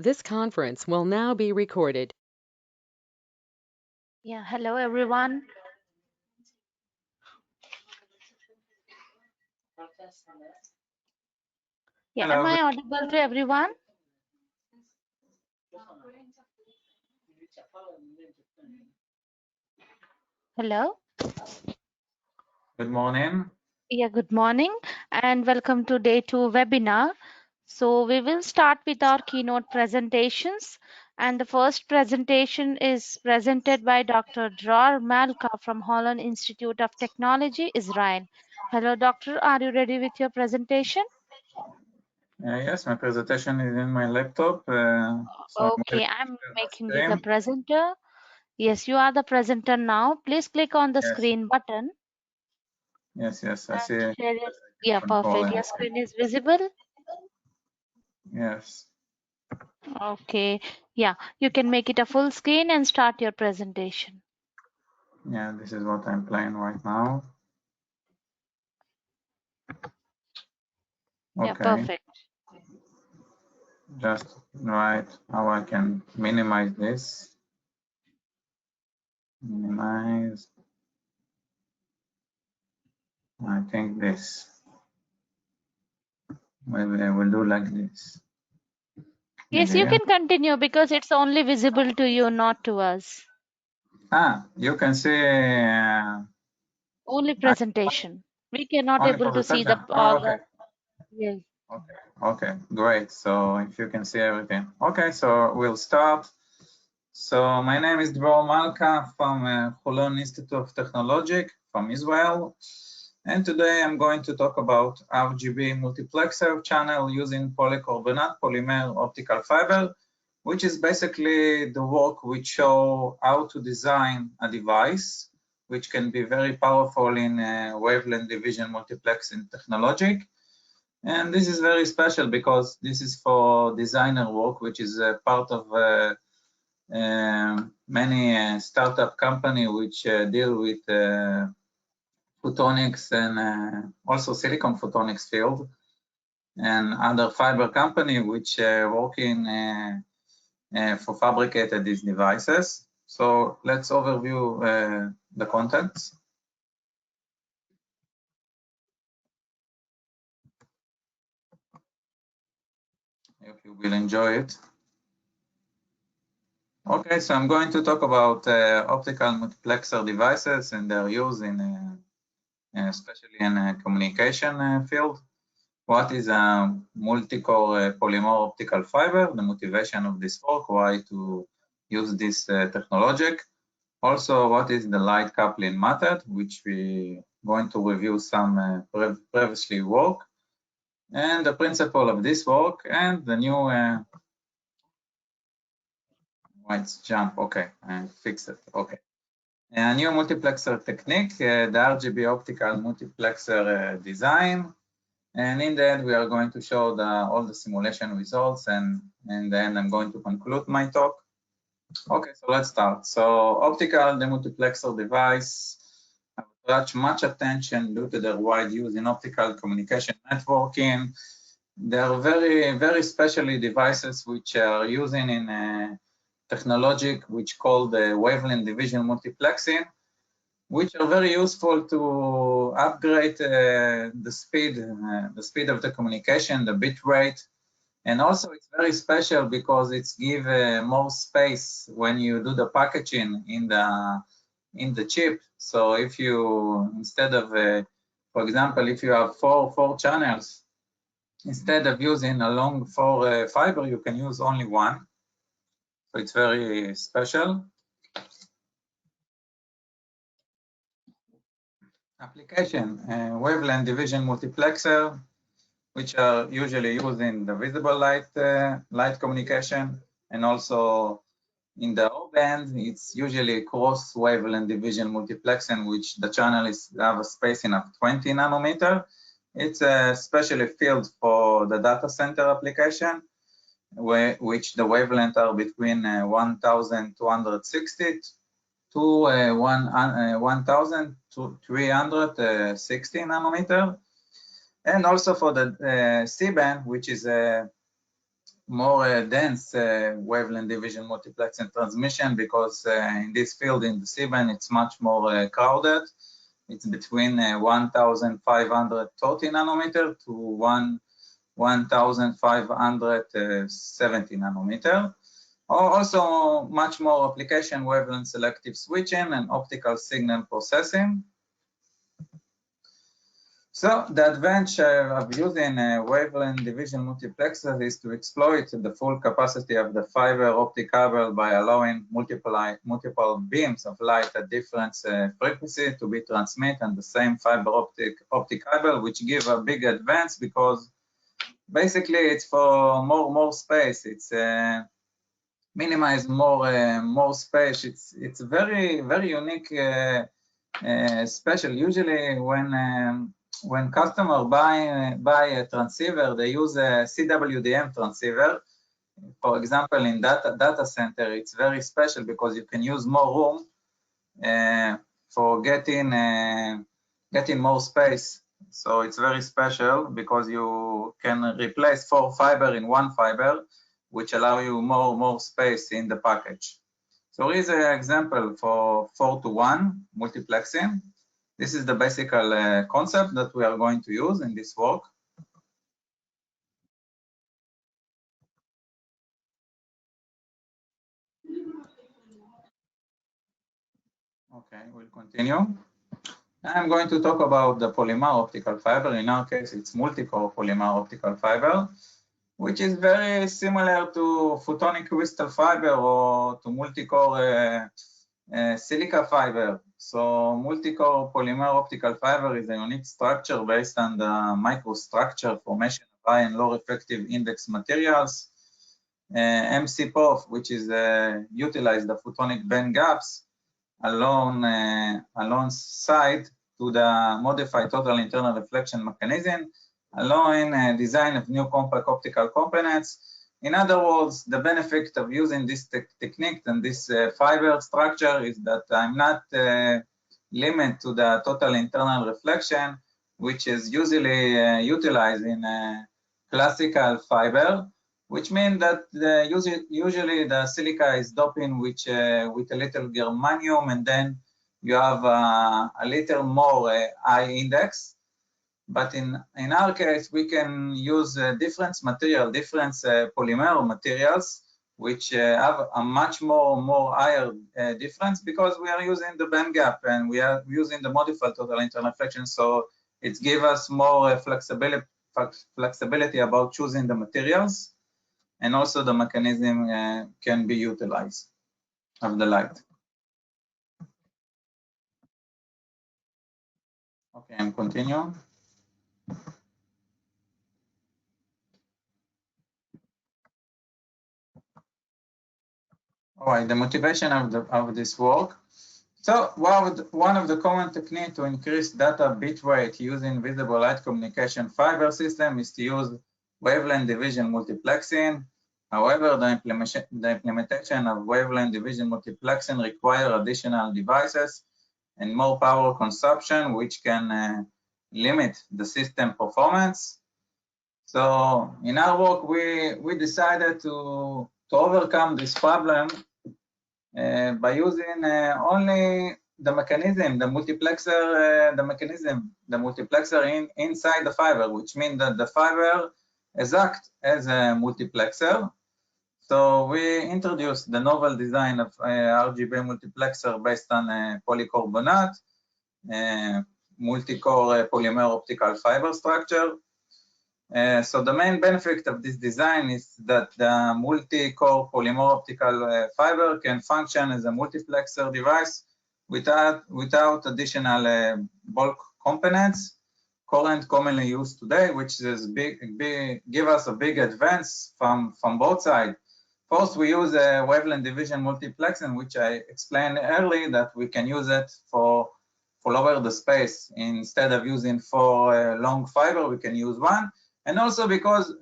This conference will now be recorded. Yeah, hello everyone. Yeah, am Hello. I audible to everyone? Hello. Good morning. Yeah, good morning and welcome to day 2 webinar. So we will start with our keynote presentations, and the first presentation is presented by Dr. Dror Malka from Holland Institute of Technology, Israel. Hello, doctor. Are you ready with your presentation? Yes, my presentation is in my laptop. Okay, I'm making you the presenter. Yes, you are the presenter now. Please click on the screen button. Yes, I And see. share it. Yeah, perfect. Your screen is visible. Yes. Okay. Yeah, you can make it a full screen and start your presentation. Yeah, this is what I'm playing right now. Yeah, Okay. perfect. Just right how I can minimize this. Minimize. I think this. Maybe I will do like this. Yes, you Yeah. can continue because it's only visible to you, not to us. You can see. Only presentation. We cannot Only able to see presentation. the all Okay. the. Yes. Okay, great. So if you can see everything. Okay, so we'll start. So my name is Dror Malka from Holland Institute of Technology from Israel. And today I'm going to talk about RGB multiplexer channel using polycarbonate polymer optical fiber, which is basically the work which show how to design a device which can be very powerful in wavelength division multiplexing technology. And this is very special because this is for designer work, which is part of many startup company which deal with photonics and also silicon photonics field, and other fiber company which working for fabricated these devices. So let's overview the contents. If you will enjoy it. Okay, so I'm going to talk about optical multiplexer devices and their use in, especially in communication field. What is a multi-core polymer optical fiber? The motivation of this work, why to use this technology. Also, what is the light coupling method, which we going to review some previously work, and the principle of this work, and the new let's jump. Okay, I fixed it. Okay. A new multiplexer technique, the RGB optical multiplexer design. And in the end, we are going to show all the simulation results, and then I'm going to conclude my talk. Okay, so let's start. So optical demultiplexer device attract much attention due to their wide use in optical communication networking. They are very specially devices which are using in technology which called the wavelength division multiplexing, which are very useful to upgrade the speed of the communication, the bit rate. And also it's very special because it's give more space when you do the packaging in the chip. So if you, instead of, for example, if you have four channels, instead of using a long four fiber, you can use only one. So it's very special. Application, wavelength division multiplexer, which are usually used in the visible light communication, and also in the O band, it's usually cross wavelength division multiplexing, which the channel have a spacing of 20 nanometer. It's a specially field for the data center application, which the wavelength are between 1,260 to 1,360 nanometer. And also for the C band, which is dense wavelength division multiplex and transmission, because in this field, in the C-band, it's much more crowded. It's between 1,530 nanometer to 1,570 nanometer. Also, much more application wavelength selective switching and optical signal processing. So the advantage of using a wavelength division multiplexer is to exploit the full capacity of the fiber optic cable by allowing multiple beams of light at different frequency to be transmitted on the same fiber optic cable, which give a big advance because basically it's for more space. It's minimize more space. It's very unique, special. Usually when customer buy a transceiver, they use a CWDM transceiver. For example, in data center, it's very special because you can use more room for getting more space. So it's very special because you can replace 4 fiber in 1 fiber, which allow you more space in the package. So here's an example for 4-to-1 multiplexing. This is the basic concept that we are going to use in this work. Okay, we'll continue. I'm going to talk about the polymer optical fiber. In our case, it's multi-core polymer optical fiber, which is very similar to photonic crystal fiber or to multi-core silica fiber. So multi-core polymer optical fiber is a unique structure based on the microstructure formation of high and low reflective index materials. MCPOF, which is utilize the photonic band gaps alongside to the modified total internal reflection mechanism, allowing design of new compact optical components. In other words, the benefit of using this technique and this fiber structure is that I'm not limited to the total internal reflection, which is usually utilized in classical fiber, which means that usually the silica is doping with a little germanium, and then you have a little more high index. But in our case, we can use different material, different polymer materials, which have a much more higher difference because we are using the band gap and we are using the modified total internal reflection. So it gives us more flexibility about choosing the materials, and also the mechanism can be utilized of the light. Okay, and continue. All right, the motivation of this work. So one of the common techniques to increase data bit rate using visible light communication fiber system is to use wavelength division multiplexing. However, the implementation of wavelength division multiplexing require additional devices and more power consumption, which can limit the system performance. So in our work, we decided to overcome this problem by using only the mechanism, the multiplexer, the multiplexer inside the fiber, which means that the fiber is act as a multiplexer. So we introduced the novel design of RGB multiplexer based on polycarbonate, multi-core polymer optical fiber structure. So the main benefit of this design is that the multi-core polymer optical fiber can function as a multiplexer device without additional bulk components commonly used today, which is give us a big advance from both sides. First, we use a wavelength division multiplexing, which I explained earlier that we can use it for lower the space. Instead of using 4 long fiber, we can use 1. And also because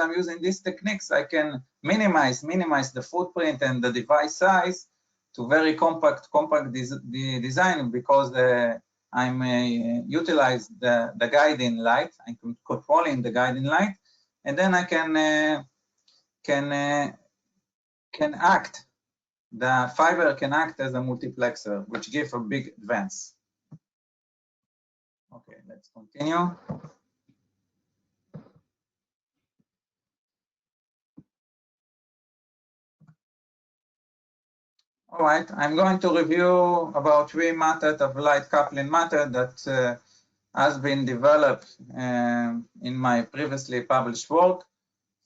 I'm using these techniques, I can minimize the footprint and the device size to very compact design, because I'm utilize the guiding light. I'm controlling the guiding light, and then I can can act. The fiber can act as a multiplexer, which gives a big advance. Okay, let's continue. All right, I'm going to review about 3 methods of light coupling method that has been developed in my previously published work.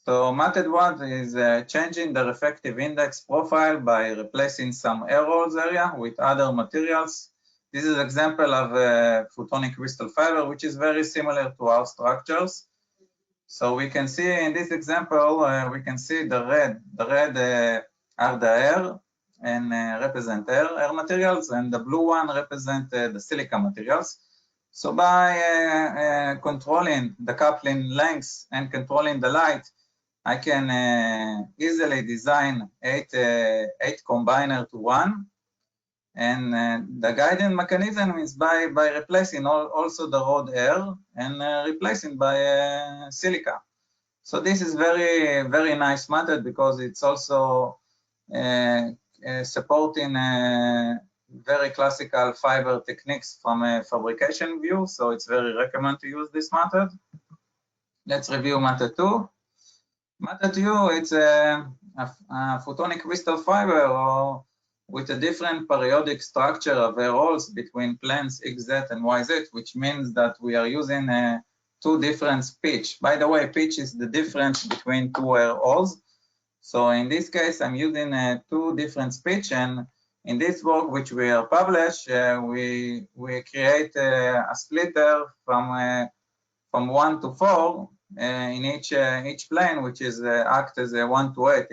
So method 1 is changing the refractive index profile by replacing some air holes area with other materials. This is an example of a photonic crystal fiber, which is very similar to our structures. So we can see in this example, we can see the red are the air and represent air materials, and the blue one represent the silica materials. So by controlling the coupling lengths and controlling the light, I can easily design eight combiner to 1. And the guiding mechanism is by replacing also the rod air and replacing by silica. So this is very nice method because it's also supporting very classical fiber techniques from a fabrication view. So it's very recommended to use this method. Let's review method 2. Method 2, it's a photonic crystal fiber or with a different periodic structure of air holes between planes XZ and YZ, which means that we are using 2 different pitch. By the way, pitch is the difference between 2 air holes. So in this case, I'm using 2 different pitch, and in this work which we are published, we create a splitter from 1 to 4 in each plane, which is act as a 1 to 8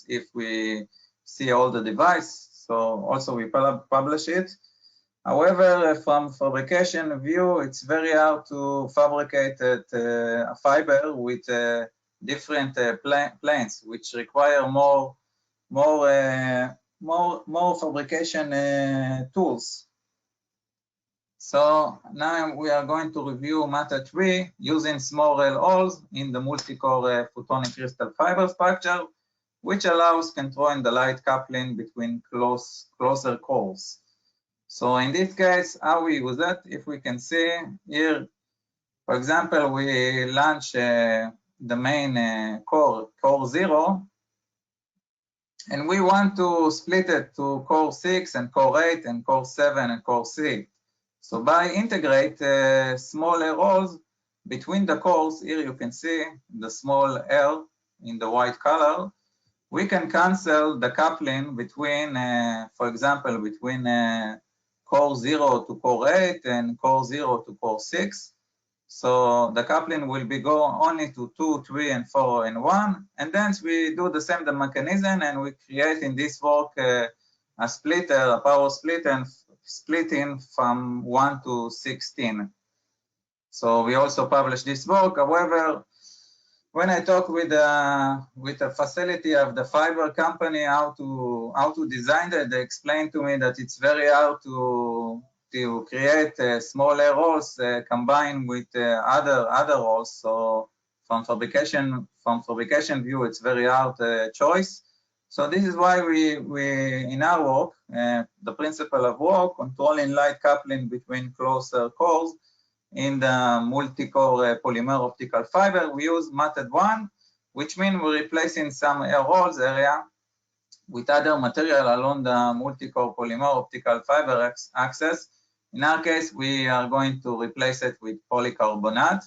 if we see all the device. So also we publish it. However, from fabrication view, it's very hard to fabricate a fiber with different planes, which require more fabrication tools. So now we are going to review method 3 using small air holes in the multi-core photonic crystal fiber structure, which allows controlling the light coupling between closer cores. So in this case, how we use that? If we can see here, for example, we launch the main core 0, and we want to split it to core 6 and core 8 and core 7 and core 3. So by integrate small air holes between the cores, here you can see the small air in the white color, we can cancel the coupling between, for example, between core 0 to core 8 and core 0 to core 6. So the coupling will be go only to 2, 3, and 4 and 1. And then we do the same the mechanism, and we create in this work a splitter, a power splitter, and splitting from 1 to 16. So we also publish this work. However, when I talk with the facility of the fiber company how to design that, they explain to me that it's very hard to create small air holes combined with other holes. So from fabrication view, it's very hard choice. So this is why we in our work, the principle of work, controlling light coupling between closer cores in the multi-core polymer optical fiber, we use method 1, which means we're replacing some air holes area with other material along the multi-core polymer optical fiber axis. In our case, we are going to replace it with polycarbonate.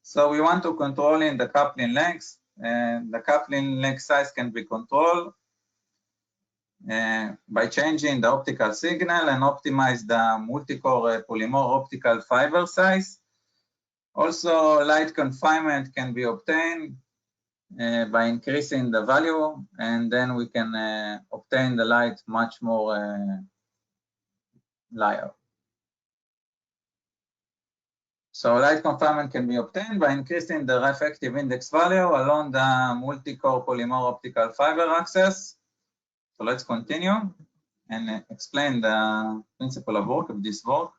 So we want to control in the coupling length, and the coupling length size can be controlled by changing the optical signal and optimize the multi-core polymer optical fiber size. Also, light confinement can be obtained by increasing the value, and then we can obtain the light much more lighter. So light confinement can be obtained by increasing the refractive index value along the multi-core polymer optical fiber axis. So let's continue and explain the principle of work of this work.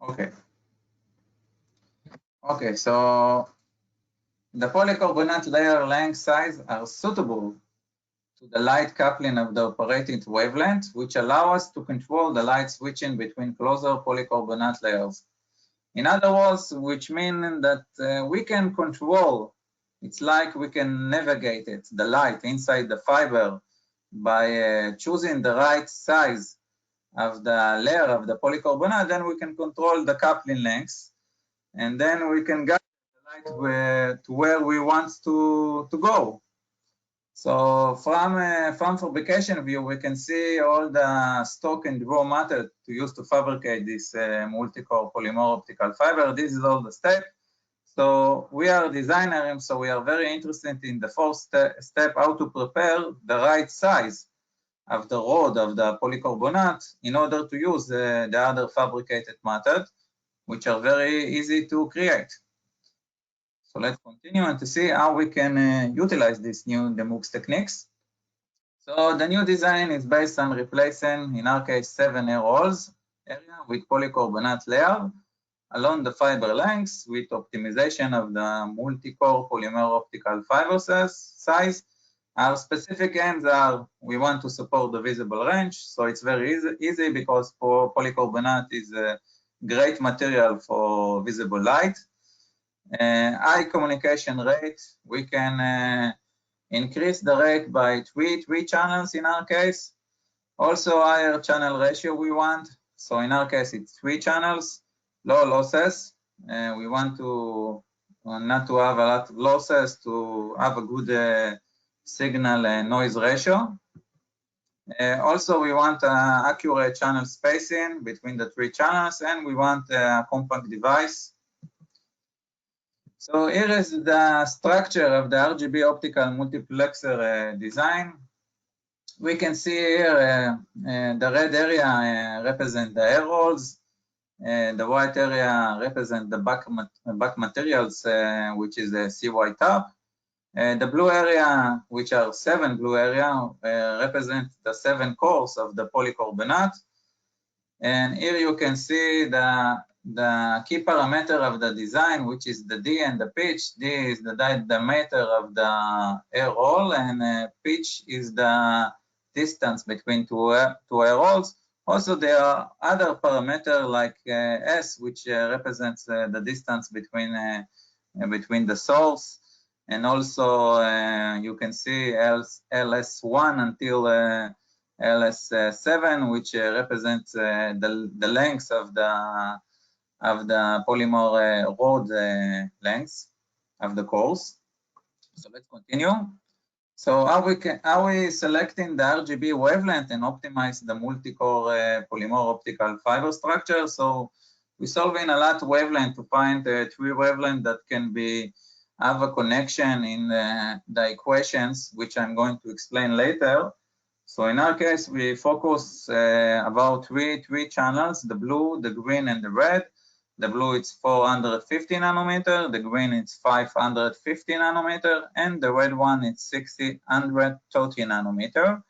Okay. Okay, so the polycarbonate layer length size are suitable to the light coupling of the operating wavelength, which allow us to control the light switching between closer polycarbonate layers. In other words, which mean that we can control, it's like we can navigate it, the light inside the fiber by choosing the right size of the layer of the polycarbonate, then we can control the coupling lengths, and then we can guide the light to where we want to go. So from fabrication view, we can see all the stock and raw matter to use to fabricate this multi-core polymer optical fiber. This is all the step. So we are designers, so we are very interested in the first step, how to prepare the right size of the rod of the polycarbonate in order to use the other fabricated method, which are very easy to create. So let's continue and to see how we can utilize these new DeMux techniques. So the new design is based on replacing, in our case, 7 air holes area with polycarbonate layer along the fiber lengths with optimization of the multi-core polymer optical fiber size. Our specific aims are we want to support the visible range, so it's very easy because polycarbonate is a great material for visible light. High communication rate, we can increase the rate by three channels in our case. Also higher channel ratio we want. So in our case, it's 3 channels, low losses. We want to not to have a lot of losses, to have a good signal and noise ratio. Also, we want accurate channel spacing between the 3 channels, and we want a compact device. So here is the structure of the RGB optical multiplexer design. We can see here the red area represent the air holes, the white area represent the back materials, which is the CY top. The blue area, which are 7 blue area, represent the 7 cores of the polycarbonate. And here you can see the key parameter of the design, which is the D and the pitch. D is the diameter of the air hole, and pitch is the distance between two air holes. Also, there are other parameters like S, which represents the distance between the source, and also you can see LS1 until LS7, which represents the length of the polymer rod length of the cores. So let's continue. So how we selecting the RGB wavelength and optimize the multi-core polymer optical fiber structure? So we solving a lot of wavelength to find 3 wavelength that can have a connection in the equations, which I'm going to explain later. So in our case, we focus about three channels: the blue, the green, and the red. The blue is 450 nanometer, the green is 550 nanometer, and the red one is 630 nanometer.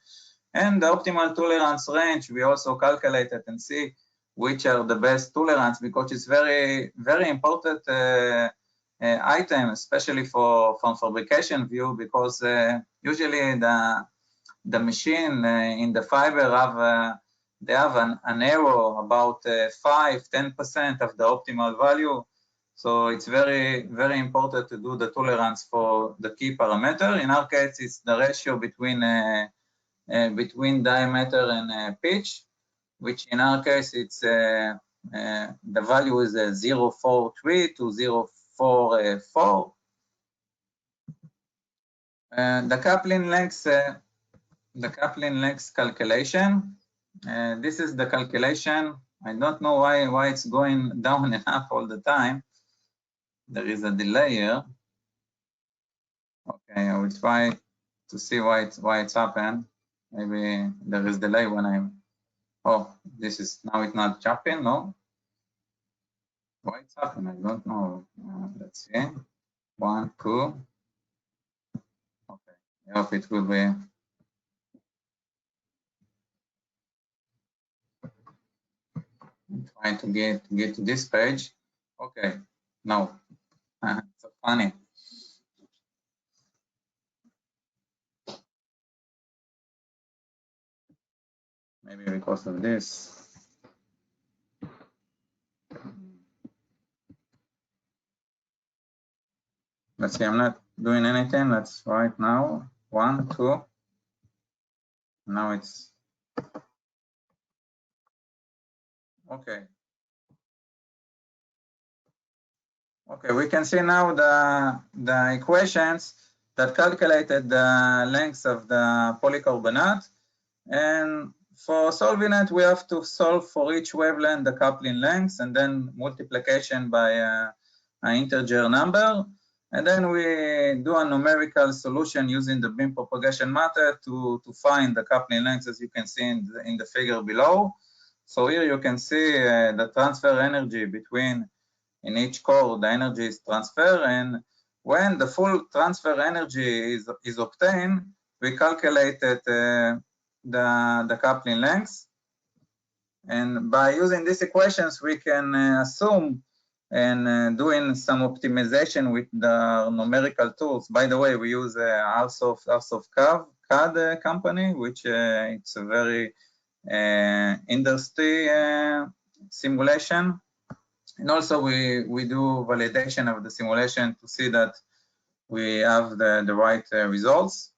And the optimal tolerance range, we also calculated and see which are the best tolerance, because it's very, very important item, especially from fabrication view, because usually the machine in the fiber they have an error about 5–10% of the optimal value. So it's very, very important to do the tolerance for the key parameter. In our case, it's the ratio between diameter and pitch, which in our case, it's the value is 0.43 to 0.44. The coupling length calculation. This is the calculation. I don't know why it's going down and up all the time. There is a delay here. Okay, I will try to see why it's happened. Maybe there is delay when I'm. Oh, this is now it's not jumping. No. Why it's happening? I don't know. Let's see. 1, 2. Okay. I hope it will be. I'm trying to get to this page. Okay. Now So funny. Maybe because of this. Let's see, I'm not doing anything. Let's write now. 1, 2. Now it's okay. Okay, we can see now the equations that calculated the length of the polycarbonate. And for solving it, we have to solve for each wavelength the coupling length and then multiplication by an integer number. And then we do a numerical solution using the beam propagation method to find the coupling length, as you can see in the figure below. So here you can see the transfer energy between, in each core, the energy is transferred, and when the full transfer energy is obtained, we calculated the coupling length. And by using these equations, we can assume and doing some optimization with the numerical tools. By the way, we use Arsoft CAD company, which it's a very industry simulation. And also we do validation of the simulation to see that we have the right results.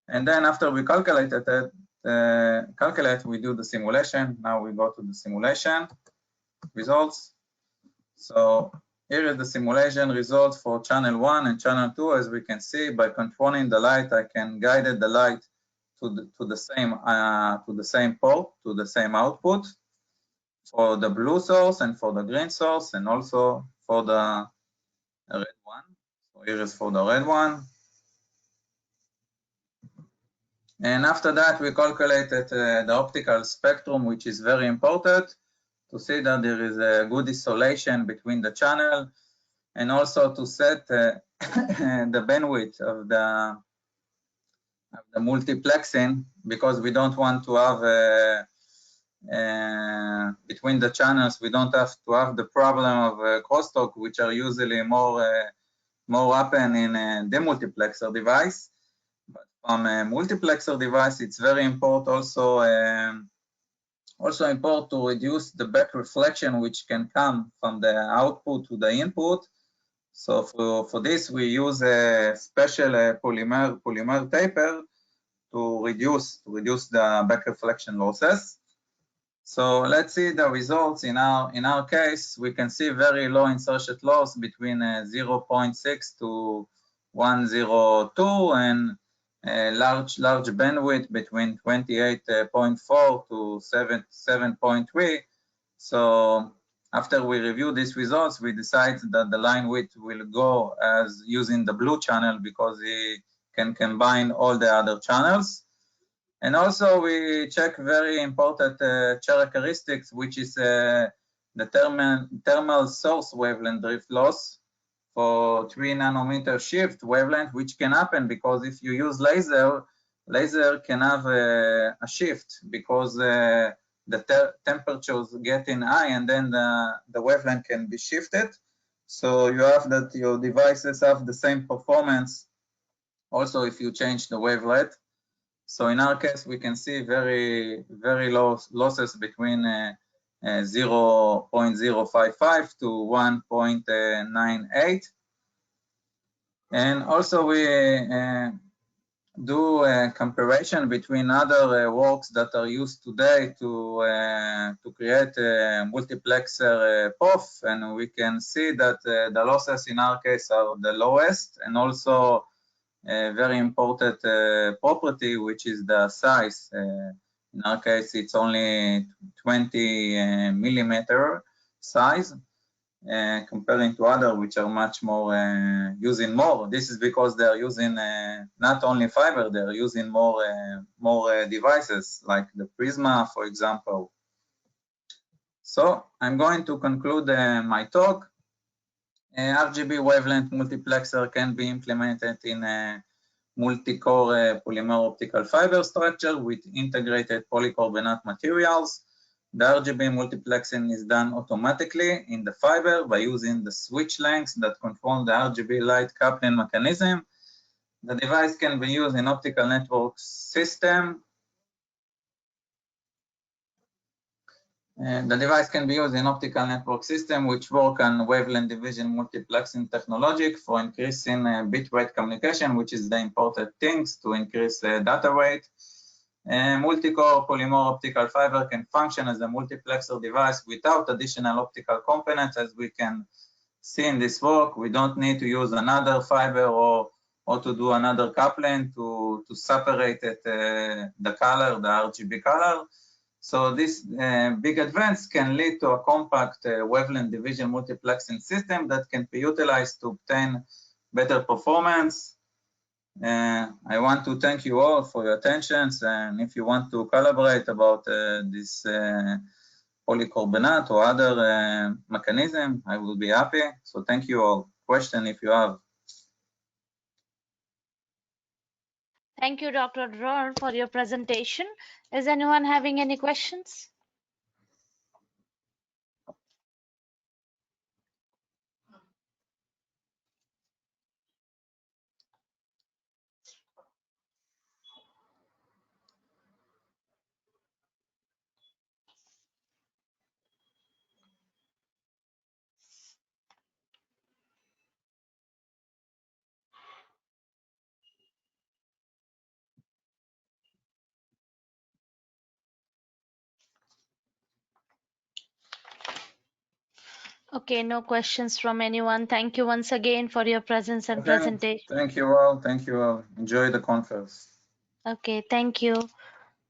And then after we calculated it, we do the simulation. Now we go to the simulation results. So here is the simulation results for channel 1 and channel 2. As we can see, by controlling the light, I can guide the light to the same port, to the same output for the blue source and for the green source, and also for the red one. So here is for the red one. And after that, we calculated the optical spectrum, which is very important to see that there is a good isolation between the channel, and also to set the bandwidth of the multiplexing, because we don't want to have between the channels, we don't have to have the problem of crosstalk, which are usually more happen in a demultiplexer device. But from a multiplexer device, it's very important also important to reduce the back reflection, which can come from the output to the input. So for this, we use a special polymer taper to reduce the back reflection losses. So let's see the results. In our case, we can see very low insertion loss between 0.6 to 102, and large bandwidth between 28.4 to 7.3. So after we review these results, we decide that the line width will go as using the blue channel, because it can combine all the other channels. And also we check very important characteristics, which is the thermal source wavelength drift loss for 3 nanometer shift wavelength, which can happen because if you use laser can have a shift, because the temperatures getting high, and then the wavelength can be shifted. So you have that your devices have the same performance also if you change the wavelength. So in our case, we can see very low losses between 0.055 to 1.98. And also we do a comparison between other works that are used today to create a multiplexer POF, and we can see that the losses in our case are the lowest, and also a very important property, which is the size. In our case, it's only 20 millimeter size, comparing to other which are much more using more. This is because they're using not only fiber, they're using more devices like the Prisma, for example. So I'm going to conclude my talk. RGB wavelength multiplexer can be implemented in a multi-core polymer optical fiber structure with integrated polycarbonate materials. The RGB multiplexing is done automatically in the fiber by using the switch lengths that control the RGB light coupling mechanism. The device can be used in optical network system. The device can be used in optical network system which work on wavelength division multiplexing technology for increasing bit rate communication, which is the important things to increase data rate. Multi-core polymer optical fiber can function as a multiplexer device without additional optical components. As we can see in this work, we don't need to use another fiber or to do another coupling to separate it, the color, the RGB color. So this big advance can lead to a compact wavelength division multiplexing system that can be utilized to obtain better performance. I want to thank you all for your attention, and if you want to collaborate about this polycarbonate or other mechanism, I will be happy. So thank you all. Question if you have. Thank you, Dr. Dror, for your presentation. Is anyone having any questions? Okay, no questions from anyone. Thank you once again for your presence and presentation. Thank you all. Thank you all. Enjoy the conference. Okay, thank you.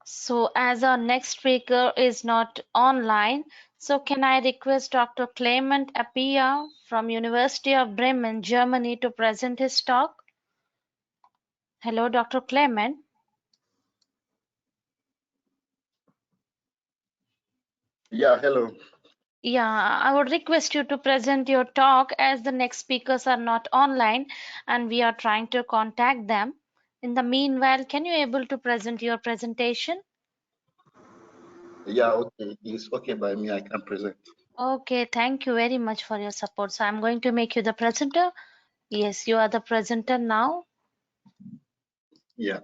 So as our next speaker is not online, so can I request Dr. Clement Appia from University of Bremen, Germany to present his talk? Hello, Dr. Clement. Yeah, hello. Yeah, I would request you to present your talk as the next speakers are not online and we are trying to contact them. In the meanwhile, can you able to present your presentation? Yeah, okay. It's okay by me. I can present. Okay, thank you very much for your support. So I'm going to make you the presenter. Yes, you are the presenter now. Yeah.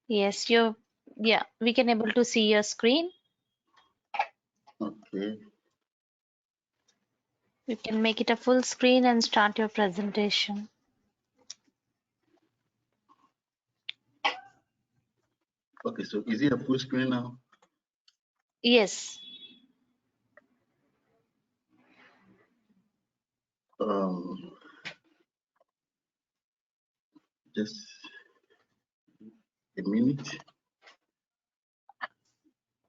Yes, we can able to see your screen. Okay. You can make it a full screen and start your presentation. Okay, so is it a full screen now? Yes. Just a minute.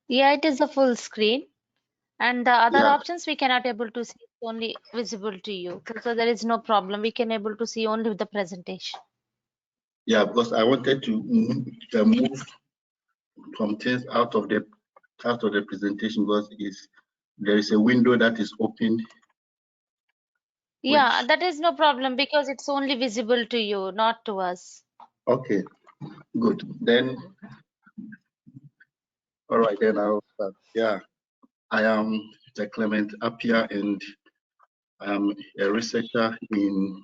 Yeah, it is a full screen. And the other Yeah, options we cannot able to see, it's only visible to you. So there is no problem. We can able to see only the presentation. yeah, because I wanted to move some things out of the presentation because there is a window that is open. Yeah, that is no problem because it's only visible to you, not to us. Okay, good. Then, all right, then I'll start. Yeah, I am Dr. Clement Appia and I am a researcher in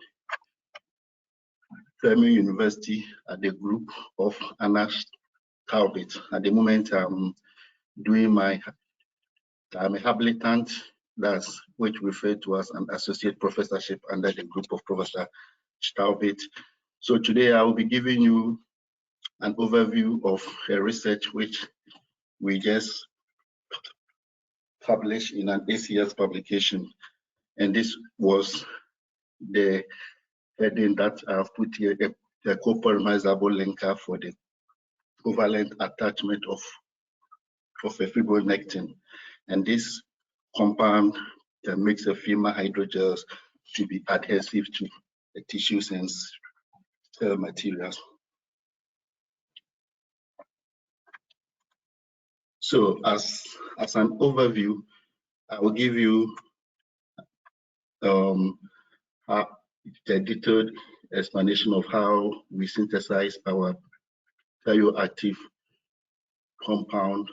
Bremen University at the group of analysts. At the moment, I'm a habilitant, that's which referred to as an associate professorship under the group of Professor Staubit. So today I will be giving you an overview of a research which we just published in an ACS publication. And this was the heading that I've put here, the copolymerizable linker for the covalent attachment of a fibronectin. And this compound makes the female hydrogels to be adhesive to the tissues and cell materials. So as an overview, I will give you an the detailed explanation of how we synthesize our bioactive compound.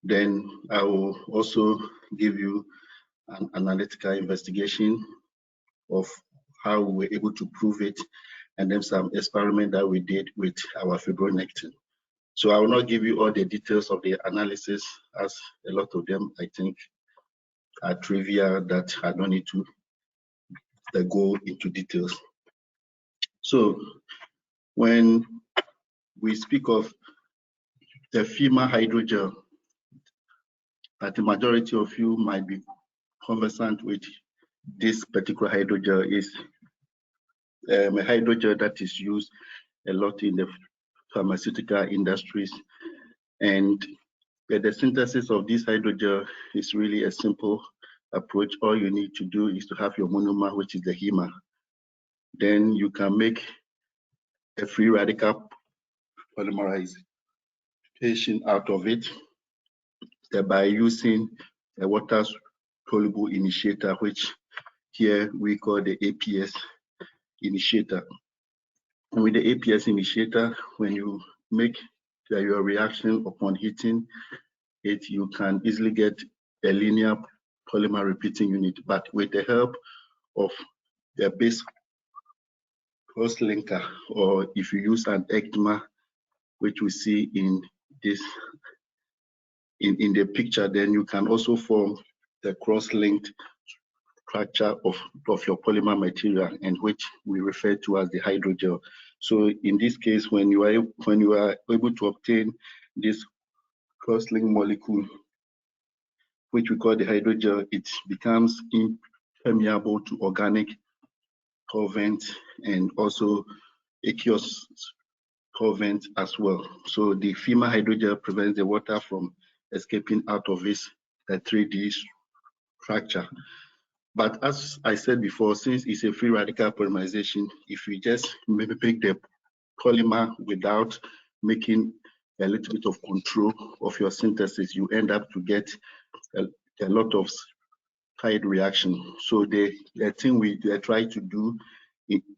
Then I will also give you an analytical investigation of how we were able to prove it, and then some experiment that we did with our fibronectin. So I will not give you all the details of the analysis, as a lot of them I think are trivia that I don't need to go into details. So when we speak of the FEMA hydrogel, that the majority of you might be conversant with this particular hydrogel is a hydrogel that is used a lot in the pharmaceutical industries. And the synthesis of this hydrogel is really a simple approach. All you need to do is to have your monomer, which is the HEMA. Then you can make a free radical polymerization out of it by using a water soluble initiator, which here we call the APS initiator. And with the APS initiator, when you make your reaction upon heating it, you can easily get a linear polymer repeating unit. But with the help of the base cross-linker, or if you use an eczema, which we see in this in the picture, then you can also form the cross-linked structure of your polymer material, and which we refer to as the hydrogel. So in this case, when you are able to obtain this cross-linked molecule, which we call the hydrogel, it becomes impermeable to organic solvents and also aqueous solvents as well. So the FEMA hydrogel prevents the water from escaping out of this 3D structure. But as I said before, since it's a free radical polymerization, if you just make the polymer without making a little bit of control of your synthesis, you end up to get a lot of side reaction. So the thing we try to do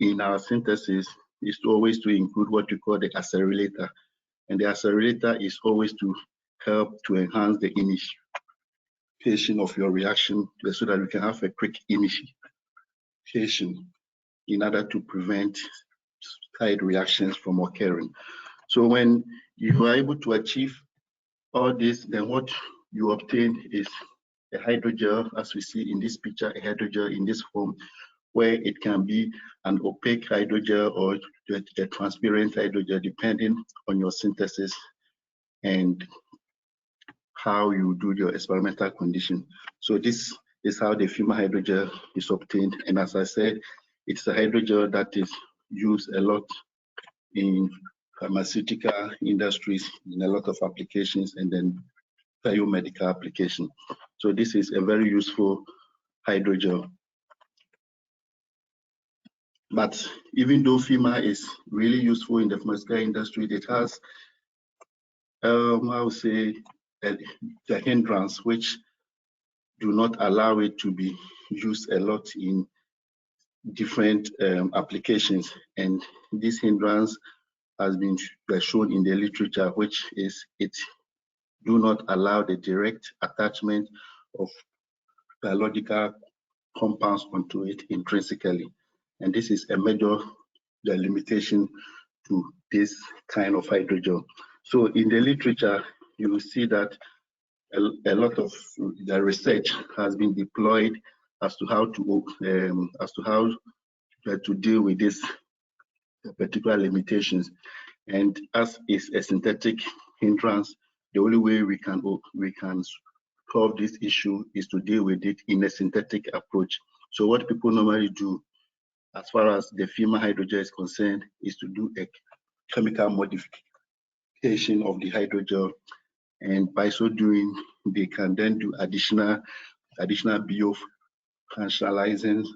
in our synthesis is always to include what we call the accelerator. And the accelerator is always to help to enhance the initiation of your reaction, so that we can have a quick initiation in order to prevent side reactions from occurring. So when you are able to achieve all this, then what you obtain is a hydrogel, as we see in this picture, a hydrogel in this form, where it can be an opaque hydrogel or a transparent hydrogel, depending on your synthesis and how you do your experimental condition. So this is how the FEMA hydrogel is obtained. And as I said, it's a hydrogel that is used a lot in pharmaceutical industries, in a lot of applications, and then biomedical application. So this is a very useful hydrogel. But even though FEMA is really useful in the pharmaceutical industry, it has, I would say, the hindrance, which do not allow it to be used a lot in different applications. And this hindrance has been shown in the literature, which is it do not allow the direct attachment of biological compounds onto it intrinsically. And this is a major limitation to this kind of hydrogel. So in the literature, you will see that a lot of the research has been deployed as to how to deal with this particular limitations. And as is a synthetic hindrance, the only way we can solve this issue is to deal with it in a synthetic approach. So what people normally do, as far as the FEMA hydrogel is concerned, is to do a chemical modification of the hydrogel, and by so doing, they can then do additional biofunctionalizing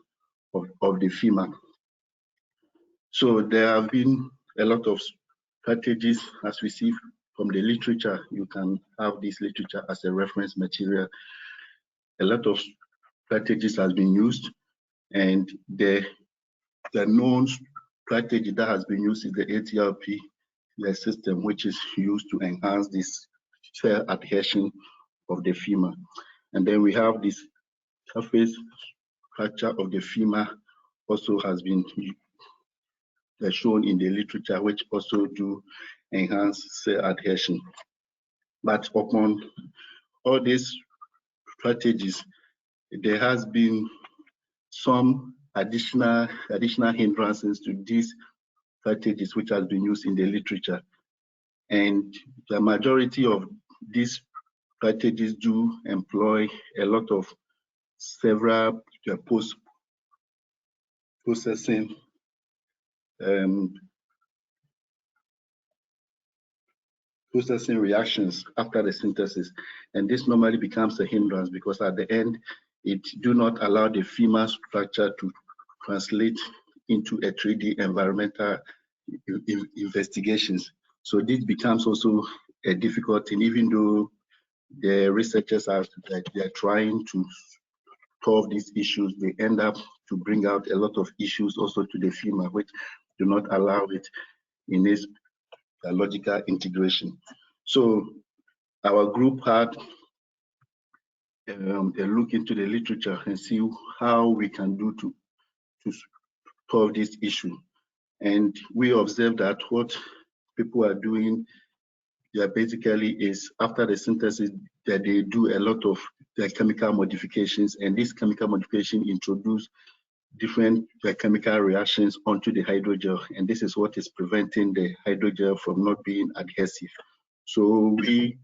of the FEMA. So there have been a lot of strategies, as we see from the literature. You can have this literature as a reference material. A lot of strategies has been used, and the the known strategy that has been used is the ATRP system, which is used to enhance this cell adhesion of the femur. And then we have this surface structure of the femur also has been shown in the literature, which also do enhance cell adhesion. But upon all these strategies, there has been some additional hindrances to these strategies which has been used in the literature. And the majority of these strategies do employ a lot of several processing reactions after the synthesis, and this normally becomes a hindrance because at the end it do not allow the femur structure to translate into a 3D environmental investigations. So this becomes also a difficult thing, even though the researchers are they're trying to solve these issues, they end up to bring out a lot of issues also to the femur, which do not allow it in its logical integration. So our group had a look into the literature and see how we can do to solve this issue. And we observed that what people are doing, basically is after the synthesis that they do a lot of the chemical modifications, and this chemical modification introduce different chemical reactions onto the hydrogel, and this is what is preventing the hydrogel from not being adhesive. So we,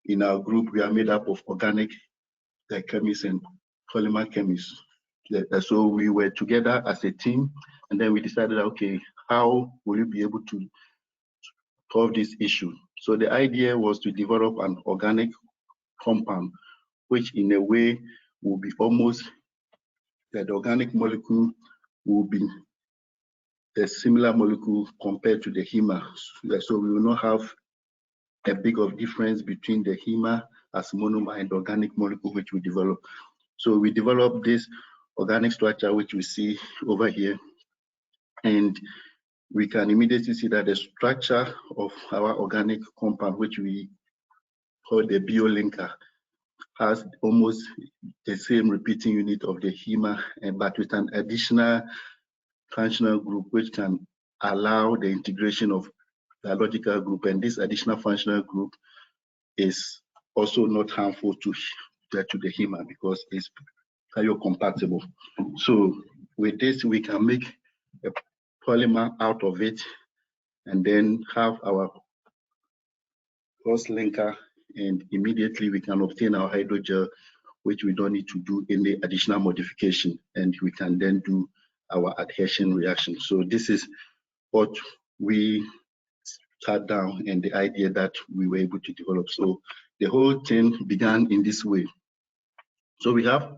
in our group, we are made up of organic chemists and polymer chemists. So we were together as a team, and then we decided, okay, how will you be able to solve this issue? So the idea was to develop an organic compound, which in a way will be almost, that the organic molecule will be a similar molecule compared to the HEMA. So we will not have a big of difference between the HEMA as monomer and the organic molecule which we develop. So we developed this organic structure which we see over here, and we can immediately see that the structure of our organic compound, which we call the biolinker, has almost the same repeating unit of the HEMA, but with an additional functional group which can allow the integration of biological group, and this additional functional group is also not harmful to the HEMA because it's biocompatible. So with this, we can make a polymer out of it and then have our cross linker, and immediately we can obtain our hydrogel, which we don't need to do any additional modification, and we can then do our adhesion reaction. So this is what we sat down and the idea that we were able to develop. So the whole thing began in this way. So we have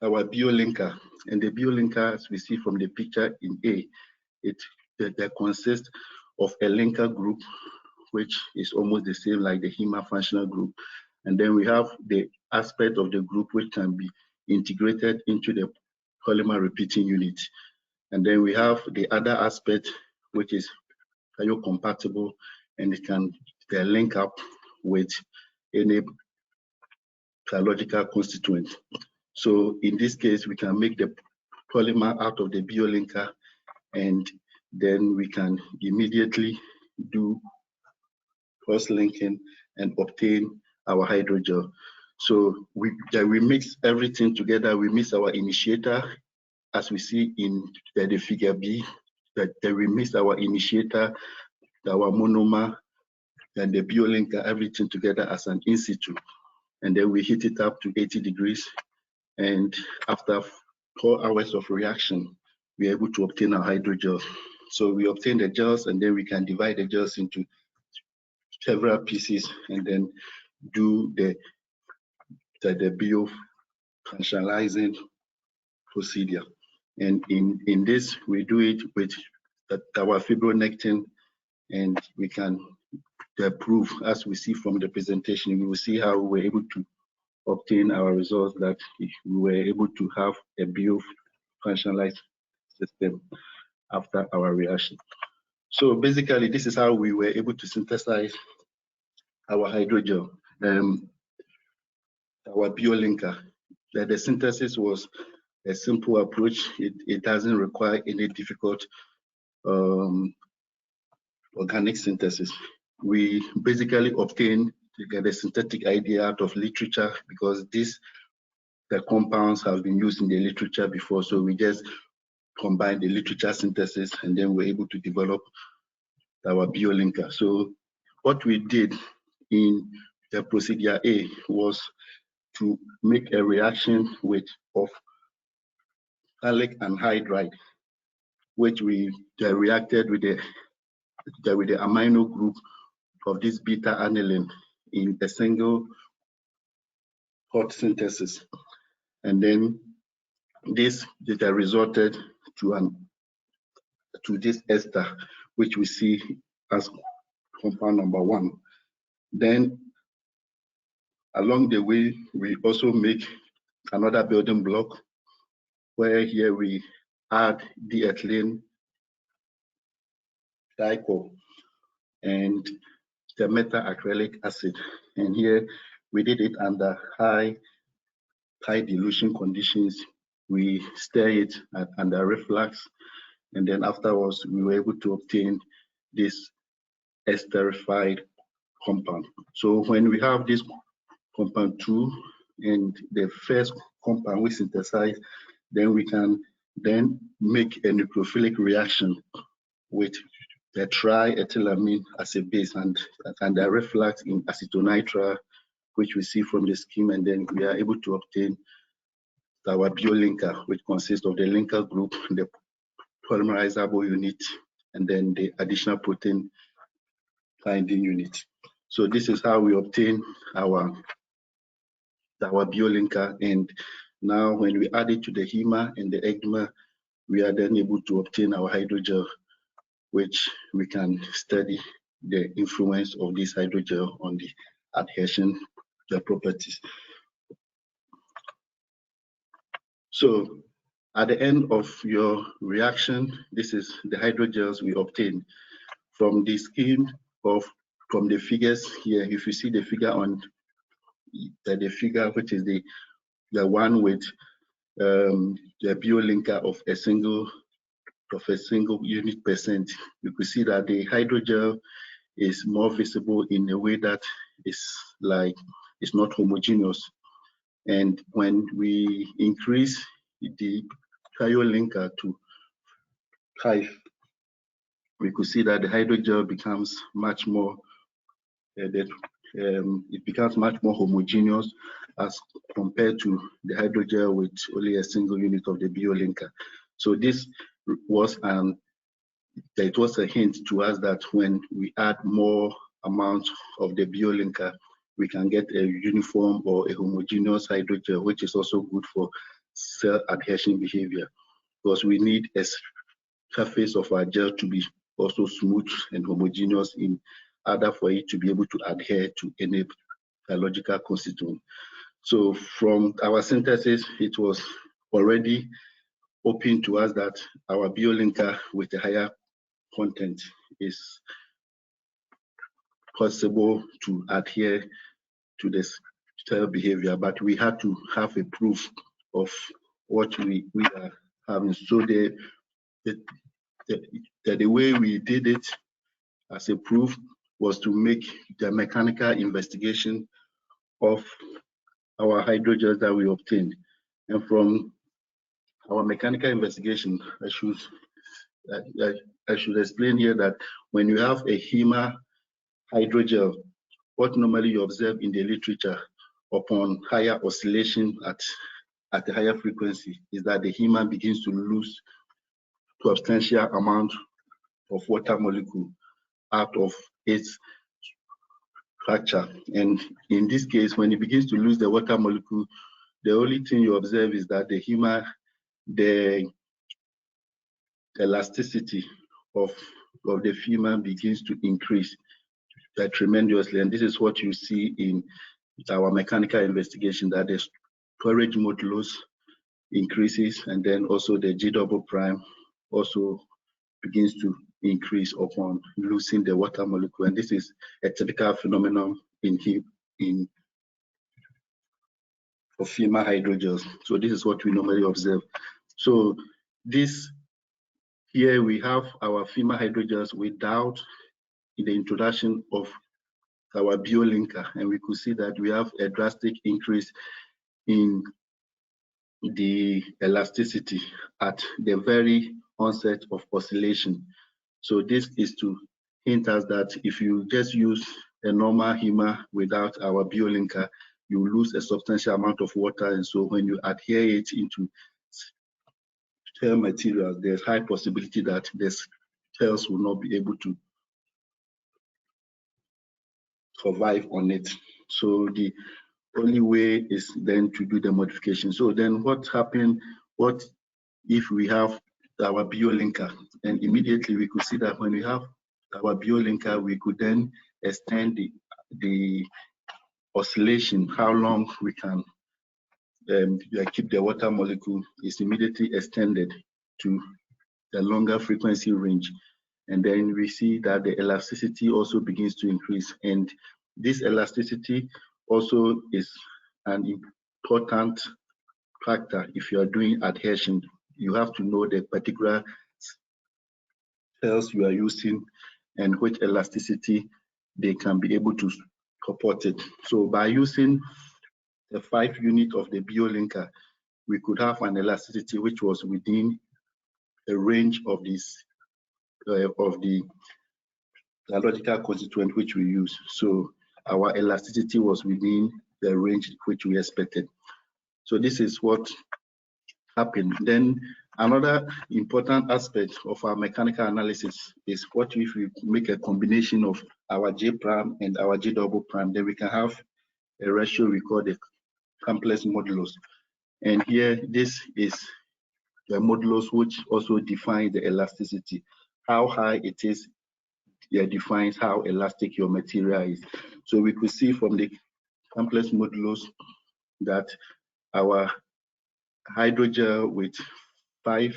our biolinker, and the biolinker, as we see from the picture in A, that consists of a linker group, which is almost the same like the HEMA functional group. And then we have the aspect of the group which can be integrated into the polymer repeating unit. And then we have the other aspect which is biocompatible, and it can link up with any biological constituent. So in this case, we can make the polymer out of the biolinker, and then we can immediately do cross-linking and obtain our hydrogel. So we mix everything together. We mix our initiator, as we see in the figure B, that we mix our initiator, our monomer, and the biolinker, everything together as an in situ. And then we heat it up to 80 degrees. And after 4 hours of reaction, we're able to obtain our hydrogel. So we obtain the gels, and then we can divide the gels into several pieces and then do the bio-functionalizing procedure. And in this, we do it with our fibronectin, and we can prove, as we see from the presentation, we will see how we were able to obtain our results, that we were able to have a bio-functionalized system after our reaction. So basically, this is how we were able to synthesize our hydrogel, our biolinker. The synthesis was a simple approach. It doesn't require any difficult organic synthesis. We basically obtain the synthetic idea out of literature because the compounds have been used in the literature before. So we just combine the literature synthesis and then we're able to develop our biolinker. So what we did in the procedure A was to make a reaction of phthalic anhydride, which we reacted with the amino group of this beta aniline in a single hot synthesis, and then this data resulted to this ester, which we see as compound number 1. Then along the way, we also make another building block where here we add the ethylene glycol and the meta-acrylic acid. And here we did it under high dilution conditions. We stir it under reflux, and then afterwards we were able to obtain this esterified compound. So when we have this compound 2 and the first compound we synthesize, then we can then make a nucleophilic reaction with the triethylamine as a base and the reflux in acetonitrile, which we see from the scheme, and then we are able to obtain our biolinker, which consists of the linker group, the polymerizable unit, and then the additional protein binding unit. So this is how we obtain our biolinker, and now when we add it to the HEMA and the EGMA, we are then able to obtain our hydrogel, which we can study the influence of this hydrogel on the adhesion, the properties. So at the end of your reaction, this is the hydrogels we obtain from the scheme from the figures here. If you see the figure on the figure, which is the one with the biolinker of a single unit percent, you could see that the hydrogel is more visible in a way that it's not homogeneous. And when we increase the biolinker to 5, we could see that the hydrogel becomes much more it becomes much more homogeneous as compared to the hydrogel with only a single unit of the biolinker. So this was it was a hint to us that when we add more amount of the biolinker, we can get a uniform or a homogeneous hydrogel, which is also good for cell adhesion behavior, because we need a surface of our gel to be also smooth and homogeneous in order for it to be able to adhere to any biological constituent. So from our synthesis, it was already open to us that our biolinker with a higher content is possible to adhere to the cell behavior, but we had to have a proof of what we are having. So the way we did it as a proof was to make the mechanical investigation of our hydrogels that we obtained. And from our mechanical investigation, I should explain here that when you have a HEMA hydrogel, what normally you observe in the literature upon higher oscillation at a higher frequency is that the HEMA begins to lose substantial amount of water molecule out of its structure. And in this case, when it begins to lose the water molecule, the only thing you observe is that the HEMA, the elasticity of the HEMA begins to increase tremendously. And this is what you see in our mechanical investigation, that the storage modulus increases, and then also the G double prime also begins to increase upon losing the water molecule. And this is a typical phenomenon for female hydrogels. So this is what we normally observe. So this here we have our female hydrogels without the introduction of our biolinker, and we could see that we have a drastic increase in the elasticity at the very onset of oscillation. So this is to hint us that if you just use a normal HEMA without our biolinker, you lose a substantial amount of water, and so when you adhere it into cell materials, there's high possibility that the cells will not be able to survive on it. So the only way is then to do the modification. So then what happened, what if we have our biolinker? And immediately we could see that when we have our biolinker, we could then extend the oscillation, how long we can keep the water molecule is immediately extended to the longer frequency range. And then we see that the elasticity also begins to increase. And this elasticity also is an important factor. If you are doing adhesion, you have to know the particular cells you are using and which elasticity they can be able to support it. So by using the 5 unit of the biolinker, we could have an elasticity which was within a range of this of the biological constituent which we use. So our elasticity was within the range which we expected. So this is what happened. Then another important aspect of our mechanical analysis is what if we make a combination of our J prime and our J double prime, then we can have a ratio we call the complex modulus. And here, this is the modulus which also defines the elasticity. How high it is, defines how elastic your material is. So we could see from the complex modulus that our hydrogel with 5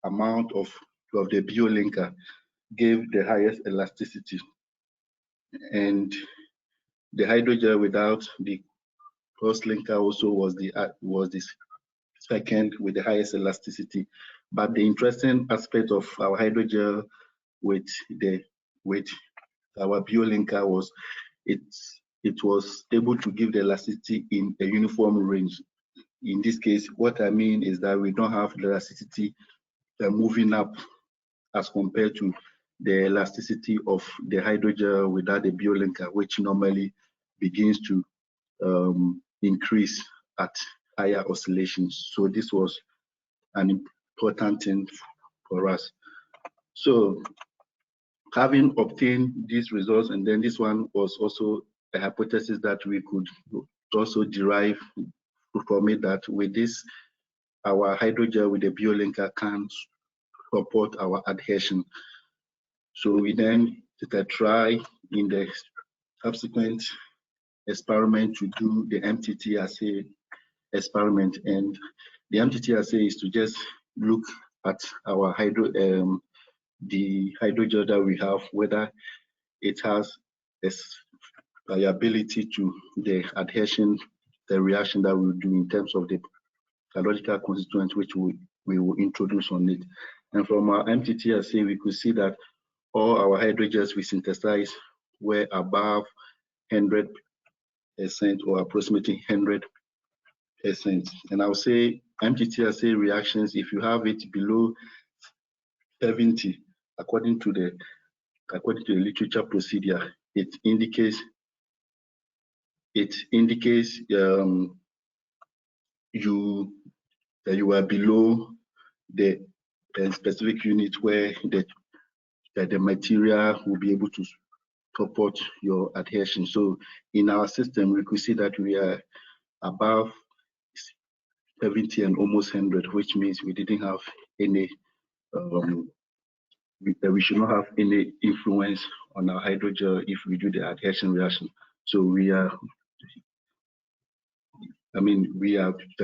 amount of the biolinker gave the highest elasticity, and the hydrogel without the cross linker also was the second with the highest elasticity. But the interesting aspect of our hydrogel with our biolinker was it was able to give the elasticity in a uniform range. In this case, what I mean is that we don't have the elasticity moving up as compared to the elasticity of the hydrogel without the biolinker, which normally begins to increase at higher oscillations. So this was an important thing for us. So having obtained these results, and then this one was also a hypothesis that we could also derive from it, that with this, our hydrogel with the biolinker can support our adhesion. So we then did a try in the subsequent experiment to do the MTT assay experiment, and the MTT assay is to just look at our the hydrogel that we have, whether it has a variability to the adhesion, the reaction that we do in terms of the biological constituent which we will introduce on it. And from our MTT assay, we could see that all our hydrogels we synthesized were above 100% or approximately 100%. And I would say MTT assay reactions, if you have it below 70, according to the literature procedure, it indicates you are below the specific unit where the material will be able to support your adhesion. So in our system, we could see that we are above 70 and almost 100, which means we didn't have any, we should not have any influence on our hydrogel if we do the adhesion reaction. So we are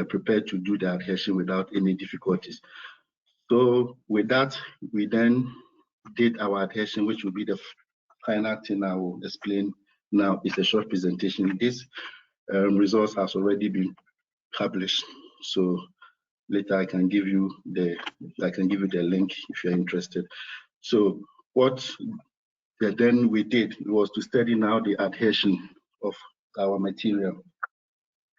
prepared to do the adhesion without any difficulties. So with that, we then did our adhesion, which will be the final thing I will explain now. It's a short presentation. This results has already been published. So later I can give you the link if you're interested. So what then we did was to study now the adhesion of our material.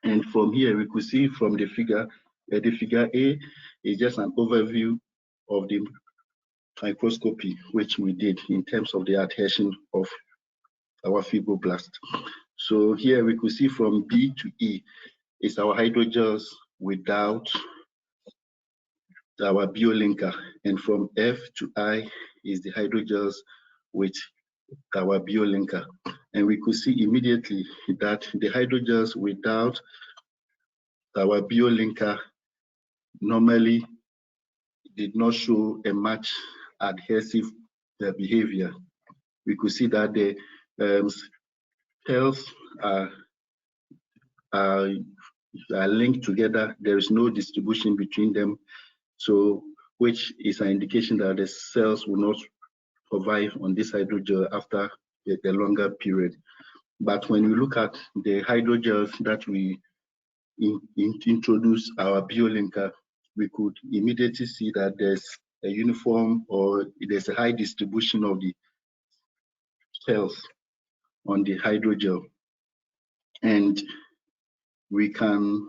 And from here we could see from the figure A is just an overview of the microscopy which we did in terms of the adhesion of our fibroblast. So here we could see from B to E is our hydrogels without our biolinker, and from F to I is the hydrogels with our biolinker. And we could see immediately that the hydrogels without our biolinker normally did not show a much adhesive behavior. We could see that the cells are linked together. There is no distribution between them, so which is an indication that the cells will not survive on this hydrogel after a longer period. But when you look at the hydrogels that we introduce our biolinker, we could immediately see that there's a uniform or there's a high distribution of the cells on the hydrogel. And we can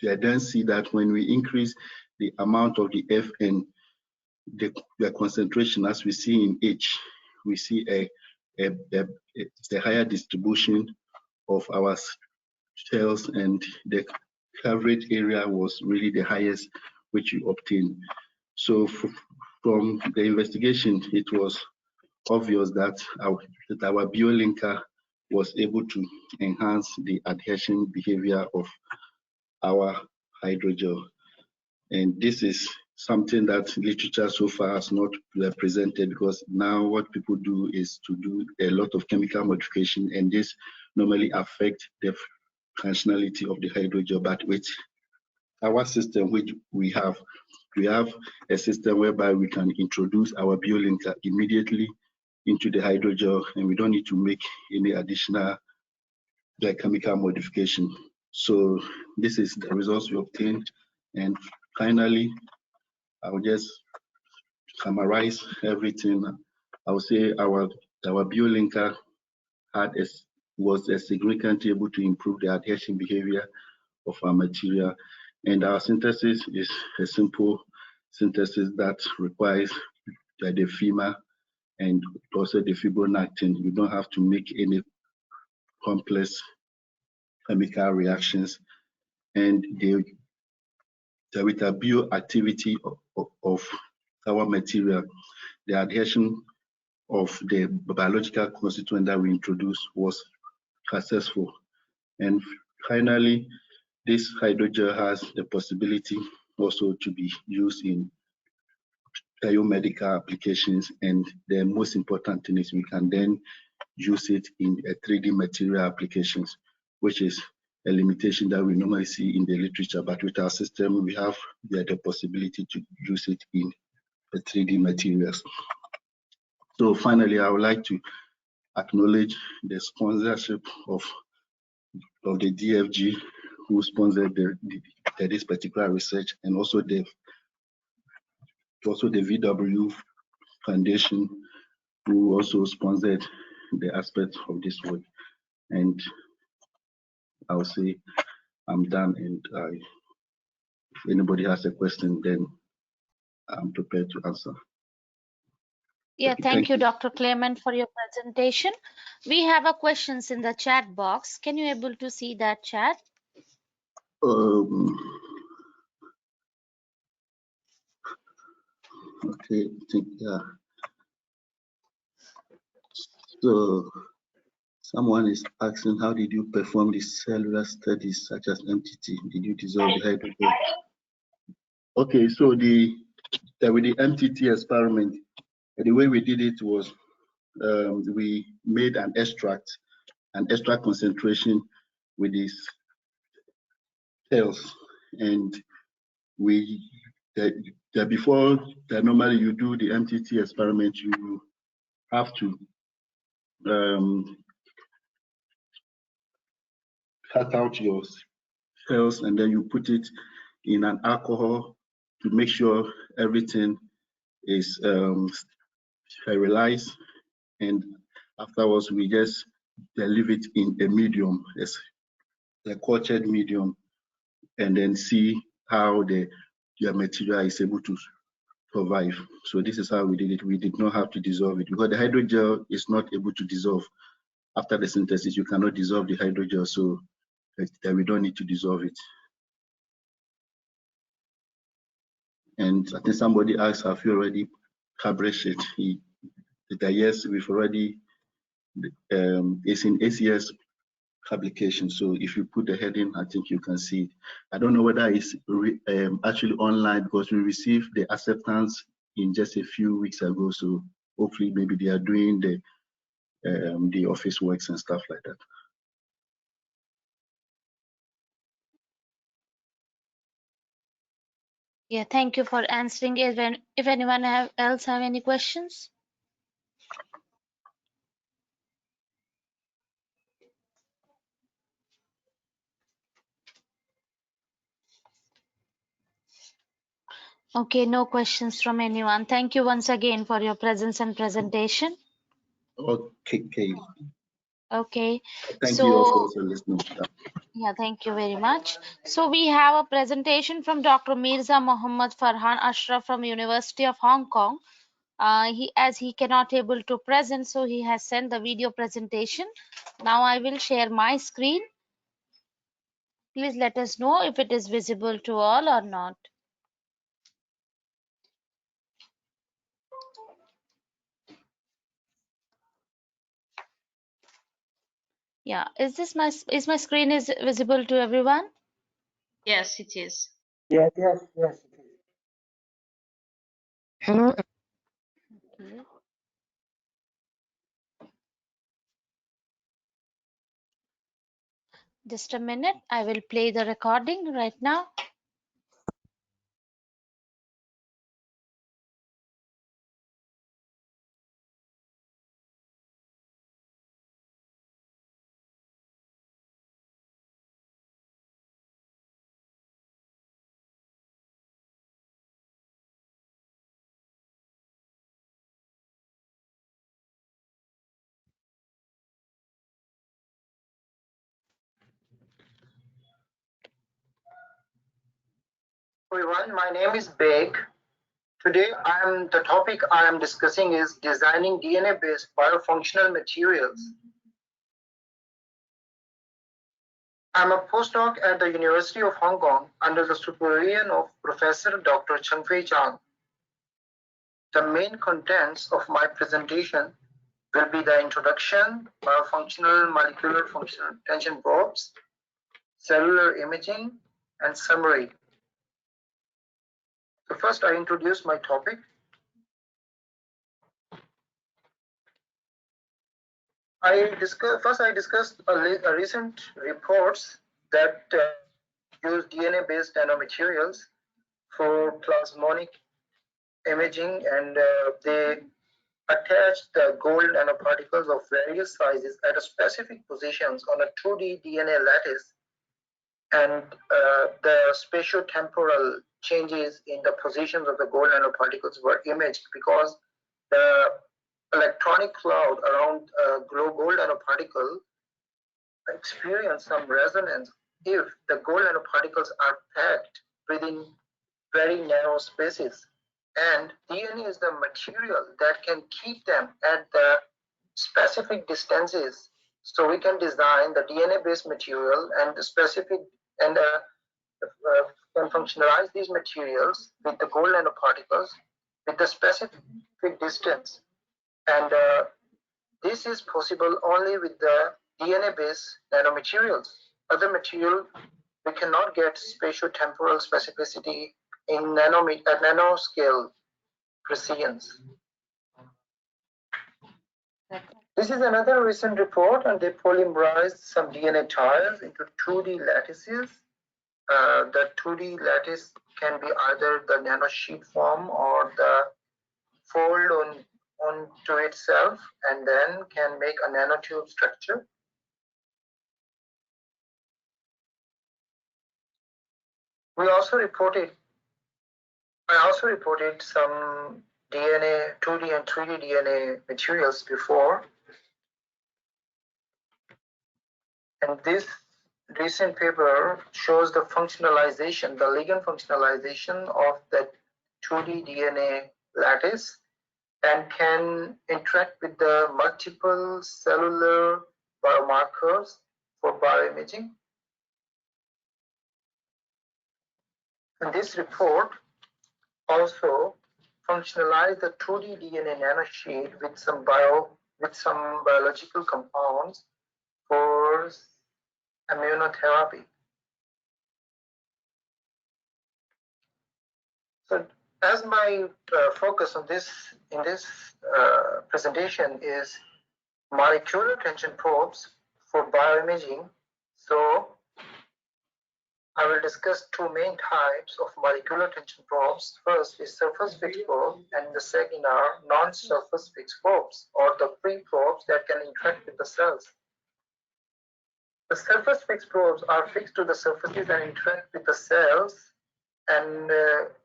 then see that when we increase the amount of the Fn, the concentration, as we see in H, we see a higher distribution of our cells, and the coverage area was really the highest which we obtained. So from the investigation, it was obvious that our biolinker was able to enhance the adhesion behavior of our hydrogel. And this is something that literature so far has not presented, because now what people do is to do a lot of chemical modification, and this normally affect the functionality of the hydrogel. But with our system, which we have a system whereby we can introduce our biolinker immediately into the hydrogel, and we don't need to make any additional chemical modification. So this is the results we obtained. And finally, I'll just summarize everything. I would say our biolinker was significantly able to improve the adhesion behavior of our material, and our synthesis is a simple synthesis that requires the FEMA and also the fibronactin. You don't have to make any complex chemical reactions, and with the bioactivity of our material, the adhesion of the biological constituent that we introduced was successful. And finally, this hydrogel has the possibility also to be used in biomedical applications, and the most important thing is we can then use it in 3D material applications, which is a limitation that we normally see in the literature. But with our system, we have the possibility to use it in 3D materials. So finally, I would like to acknowledge the sponsorship of the DFG, who sponsored this particular research, and also the VW Foundation, who also sponsored the aspect of this work. And I'll say I'm done, and if anybody has a question, then I'm prepared to answer. Yeah, thank you, Dr. Clement, for your presentation. We have a questions in the chat box. Can you able to see that chat? Okay, yeah. So someone is asking, how did you perform the cellular studies such as MTT? Did you dissolve the hydrogen? Okay, so with the MTT experiment, the way we did it was we made an extract concentration with these cells, and the before normally you do the MTT experiment, you have to cut out your cells and then you put it in an alcohol to make sure everything is sterilized, and afterwards we just leave it in a medium, a cultured medium, and then see how the material is able to survive. So this is how we did it. We did not have to dissolve it because the hydrogel is not able to dissolve. After the synthesis, you cannot dissolve the hydrogel, so that we don't need to dissolve it. And I think somebody asked, have you already published it? Yes, we've already, it's in ACS publication. So if you put the heading, I think you can see it. I don't know whether it's actually online because we received the acceptance in just a few weeks ago. So hopefully maybe they are doing the office works and stuff like that. Yeah, thank you for answering. If anyone else have any questions? Okay, no questions from anyone. Thank you once again for your presence and presentation. Okay. Okay. Thank you also for listening. Yeah, thank you very much. So we have a presentation from Dr. Mirza Muhammad Farhan Ashraf from University of Hong Kong. As he cannot able to present, so he has sent the video presentation. Now I will share my screen. Please let us know if it is visible to all or not. Yeah, is my screen is visible to everyone? Yes, it is. Yes. Hello. Okay. Just a minute, I will play the recording right now. Everyone, my name is Beg. Today, the topic I am discussing is designing DNA-based biofunctional materials. I'm a postdoc at the University of Hong Kong under the supervision of Professor Dr. Chengfei Zhang. The main contents of my presentation will be the introduction, biofunctional molecular functional tension probes, cellular imaging, and summary. So first, I introduce my topic. I discussed a recent reports that use DNA-based nanomaterials for plasmonic imaging, and they attach the gold nanoparticles of various sizes at a specific positions on a 2D DNA lattice, and the spatiotemporal changes in the positions of the gold nanoparticles were imaged because the electronic cloud around gold nanoparticle experience some resonance if the gold nanoparticles are packed within very narrow spaces. And DNA is the material that can keep them at the specific distances. So we can design the DNA-based material and the specific and can functionalize these materials with the gold nanoparticles with the specific distance. And this is possible only with the DNA-based nanomaterials. Other material, we cannot get spatiotemporal specificity in nanoscale precisions. This is another recent report, and they polymerized some DNA tiles into 2D lattices. the 2D lattice can be either the nanosheet form or the fold onto itself and then can make a nanotube structure. I also reported some DNA, 2D and 3D DNA materials before. And this recent paper shows the functionalization, the ligand functionalization of the 2D DNA lattice and can interact with the multiple cellular biomarkers for bioimaging. And this report also functionalized the 2D DNA nanosheet with some biological compounds for immunotherapy. So, as my focus on in this presentation is molecular tension probes for bioimaging, so I will discuss two main types of molecular tension probes. First is surface fixed probe, and the second are non-surface fixed probes, or the free probes that can interact with the cells. The surface fixed probes are fixed to the surfaces and interact with the cells, and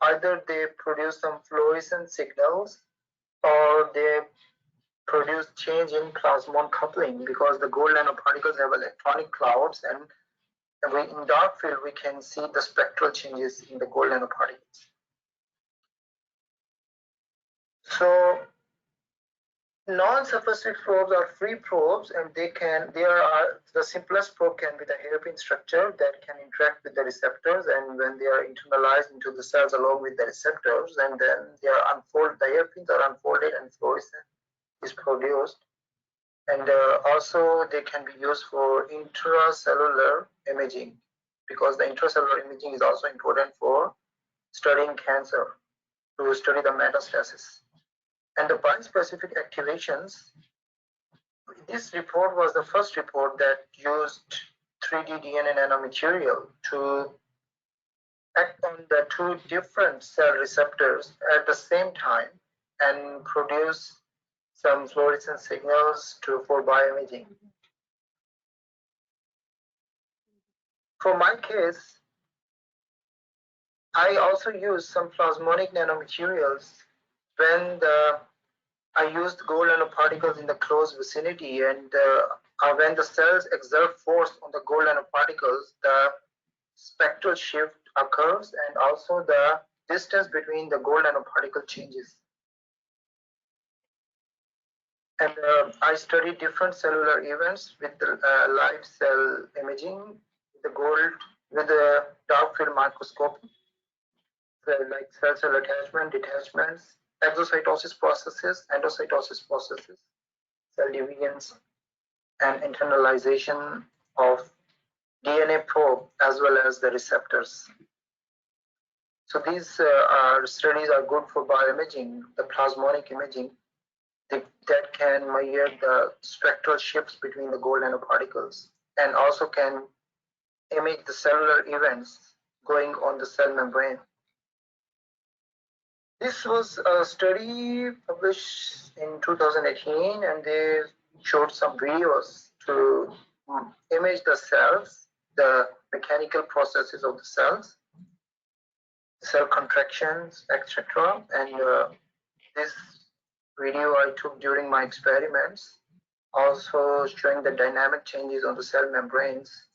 either they produce some fluorescent signals or they produce change in plasmon coupling, because the gold nanoparticles have electronic clouds, and in dark field we can see the spectral changes in the gold nanoparticles. So non-surface fixed probes are free probes, and the simplest probe can be the hairpin structure that can interact with the receptors, and when they are internalized into the cells along with the receptors, and then the hairpins are unfolded and fluorescent is produced. And also they can be used for intracellular imaging, because the intracellular imaging is also important for studying cancer, to study the metastasis. And the bispecific activations, this report was the first report that used 3D DNA nanomaterial to act on the two different cell receptors at the same time and produce some fluorescent signals for bioimaging. For my case, I also used some plasmonic nanomaterials when I used gold nanoparticles in the close vicinity, and when the cells exert force on the gold nanoparticles, the spectral shift occurs, and also the distance between the gold nanoparticle changes. And I studied different cellular events with the live cell imaging, with the dark field microscope, like cell attachment, detachments, exocytosis processes, endocytosis processes, cell divisions, and internalization of DNA probe as well as the receptors. So these studies are good for bioimaging, the plasmonic imaging that can measure the spectral shifts between the gold nanoparticles, and also can image the cellular events going on the cell membrane. This was a study published in 2018, and they showed some videos to image the cells, the mechanical processes of the cells, cell contractions, etc. And this video I took during my experiments, also showing the dynamic changes on the cell membranes.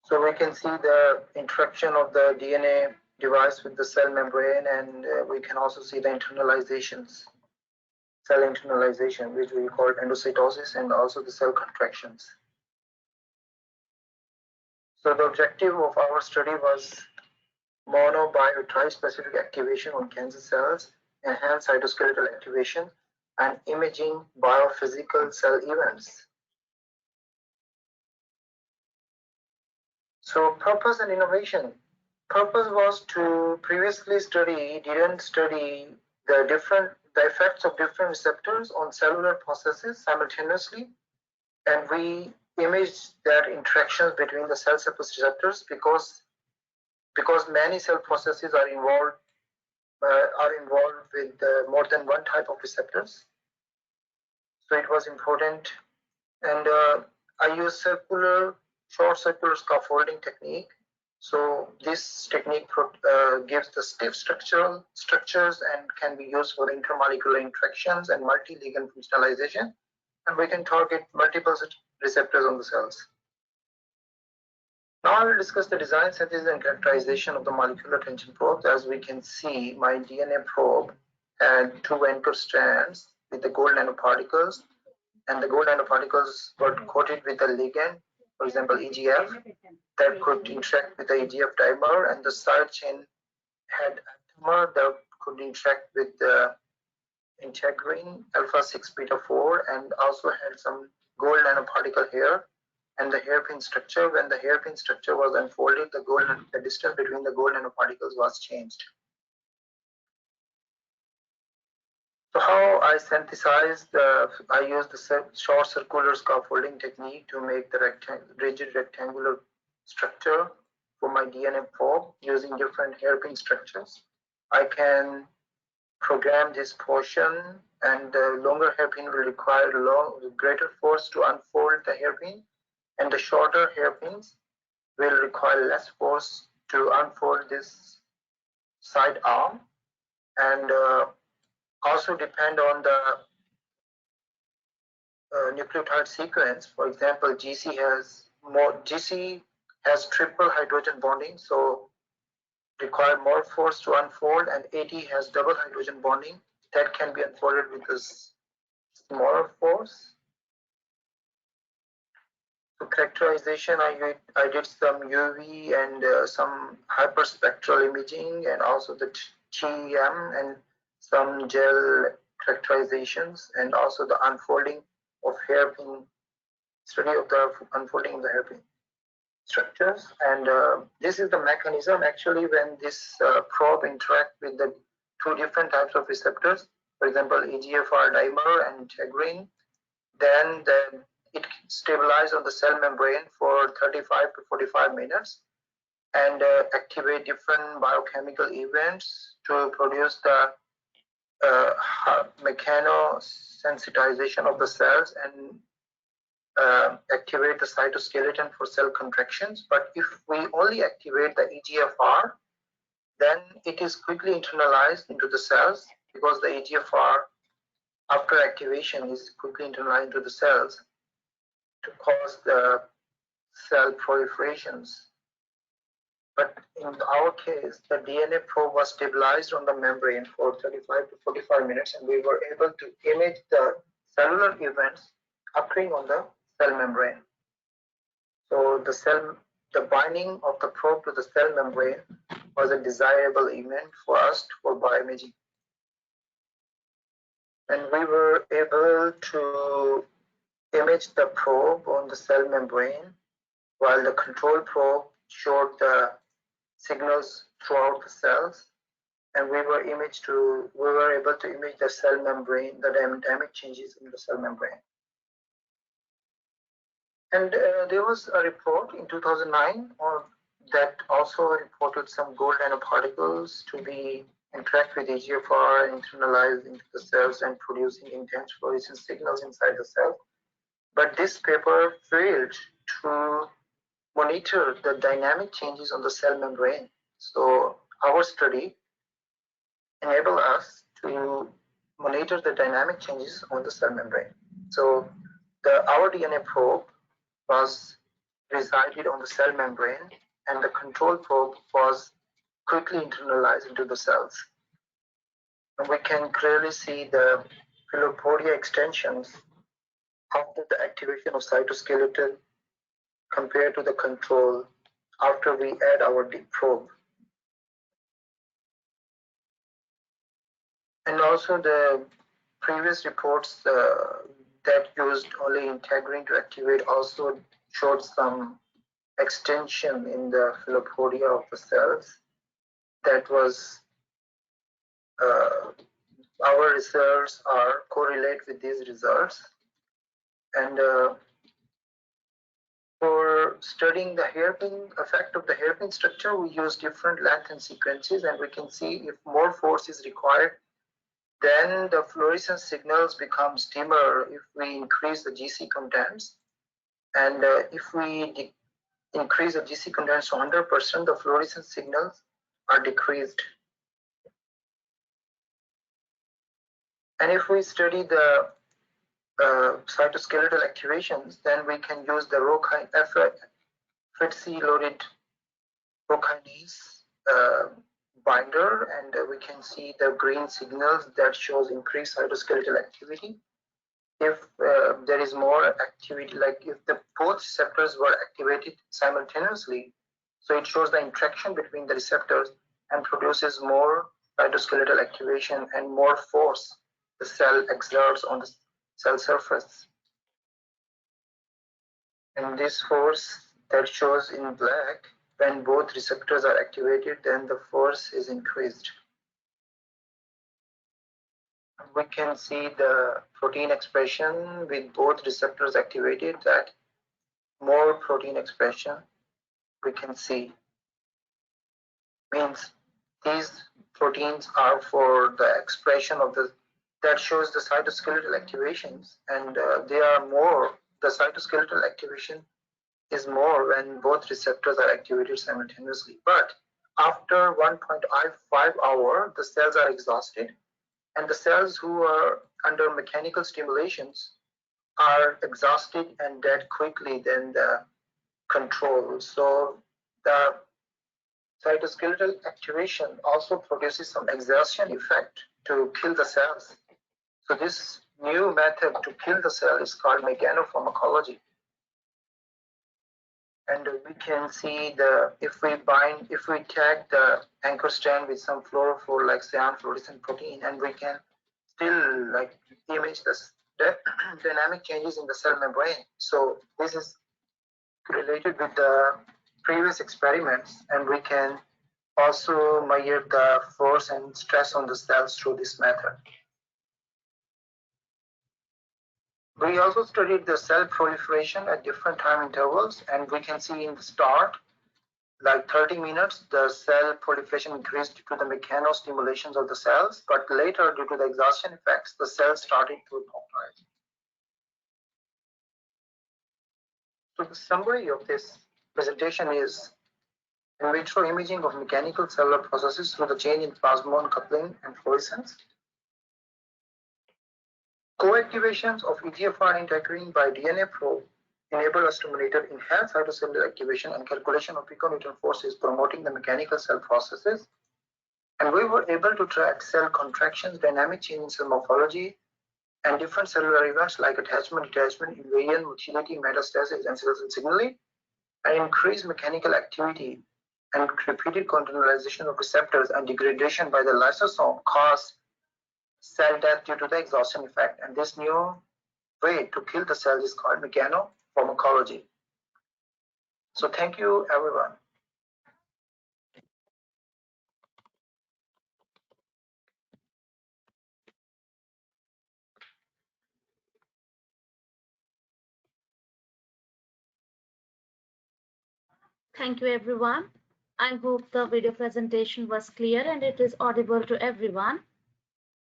So we can see the interaction of the DNA device with the cell membrane, and we can also see the internalizations, cell internalization, which we call endocytosis, and also the cell contractions. So the objective of our study was mono, bio, tri-specific activation on cancer cells, enhanced cytoskeletal activation, and imaging biophysical cell events. So purpose and innovation. Purpose was to didn't study the effects of different receptors on cellular processes simultaneously, and we imaged that interactions between the cell surface receptors because many cell processes are involved with more than one type of receptors. So it was important, and I use short circular scaffolding technique. So this technique gives the stiff structures and can be used for intermolecular interactions and multi-ligand functionalization, and we can target multiple receptors on the cells. Now I will discuss the design, synthesis, and characterization of the molecular tension probes. As we can see, my DNA probe had two anchor strands with the gold nanoparticles, and the gold nanoparticles were coated with a ligand, for example EGF, that could interact with the EGF dimer, and the side chain had aptamer that could interact with the integrin alpha 6 beta 4, and also had some gold nanoparticle here. And the hairpin structure, when the hairpin structure was unfolded, the distance between the gold nanoparticles was changed. So how I synthesized, I used the short circular scaffolding technique to make the rigid rectangular structure for my DNA probe using different hairpin structures. I can program this portion, and the longer hairpin will require greater force to unfold the hairpin, and the shorter hairpins will require less force to unfold this side arm, and also depend on the nucleotide sequence. For example, GC has triple hydrogen bonding, so require more force to unfold, and AT has double hydrogen bonding that can be unfolded with a smaller force. So characterization, I did some UV and some hyperspectral imaging, and also the TEM and some gel characterizations, and also the unfolding of hairpin, study of the unfolding of the hairpin structures. And this is the mechanism actually when this probe interact with the two different types of receptors, for example EGFR dimer and integrin, then it stabilizes on the cell membrane for 35 to 45 minutes and activate different biochemical events to produce the mechanosensitization of the cells and activate the cytoskeleton for cell contractions. But if we only activate the EGFR, then it is quickly internalized into the cells, because the EGFR after activation is quickly internalized into the cells to cause the cell proliferations. But in our case, the DNA probe was stabilized on the membrane for 35 to 45 minutes, and we were able to image the cellular events occurring on the cell membrane. So the binding of the probe to the cell membrane was a desirable event for us for bioimaging. And we were able to image the probe on the cell membrane, while the control probe showed the signals throughout the cells, and we were able to image the cell membrane, the dynamic changes in the cell membrane. And there was a report in 2009 that also reported some gold nanoparticles to be interact with EGFR, internalized into the cells and producing intense fluorescence signals inside the cell. But this paper failed to monitor the dynamic changes on the cell membrane. So our study enabled us to monitor the dynamic changes on the cell membrane. So our DNA probe was resided on the cell membrane, and the control probe was quickly internalized into the cells. And we can clearly see the filopodia extensions after the activation of cytoskeleton compared to the control after we add our deep probe. And also the previous reports that used only integrin to activate also showed some extension in the philopodia of the cells. That was our results are correlate with these results. And for studying the hairpin effect of the hairpin structure, we use different length and sequences, and we can see if more force is required, then the fluorescence signals becomes dimmer if we increase the GC contents. And if we increase the GC contents to 100%, the fluorescence signals are decreased. And if we study the cytoskeletal activations, then we can use the FTC loaded rho kinase binder, and we can see the green signals that shows increased cytoskeletal activity. If there is more activity, like if the both receptors were activated simultaneously, so it shows the interaction between the receptors and produces more cytoskeletal activation and more force the cell exerts on the cell surface. And this force that shows in black, when both receptors are activated, then the force is increased. We can see the protein expression with both receptors activated, that more protein expression we can see. Means these proteins are for the expression of the, that shows the cytoskeletal activations, and they are more, the cytoskeletal activation is more when both receptors are activated simultaneously. But after 1.5 hours, the cells are exhausted, and the cells who are under mechanical stimulations are exhausted and dead quickly than the control. So the cytoskeletal activation also produces some exhaustion effect to kill the cells. So this new method to kill the cell is called mechanopharmacology. And we can see the, if we tag the anchor strand with some fluorophore like cyan fluorescent protein, and we can still like image the dynamic changes in the cell membrane. So this is related with the previous experiments, and we can also measure the force and stress on the cells through this method. We also studied the cell proliferation at different time intervals, and we can see in the start, like 30 minutes, the cell proliferation increased due to the mechanostimulations of the cells, but later, due to the exhaustion effects, the cells started to apoptose. So the summary of this presentation is in vitro imaging of mechanical cellular processes through the change in plasmon coupling and fluorescence. Co-activations of EGFR integrin by DNA probe enable us to monitor enhanced cytocellular activation and calculation of piconewton forces promoting the mechanical cell processes. And we were able to track cell contractions, dynamic change in cell morphology, and different cellular events like attachment, detachment, invasion, motility, metastasis, and cell signaling, and increased mechanical activity and repeated internalization of receptors and degradation by the lysosome cause cell death due to the exhaustion effect. And this new way to kill the cell is called mechanopharmacology. So thank you, everyone. Thank you, everyone. I hope the video presentation was clear and it is audible to everyone.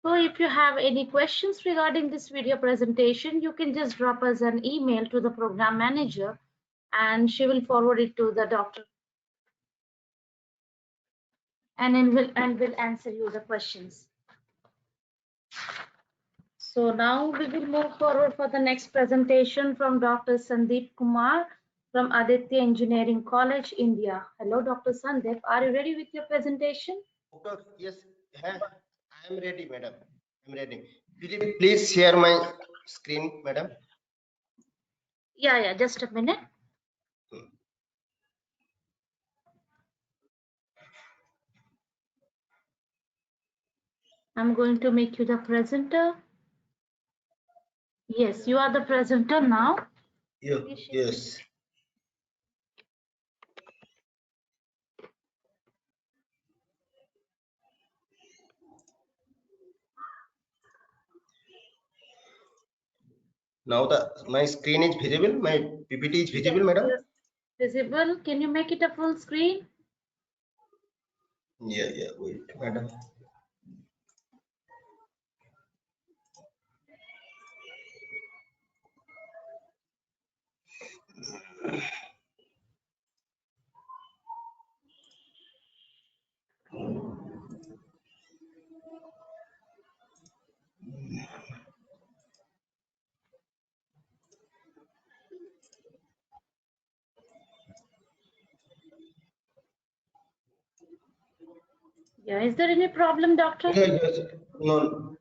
So if you have any questions regarding this video presentation, you can just drop us an email to the program manager and she will forward it to the doctor. And will answer you the questions. So now we will move forward for the next presentation from Dr. Sandeep Kumar from Aditya Engineering College, India. Hello, Dr. Sandeep. Are you ready with your presentation? Yes, I am ready, madam. I am ready. Will you please share my screen, madam? Yeah, just a minute. I'm going to make you the presenter. Yes, you are the presenter now. Yes. Now my screen is visible. My PPT is visible, madam. Yes, visible. Can you make it a full screen? Yeah. Wait, madam. Yeah. Is there any problem, doctor? Yes. No.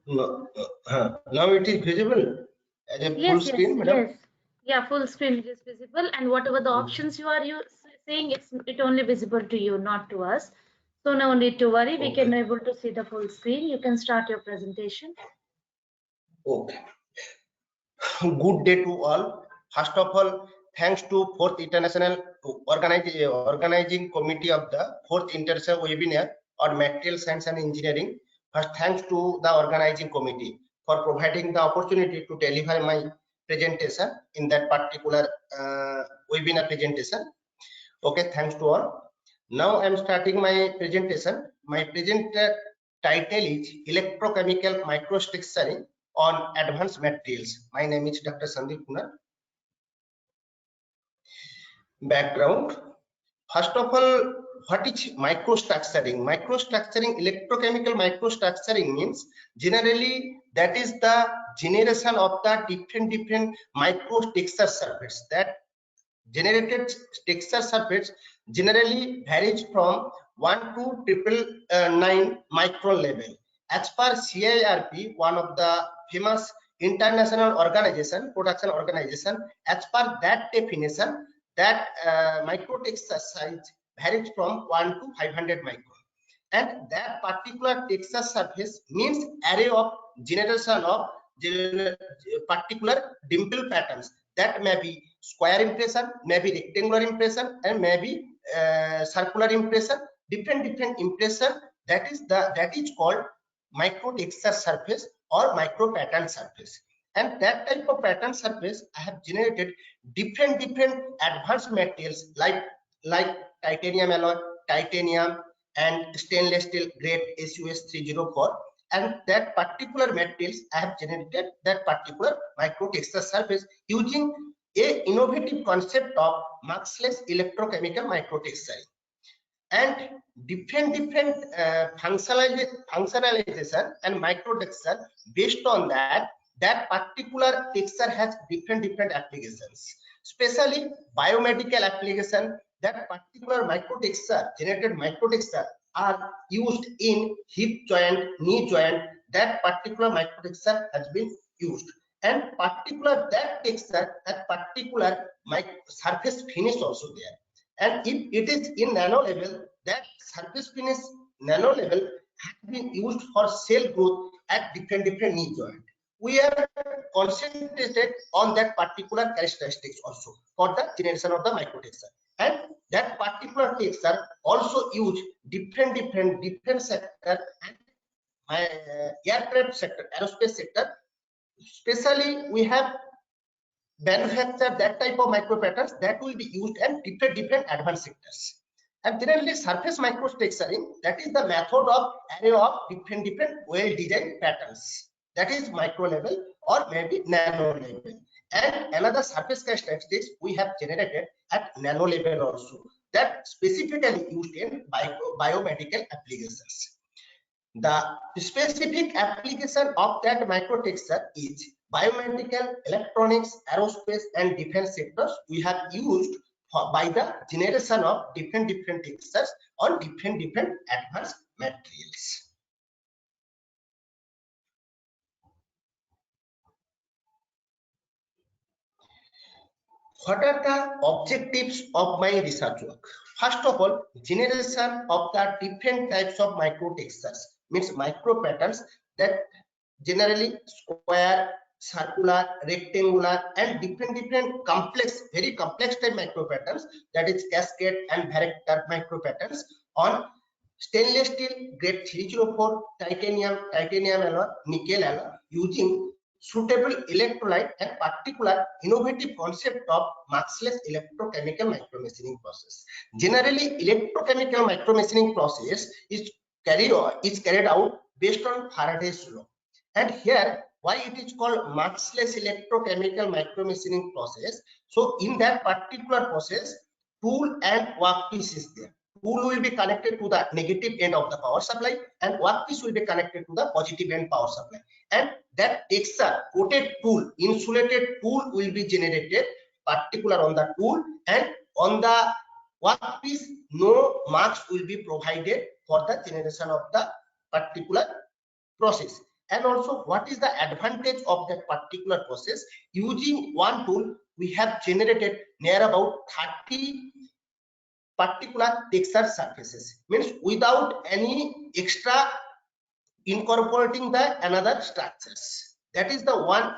Now it is visible as a full screen, madam. Yes. Yeah, full screen it is visible, and whatever the options you are saying, it only visible to you, not to us. So no need to worry. We can Okay. able to see the full screen. You can start your presentation. Okay. Good day to all. First of all, thanks to Fourth International Organizing Committee of the Fourth International Webinar on Material Science and Engineering. First, thanks to the organizing committee for providing the opportunity to deliver my presentation in that particular webinar presentation. Okay, thanks to all. Now I'm starting my presentation. My present title is Electrochemical Microstructuring on Advanced Materials. My name is Dr. Sandeep Kumar. Background. First of all, what is microstructuring? Microstructuring, electrochemical microstructuring means generally that is the generation of the different micro texture surface. That generated texture surface generally varies from 1 to 999 micron level. As per CIRP, one of the famous international organization, production organization, as per that definition, that micro texture size varies from 1 to 500 micron. And that particular texture surface means array of generation of particular dimple patterns that may be square impression, may be rectangular impression, and may be circular impression. Different impression that is called micro texture surface or micro pattern surface. And that type of pattern surface I have generated different advanced materials like titanium alloy, titanium, and stainless steel grade SUS 304. And that particular materials I have generated that particular micro texture surface using a innovative concept of maskless electrochemical microtexturing. And different functionalization and microtexture based on that particular texture has different applications, especially biomedical application. That particular microtexture, generated microtexture, are used in hip joint, knee joint. That particular microtexture has been used, and particular that texture, that particular surface finish also there. And if it is in nano level, that surface finish nano level has been used for cell growth at different knee joint. We are concentrated on that particular characteristics also for the generation of the microtexture. And that particular texture also use different sector and aircraft sector, aerospace sector. Especially we have manufacture that type of micro patterns that will be used in different advanced sectors. And generally surface microstructuring, that is the method of array of different well designed patterns, that is micro level or maybe nano level. And another surface characteristics we have generated at nano level also, that specifically used in biomedical applications. The specific application of that microtexture is biomedical, electronics, aerospace, and defense sectors. We have used by the generation of different textures on different advanced materials. What are the objectives of my research work? First of all, generation of the different types of microtextures, means micro patterns that generally square, circular, rectangular, and different complex, very complex type micro patterns, that is cascade and variegated micro patterns on stainless steel grade 304, titanium alloy, nickel alloy, using suitable electrolyte and particular innovative concept of massless electrochemical micromachining process. Generally, electrochemical micromachining process is carried out based on Faraday's law. And here, why it is called massless electrochemical micromachining process? So in that particular process, tool and workpiece is there. Tool will be connected to the negative end of the power supply and workpiece will be connected to the positive end power supply. And that texture coated tool, insulated tool will be generated particular on the tool, and on the workpiece no marks will be provided for the generation of the particular process. And also, what is the advantage of that particular process? Using one tool, we have generated near about 30 particular texture surfaces, means without any extra incorporating the another structures. That is the one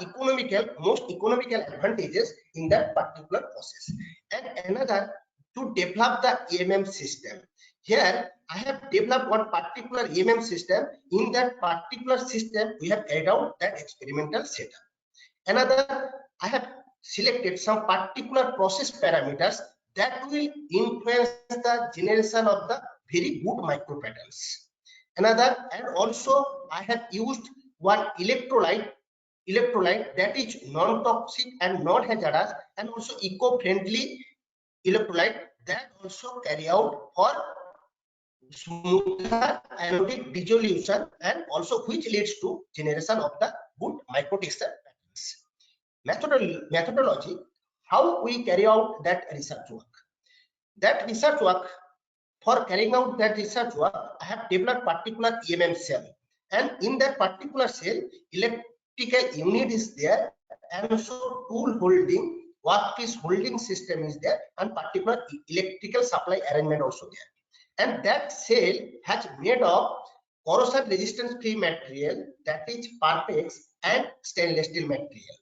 most economical advantages in that particular process. And another, to develop the EMM system. Here I have developed one particular EMM system. In that particular system, we have carried out that experimental setup. Another, I have selected some particular process parameters that will influence the generation of the very good micro patterns. Another, and also I have used one electrolyte that is non-toxic and non-hazardous and also eco-friendly electrolyte that also carry out for smoother ionic dissolution and also which leads to generation of the good microtexture patterns. Methodology, how we carry out that research work. That research work, for carrying out that research work, I have developed particular EMM cell, and in that particular cell, electrical unit is there, and also tool holding, workpiece holding system is there, and particular electrical supply arrangement also there. And that cell has made of corrosion resistance free material, that is Perpex and stainless steel material.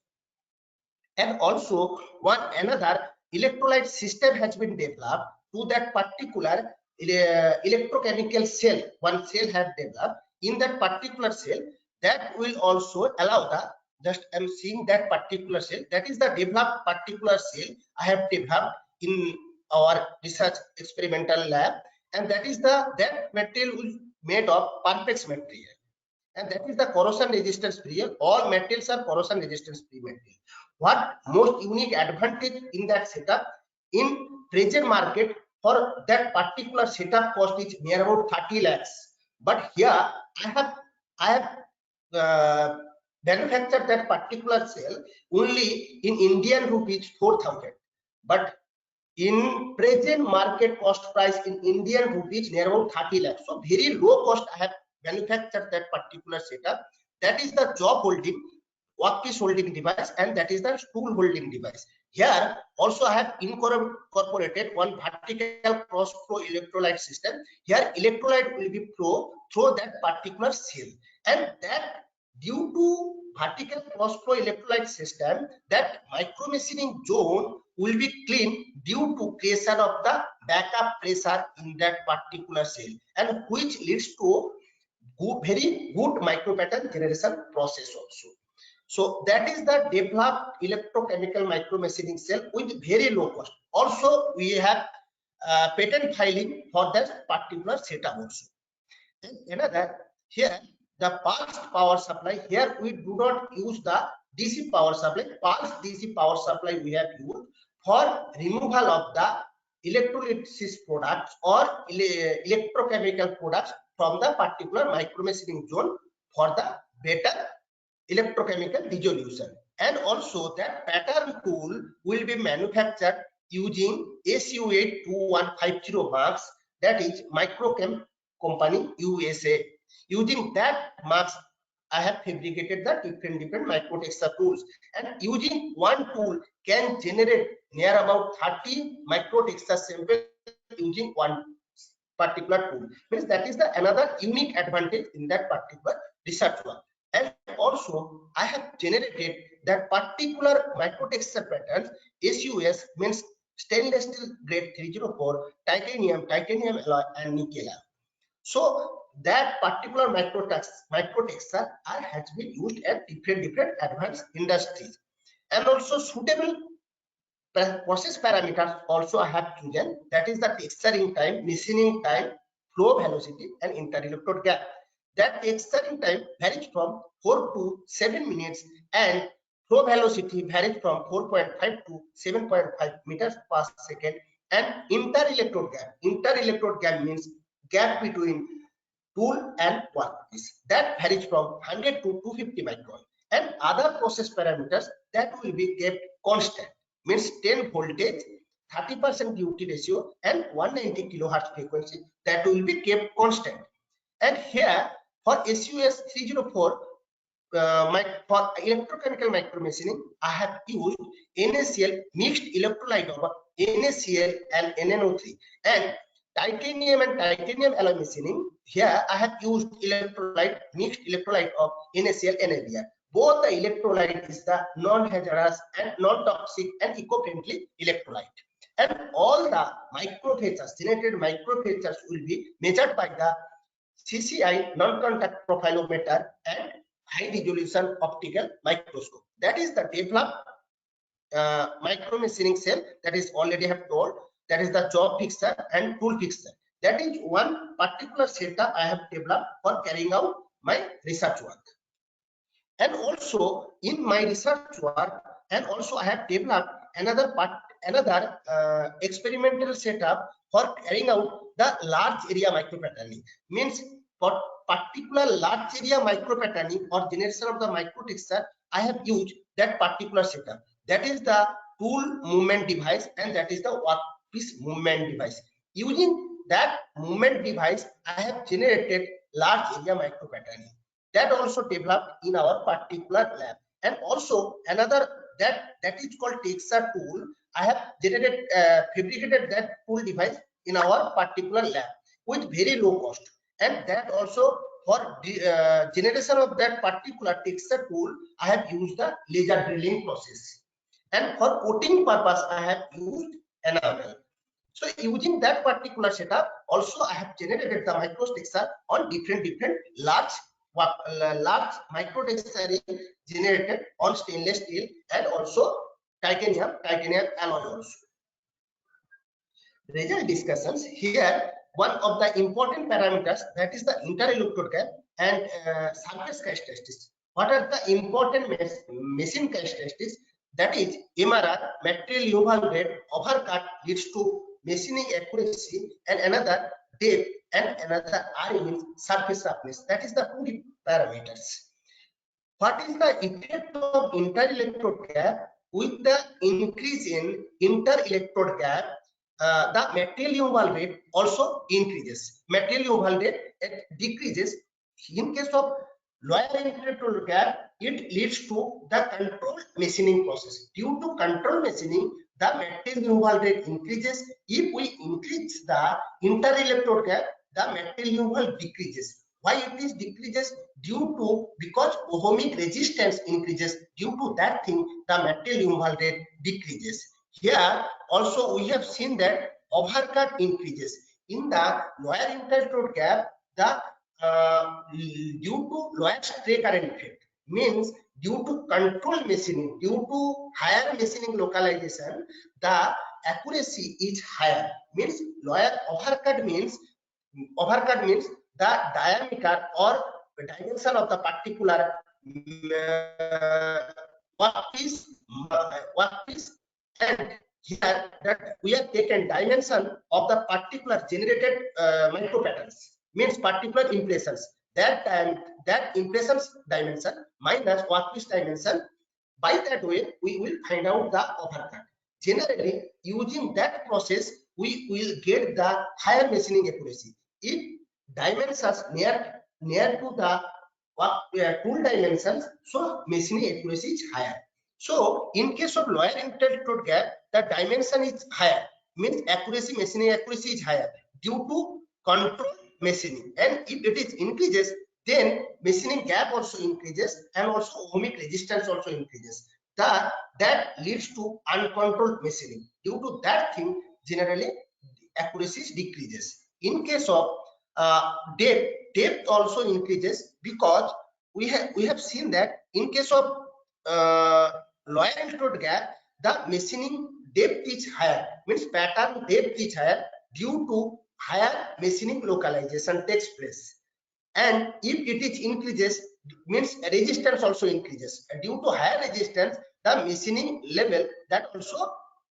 And also another electrolyte system has been developed to that particular electrochemical cell. One cell has developed in that particular cell that will also allow the, just I'm seeing that particular cell, that is the developed particular cell I have developed in our research experimental lab, and that is that material is made of Perpex material, and that is the corrosion resistance material. All materials are corrosion resistance free material. What most unique advantage in that setup? In present market, for that particular setup cost is near about 30 lakhs, but here I have manufactured that particular cell only in Indian rupees 4,000, but in present market cost price in Indian rupees near about 30 lakhs. So very low cost I have manufactured that particular setup. That is the job holding, workpiece holding device, and that is the tool holding device. Here also I have incorporated one vertical cross flow electrolyte system. Here electrolyte will be flow through that particular cell, and that due to vertical cross flow electrolyte system, that micromachining zone will be clean due to creation of the backup pressure in that particular cell, and which leads to very good micro pattern generation process also. So that is the developed electrochemical micromachining cell with very low cost. Also we have patent filing for that particular setup also. And another, here the pulsed power supply, here we do not use the DC power supply. Pulsed DC power supply we have used for removal of the electrolysis products or electrochemical products from the particular micromachining zone for the better electrochemical dissolution. And also that pattern tool will be manufactured using SU82150 marks, that is Microchem company USA. Using that marks I have fabricated the different microtexture tools, and using one tool can generate near about 30 microtexture samples using one particular tool. Means that is the another unique advantage in that particular research work. And also I have generated that particular microtexture patterns SUS, means stainless steel grade 304, titanium alloy, and nickel alloy. So that particular microtexture has been used at different advanced industries. And also suitable process parameters also I have chosen, that is the texturing time, machining time, flow velocity, and inter-electrode gap. That texturing time varies from 4 to 7 minutes and flow velocity varies from 4.5 to 7.5 meters per second. And inter-electrode gap means gap between tool and workpiece, that varies from 100 to 250 micron. And other process parameters that will be kept constant, means 10 voltage, 30% duty ratio, and 190 kilohertz frequency, that will be kept constant. And here for SUS 304 for electrochemical micromachining, I have used NaCl mixed electrolyte of NaCl and NNO3. And titanium and titanium alloy machining, here I have used mixed electrolyte of NaCl and NaBr. Both the electrolyte is the non-hazardous and non-toxic and eco-friendly electrolyte. And all the microfeatures, generated microfeatures will be measured by the CCI non-contact profilometer and high resolution optical microscope. That is the developed micromachining cell, that is already have told, that is the job fixer and tool fixer. That is one particular setup I have developed for carrying out my research work. And also in my research work, and also I have developed another experimental setup for carrying out the large area micropatterning. Means for particular large area micropatterning or generation of the microtexture, I have used that particular setup. That is the tool movement device and that is the workpiece movement device. Using that movement device, I have generated large area micropatterning. That also developed in our particular lab. And also another that is called texture tool. I have fabricated that tool device in our particular lab with very low cost. And that also for the generation of that particular texture tool, I have used the laser drilling process. And for coating purpose, I have used enamel. So using that particular setup, also I have generated the microtexture on different large microtexture generated on stainless steel and also titanium alloy also. Result discussions. Here one of the important parameters, that is the inter-electrode gap and surface characteristics. What are the important machine characteristics? That is MRR, material removal rate, overcut leads to machining accuracy, and another depth, and another R means surface roughness. That is the two parameters. What is the effect of inter-electrode gap? With the increase in inter-electrode gap, the material removal rate also increases. Material removal rate decreases. In case of lower inter-electrode gap, it leads to the controlled machining process. Due to controlled machining, the material removal rate increases. If we increase the inter-electrode gap, the material removal decreases. Why it is decreases? Because ohmic resistance increases. Due to that thing, the material removal rate decreases. Here also we have seen that overcut increases. In the lower inter-electrode gap, the due to lower stray current effect, means due to control machining, due to higher machining localization, the accuracy is higher. Means lower overcut means the diameter or dimension of the particular workpiece, and here that we have taken dimension of the particular generated micropatterns, means particular impressions. That impressions dimension minus workpiece dimension. By that way, we will find out the overcut. Generally, using that process, we will get the higher machining accuracy. If dimensions near to the tool dimensions, so machining accuracy is higher. So in case of lower inter-electrode gap, the dimension is higher, means machining accuracy is higher due to control machining. And if it is increases, then machining gap also increases and also ohmic resistance also increases. That leads to uncontrolled machining. Due to that thing, generally accuracy decreases. In case of depth also increases, because we have seen that in case of lower altitude gap, the machining depth is higher, means pattern depth is higher due to higher machining localization takes place. And if it is increases, means resistance also increases, and due to higher resistance the machining level that also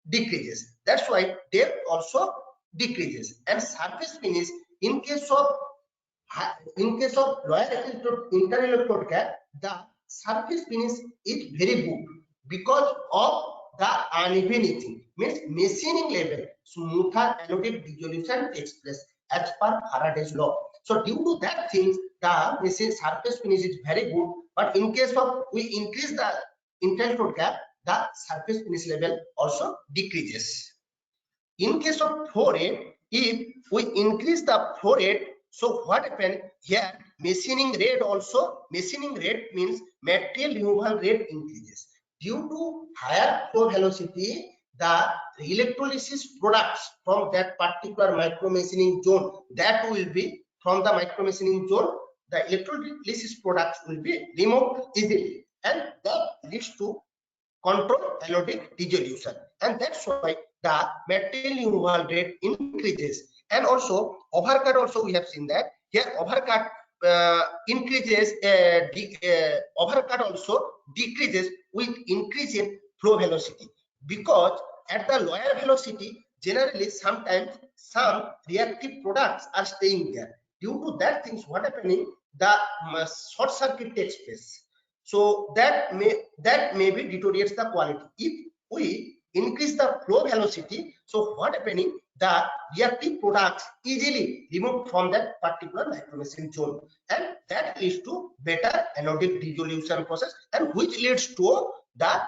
decreases. That's why depth also decreases. And surface finish, in case of lower altitude interelectrode gap, the surface finish is very good because of the unevenity, means machining level smoother anodic dissolution takes place as per Faraday's law. So due to that things, the machine surface finish is very good. But in case of we increase the interelectrode gap, the surface finish level also decreases. In case of flow rate, if we increase the flow rate, so what happens here? Machining rate means material removal rate increases. Due to higher flow velocity, the electrolysis products from that particular micro machining zone, that will be from the micro machining zone, the electrolysis products will be removed easily, and that leads to control anodic dissolution, and that's why the material removal rate increases. And also overcut, also we have seen that here overcut increases, overcut also decreases with increase in flow velocity, because at the lower velocity generally sometimes some reactive products are staying there. Due to that things, what happening, the short circuit takes place. So that maybe deteriorates the quality. If we increase the flow velocity, so what happening, the reactive products easily removed from that particular micromachine zone, and that leads to better anodic dissolution process, and which leads to the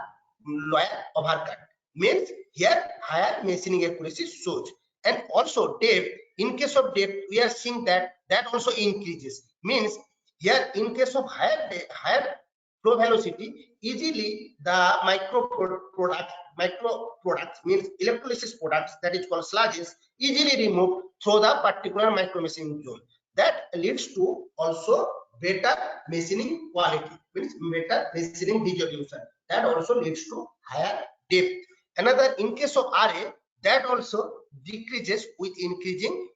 lower overcut, means here higher machining accuracy shows. And also depth, in case of depth we are seeing that also increases, means here in case of higher flow velocity, easily the micro products means electrolysis products, that is called sludges, easily removed through the particular micro machining zone. That leads to also better machining quality, means better machining dissolution. That also leads to higher depth. Another, in case of RA, that also decreases with increasing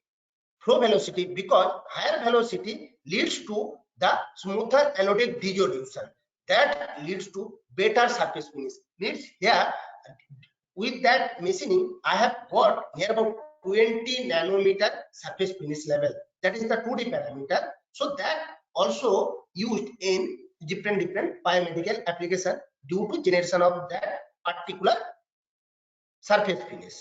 flow velocity, because higher velocity leads to the smoother anodic dissolution, that leads to better surface finish. Means here with that machining I have got near about 20 nanometer surface finish level, that is the 2D parameter. So that also used in different biomedical application due to generation of that particular surface finish.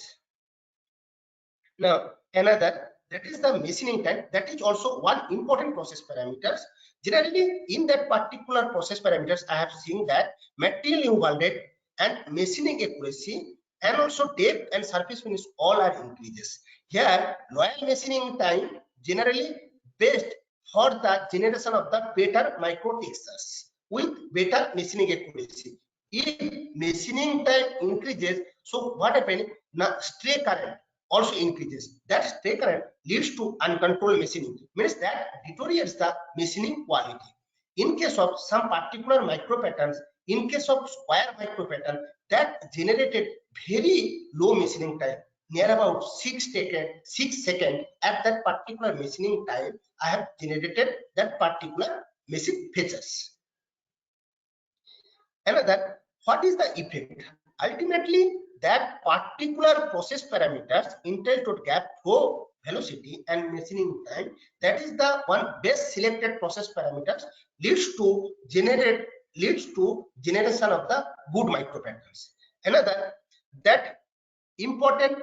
Now another, that is the machining time, that is also one important process parameters. Generally in that particular process parameters I have seen that material removal rate and machining accuracy and also depth and surface finish all are increases. Here loyal machining time generally best for the generation of the better micro textures with better machining accuracy. If machining time increases, so what happens, now stray current also increases. That stray current leads to uncontrolled machining, means that deteriorates the machining quality. In case of some particular micro patterns, in case of square micro pattern, that generated very low machining time, near about 6 seconds. At that particular machining time, I have generated that particular machine features. Another, what is the effect? Ultimately, that particular process parameters, interelectrode gap, flow velocity and machining time, that is the one best selected process parameters leads to generation of the good micro patterns. Another, that important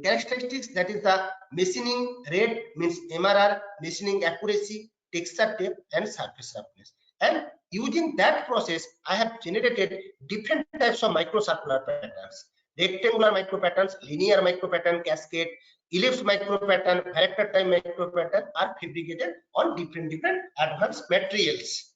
characteristics, that is the machining rate, means MRR, machining accuracy, texture depth and surface roughness. And using that process I have generated different types of microcircular patterns: rectangular micro patterns, linear micro pattern, cascade, ellipse micro pattern, character time micro pattern are fabricated on different advanced materials.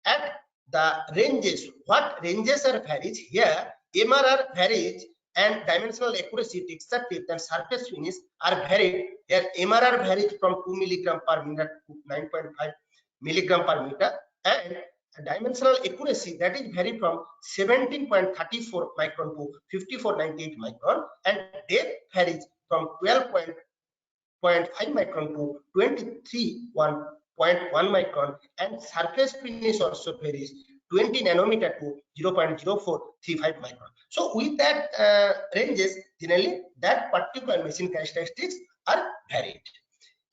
At the ranges, what ranges are varies here, MRR varies and dimensional accuracy, texture depth, and surface finish are varied. Their MRR varies from 2 milligram per meter to 9.5 milligram per meter, and dimensional accuracy that is vary from 17.34 micron to 54.98 micron, and depth varies from 12.5 micron to 23.1 micron, and surface finish also varies 20 nanometer to 0.0435 micron. So with that ranges, generally that particular machine characteristics are varied,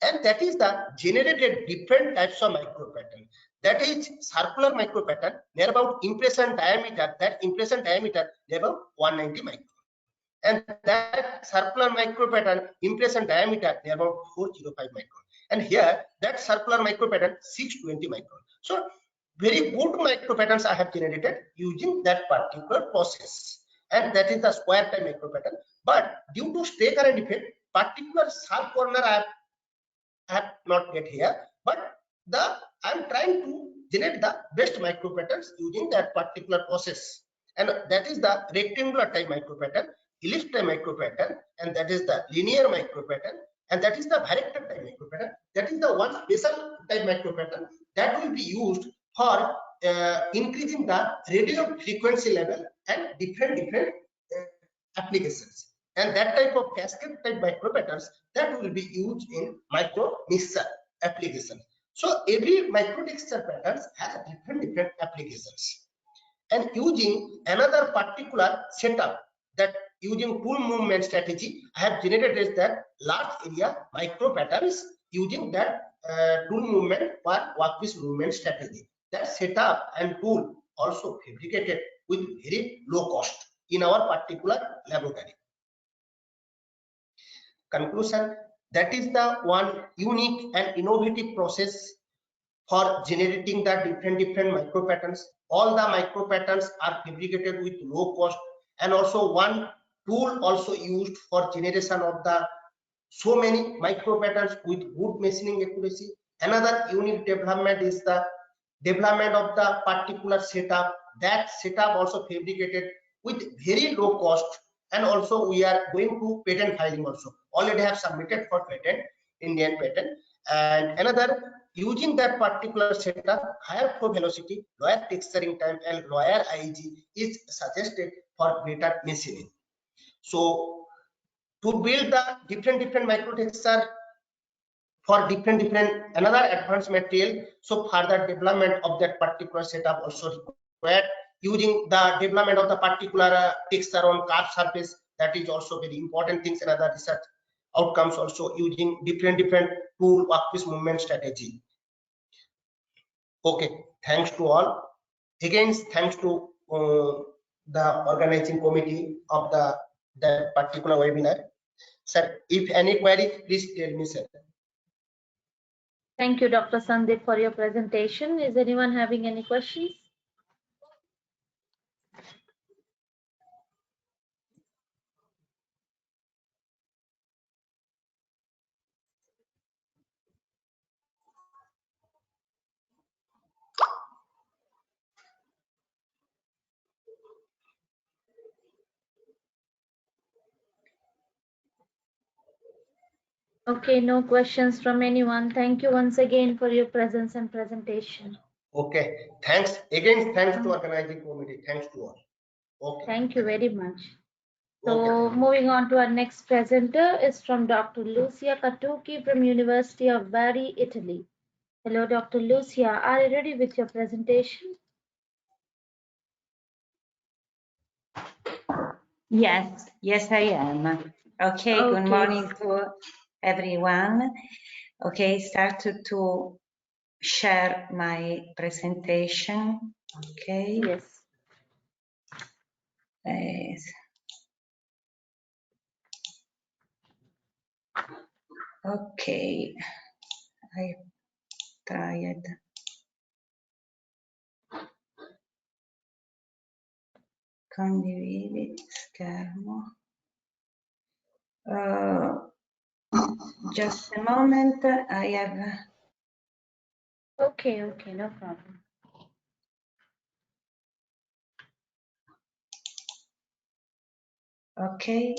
and that is the generated different types of micro pattern. That is circular micro pattern near about impression diameter. That impression diameter near about 190 micron, and that circular micro pattern impression diameter near about 405 micron, and here that circular micro pattern 620 micron. So very good micro patterns I have generated using that particular process, and that is the square type micro pattern. But due to stray current effect, particular sharp corner I have not get here, but I'm trying to generate the best micro patterns using that particular process, and that is the rectangular type micro pattern, ellipse type micro pattern, and that is the linear micro pattern, and that is the variegated type micro pattern. That is the one special type micro pattern that will be used for increasing the radio frequency level and different applications. And that type of cascade type micro patterns that will be used in micro mixer applications. So every micro texture patterns has different applications. And using another particular setup, that using tool movement strategy, I have generated that large area micro patterns using that tool movement or workpiece movement strategy. That setup and tool also fabricated with very low cost in our particular laboratory. Conclusion, that is the one unique and innovative process for generating the different micro patterns. All the micro patterns are fabricated with low cost, and also one tool also used for generation of the so many micro patterns with good machining accuracy. Another unique development is the development of the particular setup. That setup also fabricated with very low cost, and also we are going to patent filing also. Already have submitted for patent, Indian patent. And another, using that particular setup, higher flow velocity, lower texturing time, and lower IG is suggested for greater machining. So to build the different micro texture for different another advanced material, so further development of that particular setup also required, using the development of the particular texture on curved surface. That is also very important things. Another research outcomes also using different tool workpiece movement strategy. Okay, thanks to all. Again, thanks to the organizing committee of that particular webinar. Sir, if any query, please tell me, sir. Thank you, Dr. Sandeep, for your presentation. Is anyone having any questions? Okay, no questions from anyone. Thank you once again for your presence and presentation. Okay, thanks again. Thanks to organizing committee. Thanks to all. Okay. Thank you very much. So Okay, moving on to our next presenter is from Dr. Lucia Cattucci from University of Bari, Italy. Hello, Dr. Lucia. Are you ready with your presentation? Yes, I am. Okay, good morning to everyone. Okay, started to share my presentation. Okay. Yes. Okay, I tried. Condividi schermo. Just a moment, I have. Okay, no problem. Okay,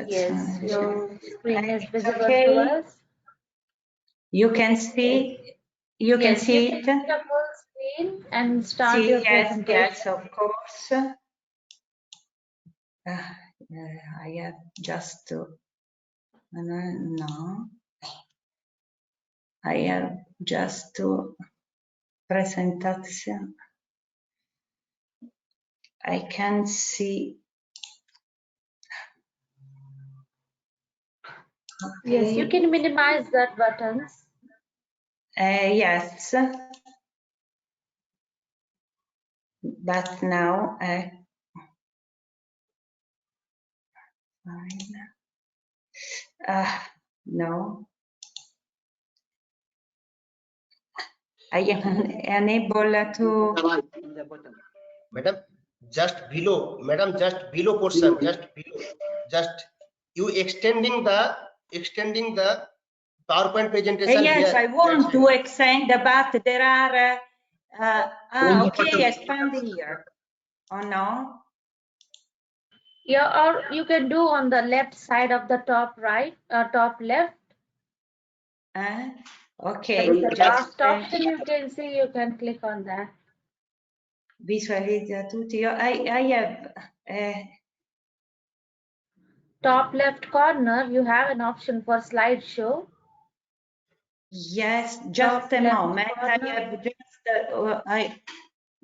Yes, your screen is visible okay. to us. You can see, you can Yes, see you it. can see the full screen and start See, your yes, presentation. yes, of course. I have just to, no, I have just to presentation. I can see. Okay. Yes, you can minimize that buttons. Yes, but now fine. No, I am unable to. Madam, just below, madam, just below portion, just below, just you extending the PowerPoint presentation Yes, here. I want to extend, but there are. Okay, expanding here. Oh no. Yeah, or you can do on the left side of the top right, top left. Okay, That is the just last option you can see. You can click on that. Visualizza tutti. I have. Top left corner, you have an option for slideshow. Yes, just Top a left moment. corner. I have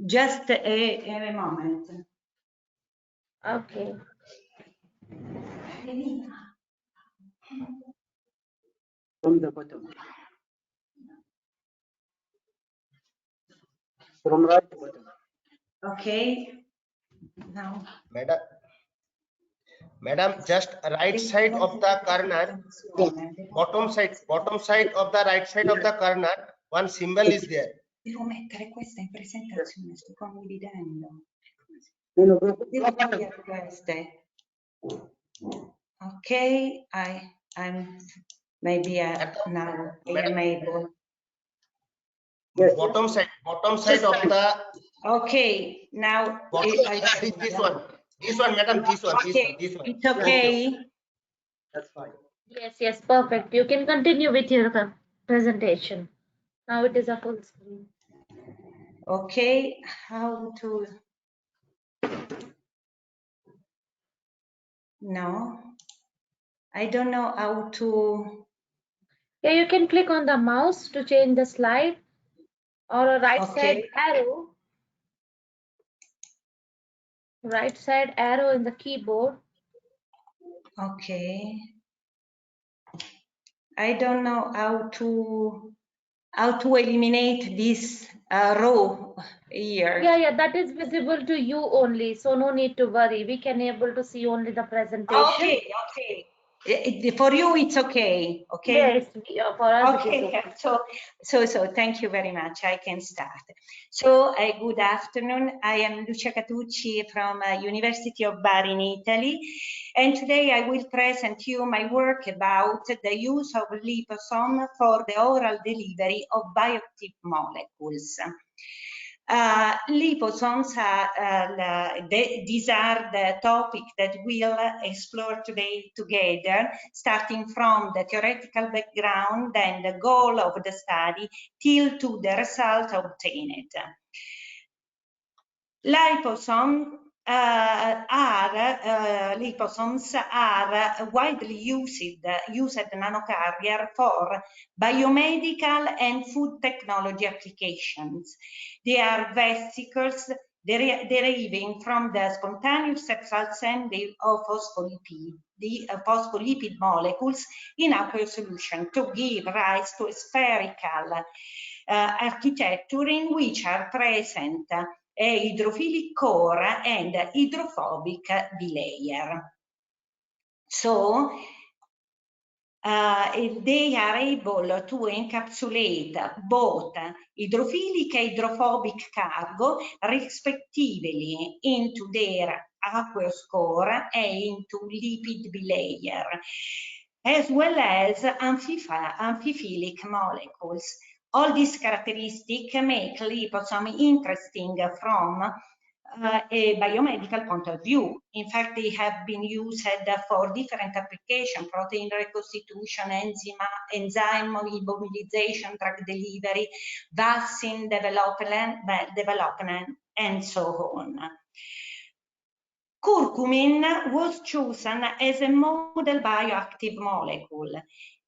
just a moment. Okay. From the bottom. From right to bottom. Okay. Now. Madam, just right side of the corner, bottom side of the right side of the corner, one symbol is there. Devo mettere questa in presentazione, sto condividendo. Queste. Okay, I'm maybe now I am able. Bottom side of the. Okay, now This one, madam, this one. It's okay. That's fine. Yes, perfect. You can continue with your presentation. Now it is a full screen. Okay, how to? No, I don't know how to. Yeah, you can click on the mouse to change the slide or a right side arrow. Right side arrow in the keyboard. Okay. I don't know how to eliminate this row here. Yeah, that is visible to you only, so no need to worry. We can able to see only the presentation. Okay. For you, it's okay. Okay. Yes, for us okay. it is okay. So thank you very much. I can start. So good afternoon. I am Lucia Catucci from University of Bari in Italy, and today I will present you my work about the use of liposome for the oral delivery of bioactive molecules. Liposomes are these are the topic that we'll explore today together, starting from the theoretical background and the goal of the study till to the result obtained. Liposomes are widely used nanocarrier for biomedical and food technology applications. They are vesicles deriving from the spontaneous sexual assembly of phospholipid molecules in aqueous solution to give rise to a spherical architecture in which are present a hydrophilic core and hydrophobic bilayer. So they are able to encapsulate both hydrophilic and hydrophobic cargo respectively into their aqueous core and into lipid bilayer, as well as amphiphilic molecules. All these characteristics make liposome interesting from a biomedical point of view. In fact, they have been used for different applications: protein reconstitution, enzyme immobilization, drug delivery, vaccine development, and so on. Curcumin was chosen as a model bioactive molecule.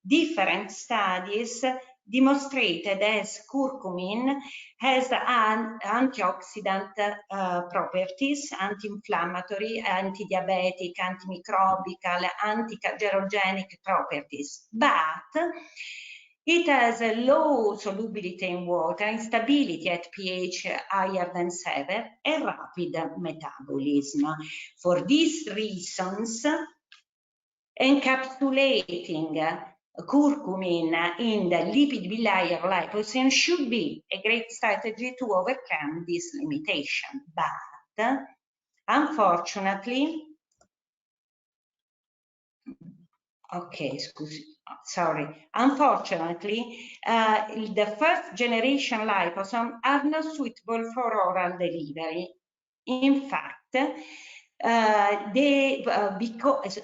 Different studies demonstrated as curcumin has antioxidant properties, anti-inflammatory, anti-diabetic, antimicrobial, anti-carcinogenic properties, but it has a low solubility in water, instability at pH higher than 7, and rapid metabolism. For these reasons, encapsulating curcumin in the lipid bilayer liposome should be a great strategy to overcome this limitation. But unfortunately, unfortunately, the first generation liposome are not suitable for oral delivery. In fact,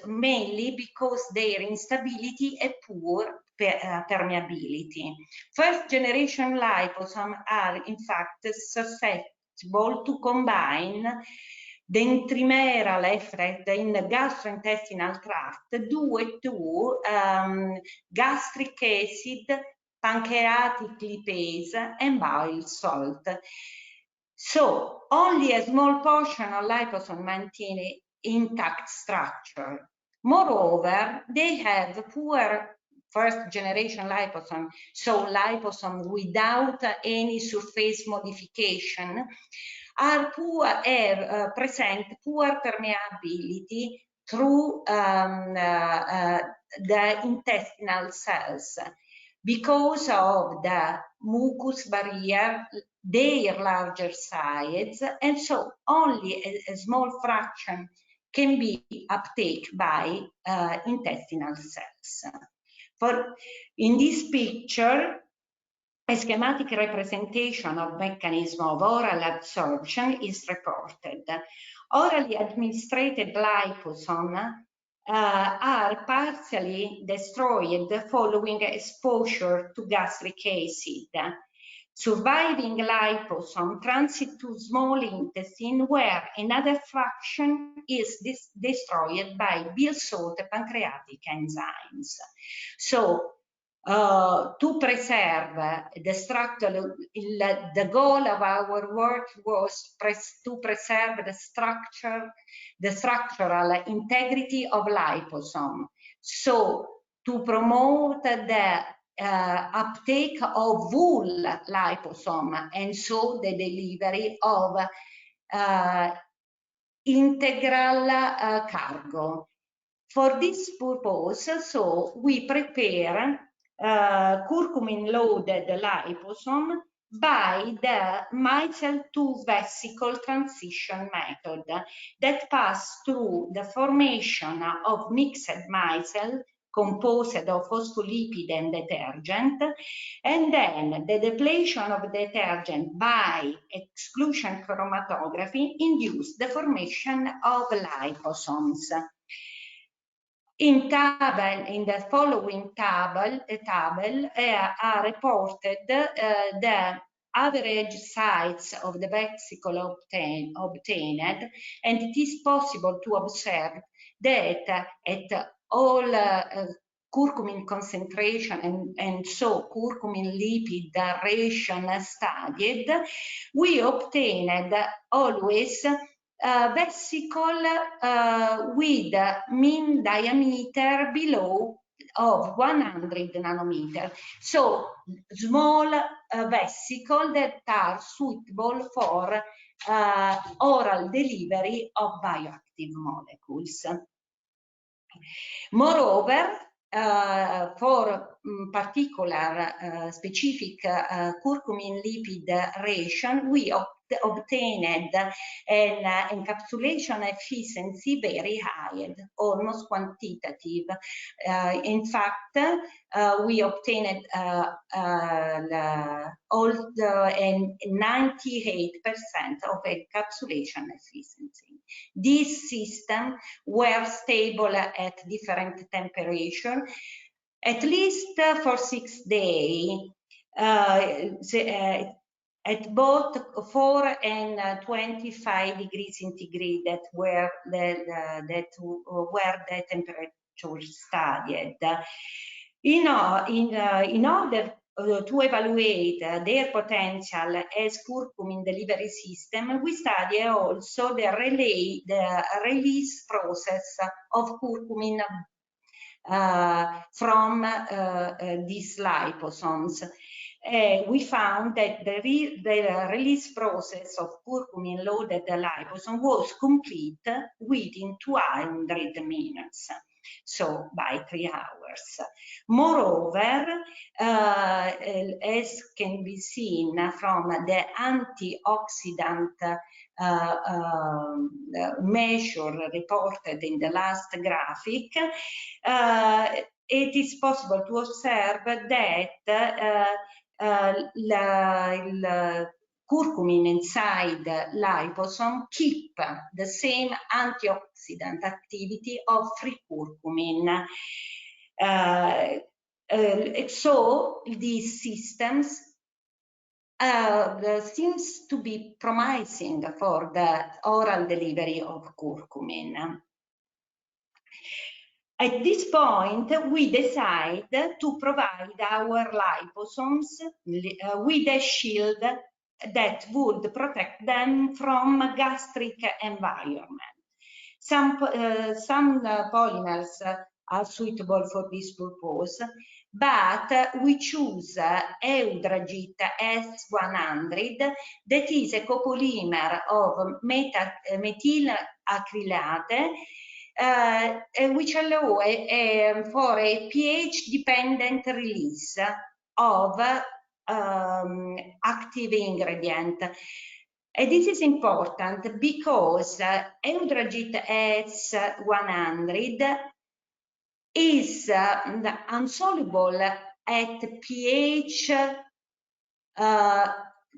mainly because their instability and poor permeability. First generation liposome are in fact susceptible to combine the intramural effect in the gastrointestinal tract due to gastric acid, pancreatic lipase, and bile salt. So only a small portion of liposome maintain intact structure. Moreover, they have poor first generation liposome, so liposome without any surface modification, are present poor permeability through the intestinal cells because of the mucus barrier, their larger size, and so only a small fraction can be uptake by intestinal cells. In this picture, a schematic representation of mechanism of oral absorption is reported. Orally administered liposome are partially destroyed following exposure to gastric acid. Surviving liposome transit to small intestine where another fraction is destroyed by bile salt to enzymes. So to preserve the structure, the goal of our work was to preserve the structural integrity of liposome. So to promote the uptake of full liposome and so the delivery of integral cargo. For this purpose, so we prepare curcumin-loaded liposome by the micelle to vesicle transition method that pass through the formation of mixed micelle composed of phospholipid and detergent, and then the depletion of detergent by exclusion chromatography induce the formation of liposomes. In the following table are reported the average size of the vesicle obtained, and it is possible to observe that at all curcumin concentration and so curcumin lipid ration studied, we obtained always vesicle with mean diameter below of 100 nanometer. So small vesicle that are suitable for oral delivery of bioactive molecules. Moreover, for particular specific curcumin lipid ration, we obtained an encapsulation efficiency very high, almost quantitative. In fact, we obtained and 98% of encapsulation efficiency. These systems were stable at different temperature, at least for 6 days, at both 4 and 25 degrees centigrade that were the temperature studied. In order to evaluate their potential as curcumin delivery system, we study also the release process of curcumin from these liposomes. We found that the release process of curcumin-loaded liposome was complete within 200 minutes, so by 3 hours. Moreover, as can be seen from the antioxidant measure reported in the last graphic, it is possible to observe that curcumin inside liposome keep the same antioxidant activity of free curcumin. So these systems seems to be promising for the oral delivery of curcumin. At this point, we decide to provide our liposomes with a shield that would protect them from gastric environment. Some polymers are suitable for this purpose, but we choose Eudragit S100, that is a copolymer of methyl acrylate, which allow for a pH-dependent release of active ingredient. And this is important because Eudragit S100 is insoluble at pH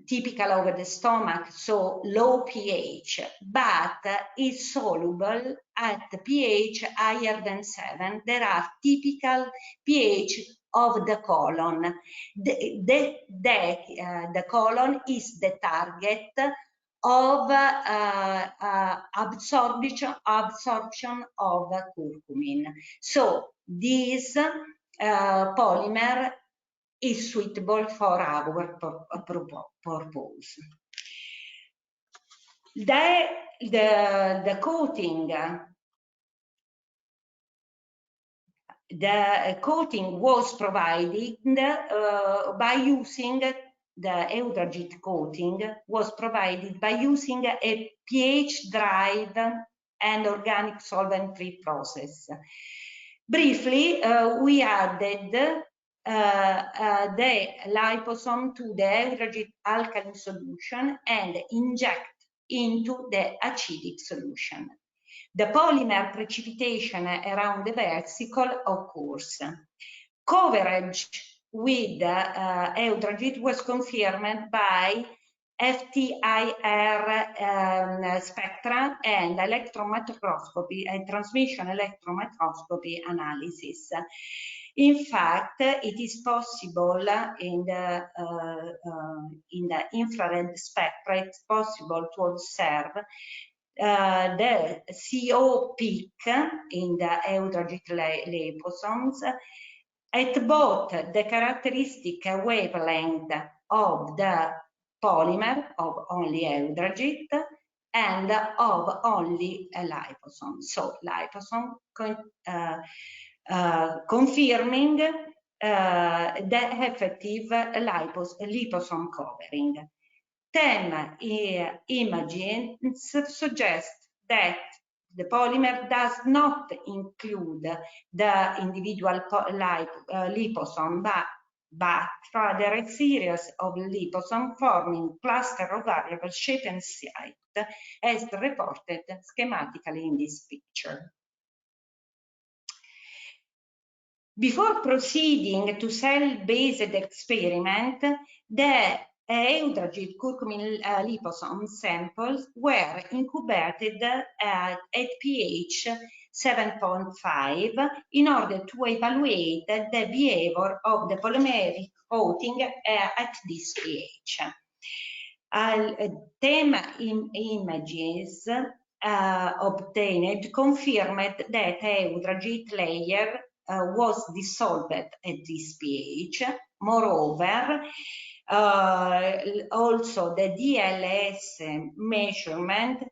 typical of the stomach, so low pH, but is soluble at pH higher than 7. There are typical pH of the colon. The colon is the target of absorption of curcumin. So this polymer is suitable for our purpose. The coating was provided by using the Eudragit coating was provided by using a pH drive and organic solvent-free process. Briefly, we added the liposome to the Eudragit alkaline solution and inject into the acidic solution. The polymer precipitation around the vesicle occurs. Coverage with Eudragit was confirmed by FTIR spectra and electron microscopy and transmission electron microscopy analysis. In fact, it is possible in the infrared spectra, it's possible to observe the CO peak in the Eudragit liposomes at both the characteristic wavelength of the polymer of only Eudragit and of only a liposome. So liposome confirming the effective liposome covering. Then imaging suggests that the polymer does not include the individual liposome, but rather a series of liposomes forming cluster of variable shape and site, as reported schematically in this picture. Before proceeding to cell-based experiment, the eudragid curcumin liposome samples were incubated at pH 7.5 in order to evaluate the behavior of the polymeric coating at this pH. TEM images obtained confirmed that eudragid layer was dissolved at this pH. Moreover, also the DLS measurement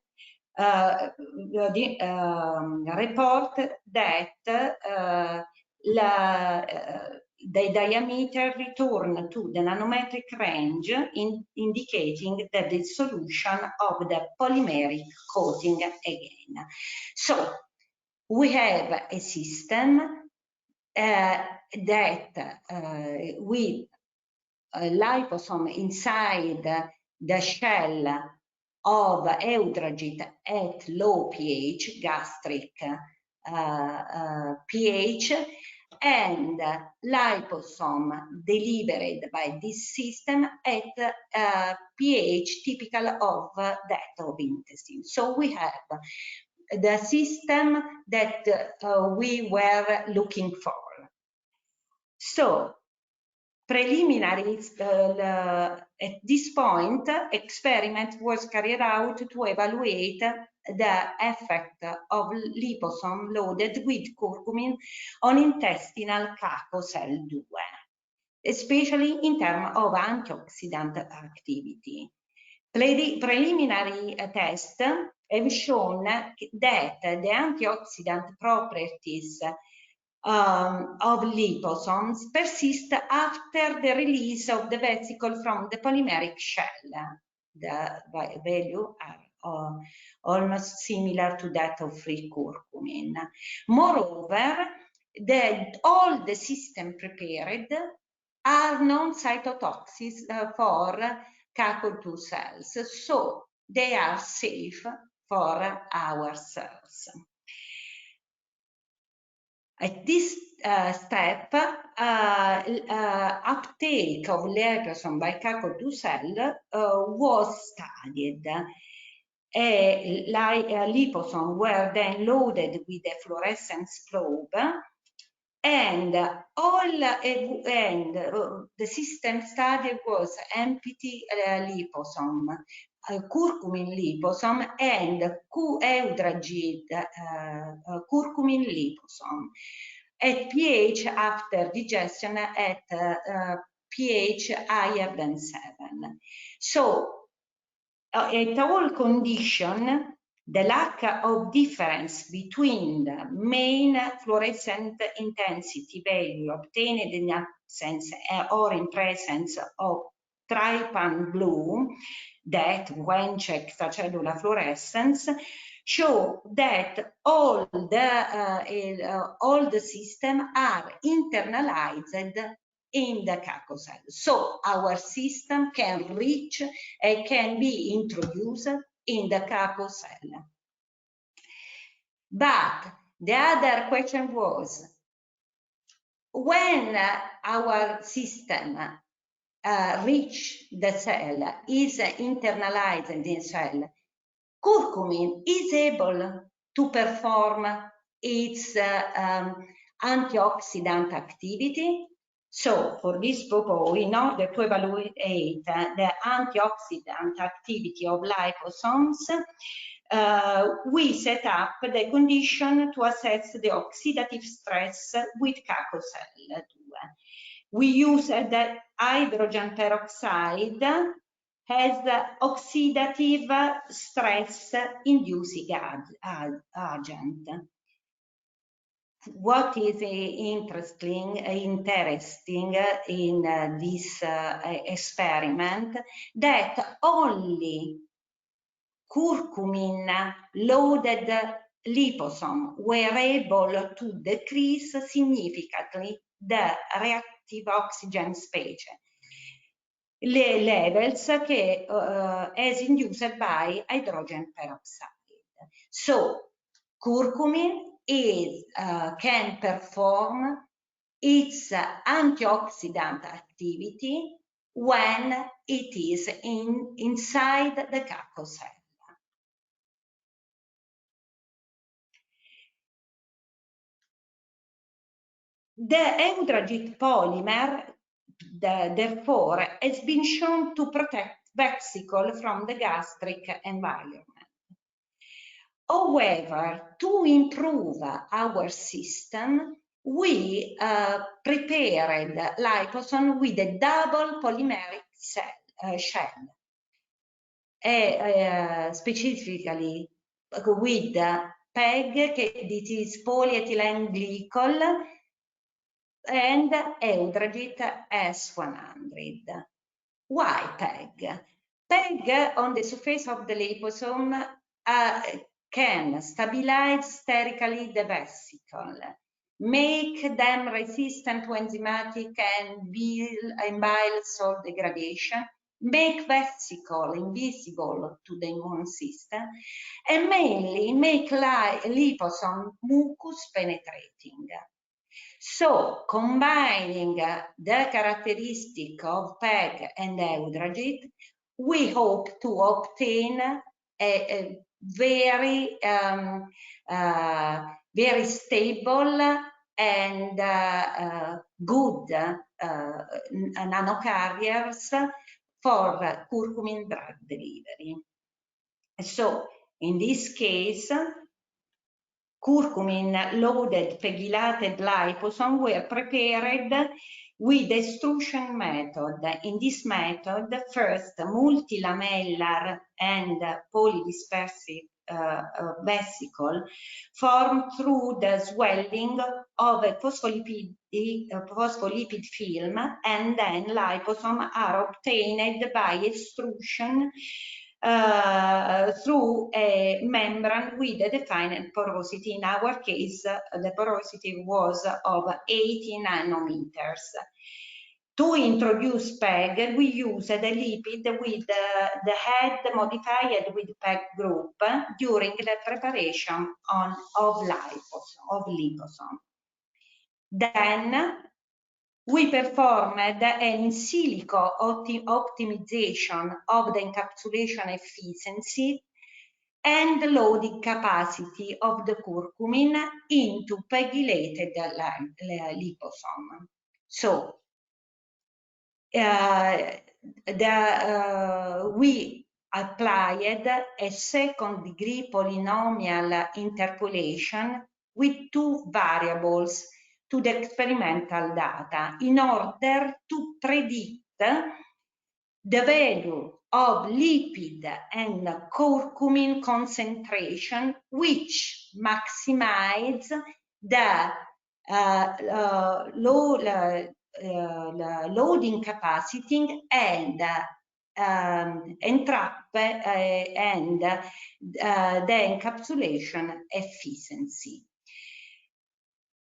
report that the diameter returned to the nanometric range, indicating the dissolution of the polymeric coating again. So we have a system that with a liposome inside the shell of eudragid at low pH, gastric pH, and liposome delivered by this system at pH typical of that of intestine. So we have the system that we were looking for. So preliminary, at this point, experiment was carried out to evaluate the effect of liposome loaded with curcumin on intestinal Caco cell 2, especially in terms of antioxidant activity. Preliminary tests have shown that the antioxidant properties of liposomes persist after the release of the vesicle from the polymeric shell. The value are almost similar to that of free curcumin. Moreover, all the system prepared are non-cytotoxic for Caco2 cells, so they are safe for our cells. At this step, uptake of liposome by Caco2 cell was studied. Liposome were then loaded with a fluorescence probe, and the system study was empty liposome, curcumin liposome, and eudragid curcumin liposome at pH after digestion at pH higher than 7. So at all conditions, the lack of difference between the main fluorescent intensity value obtained in absence or in presence of trypan blue, that when checked cellular fluorescence, show that all the systems are internalized in the Caco cell. So our system can reach and can be introduced in the Caco cell. But the other question was, when our system reach the cell, is internalized in the cell, curcumin is able to perform its antioxidant activity. So for this purpose, in order to evaluate the antioxidant activity of liposomes, we set up the condition to assess the oxidative stress with Caco cell 2. We use the hydrogen peroxide as the oxidative stress inducing agent. What is interesting in this experiment, that only curcumin loaded liposome were able to decrease significantly the reactive oxygen species levels as induced by hydrogen peroxide. So curcumin can perform its antioxidant activity when it is inside the cacao cell. The Eudragit polymer, therefore, has been shown to protect vesicle from the gastric environment. However, to improve our system, we prepared liposome with a double polymeric shell, specifically with PEG, it is polyethylene glycol, and Eudragit S100. Why PEG? PEG on the surface of the liposome can stabilize sterically the vesicle, make them resistant to enzymatic and bile salt degradation, make vesicle invisible to the immune system, and mainly make liposome mucus penetrating. So, combining the characteristic of PEG and Eudragit, we hope to obtain a very, very stable and good nanocarriers for curcumin drug delivery. So, in this case, curcumin-loaded pegylated liposome were prepared with extrusion method. In this method, first multilamellar and polydispersive vesicle formed through the swelling of a phospholipid film, and then liposome are obtained by extrusion through a membrane with a defined porosity. In our case, the porosity was of 80 nanometers. To introduce PEG, we used a lipid with the head modified with PEG group during the preparation of liposome. Then we performed an in silico optimization of the encapsulation efficiency and loading capacity of the curcumin into pegylated liposome. So, we applied a second-degree polynomial interpolation with two variables to the experimental data in order to predict the value of lipid and curcumin concentration, which maximize the loading capacity and entrap and the encapsulation efficiency.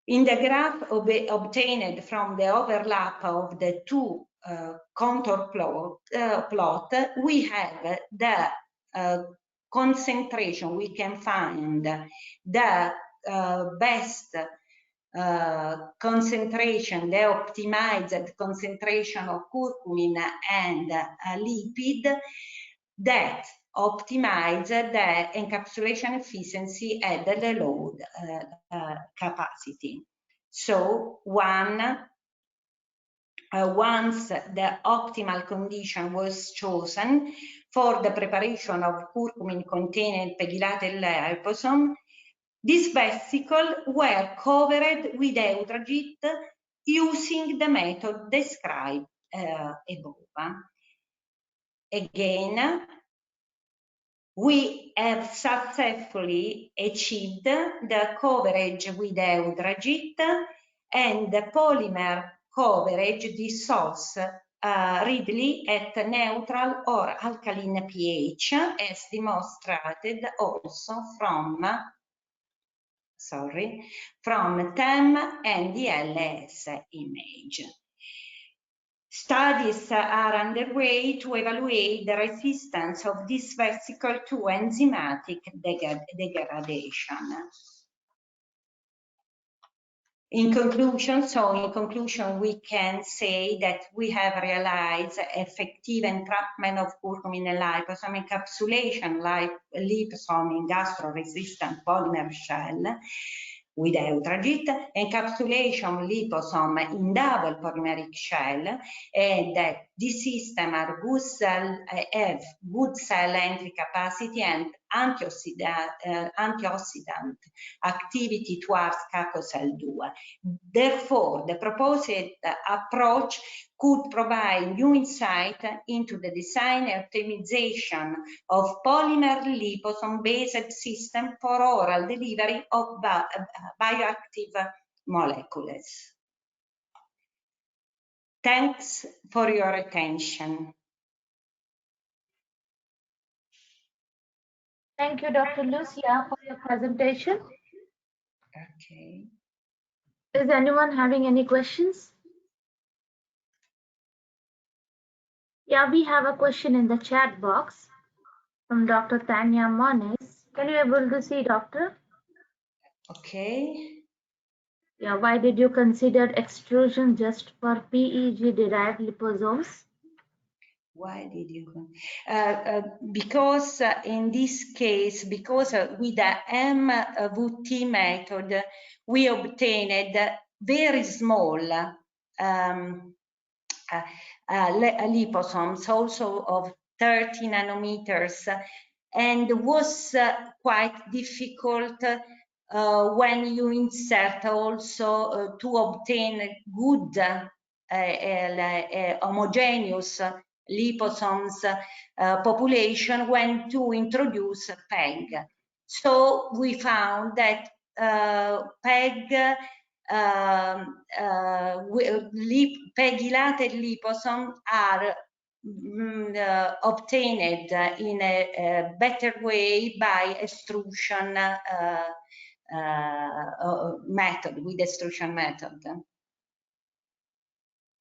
In the graph obtained from the overlap of the two contour plot, we have the concentration. We can find the best concentration, the optimized concentration of curcumin and lipid that optimize the encapsulation efficiency and the load capacity. So once the optimal condition was chosen for the preparation of curcumin-containing pegylated liposome, these vesicles were covered with Eudragit using the method described above. Again, we have successfully achieved the coverage with Eudragit, and the polymer coverage dissolves readily at neutral or alkaline pH, as demonstrated also from TEM and the LS image. Studies are underway to evaluate the resistance of this vesicle to enzymatic degradation. In conclusion, we can say that we have realized effective entrapment of curcumin and liposome, encapsulation liposome in gastro-resistant polymer shell with Eutragit, encapsulation liposome in double polymeric shell, and that this system have good cell entry capacity and antioxidant activity towards CACO-cell2. Therefore, the proposed approach could provide new insight into the design and optimization of polymer liposome-based system for oral delivery of bioactive molecules. Thanks for your attention. Thank you, Dr. Lucia, for your presentation. Okay. Is anyone having any questions? Yeah, we have a question in the chat box from Dr. Tanya Moniz. Can you able to see, doctor? Okay. Yeah, why did you consider extrusion just for PEG-derived liposomes? Why did you? Because in this case, because with the MVT method, we obtained very small liposomes, also of 30 nanometers, and was quite difficult when you insert also to obtain good homogeneous liposomes population when to introduce PEG. So we found that PEG PEGylated liposomes are obtained in a better way by extrusion method, with extrusion method.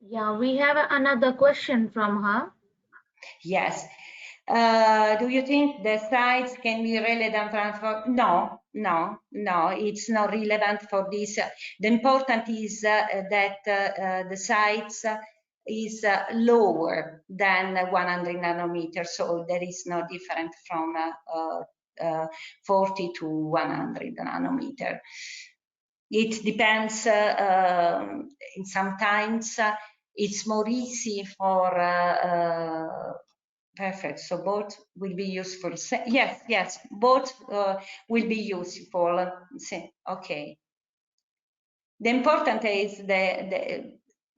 Yeah, we have another question from her. Yes. Do you think the sites can be relevant for? No, it's not relevant for this. The important is that the sites is lower than 100 nanometers, so there is no difference from 40 to 100 nanometer. It depends, sometimes it's more easy for perfect, so both will be useful. Yes, both will be useful. Okay. The important is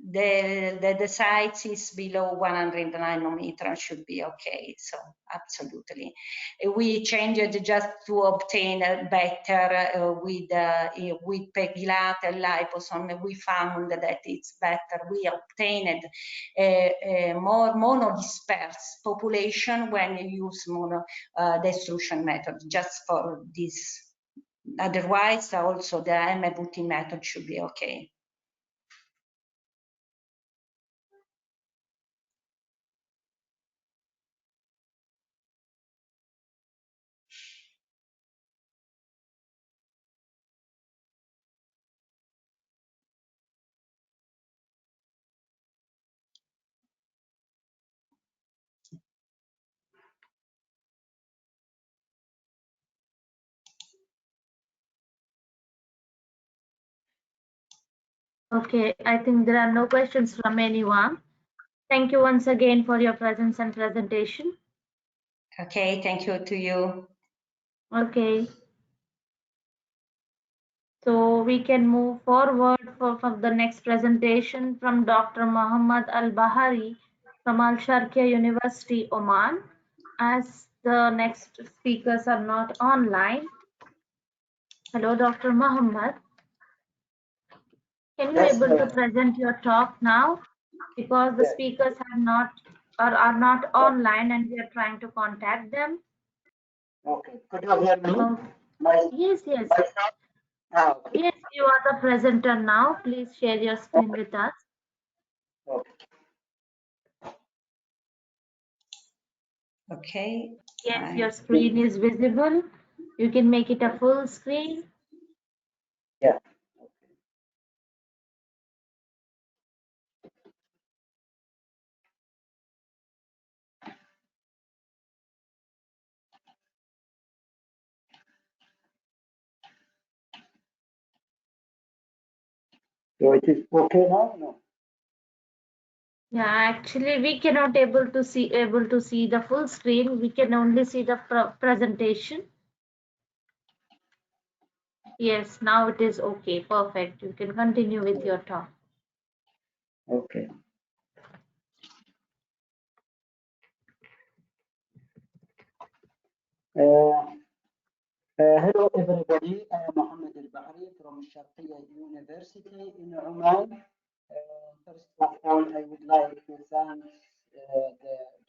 the size is below 100 nanometers should be okay. So absolutely, we changed it just to obtain a better with PEGylated liposome. We found that it's better. We obtained a more monodispersed population when you use the extrusion method, just for this. Otherwise, also the MVT method should be okay. Okay, I think there are no questions from anyone. Thank you once again for your presence and presentation. Okay, thank you to you. Okay. So we can move forward for the next presentation from Dr. Muhammad Al-Bahari from Al-Sharqiya University, Oman. As the next speakers are not online. Hello, Dr. Muhammad. Can you able to present your talk now? Because the speakers have not are not online and we are trying to contact them. Okay, could you hear me? Yes. Okay. Yes, you are the presenter now. Please share your screen with us. Okay. Yes, your screen is visible. You can make it a full screen. Yeah. So it is okay now? No. Yeah, actually, we cannot able to see the full screen. We can only see the presentation. Yes, now it is okay. Perfect. You can continue with your talk. Okay. Hello everybody. I am Mohammed Al-Bahri from Sharqiya University in Oman. First of all, I would like to thank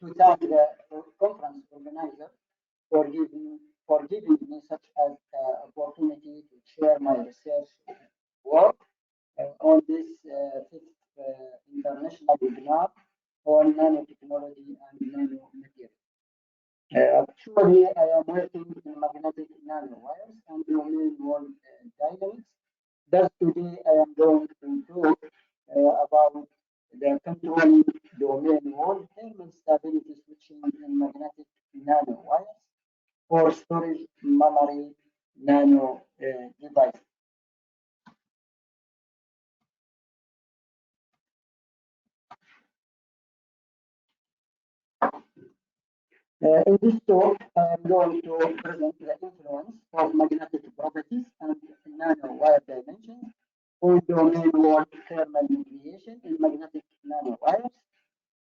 the conference organizer for giving me such an opportunity to share my research work on this fifth international webinar on nanotechnology and nanomaterials. Actually, I am working in magnetic nanowires and domain wall dynamics. Thus, today I am going to talk about the controlling domain wall thermal stability switching in magnetic nanowires for storage memory nano devices. In this talk, I am going to present the influence of magnetic properties and nanowire dimensions on domain wall thermal nucleation in magnetic nanowires.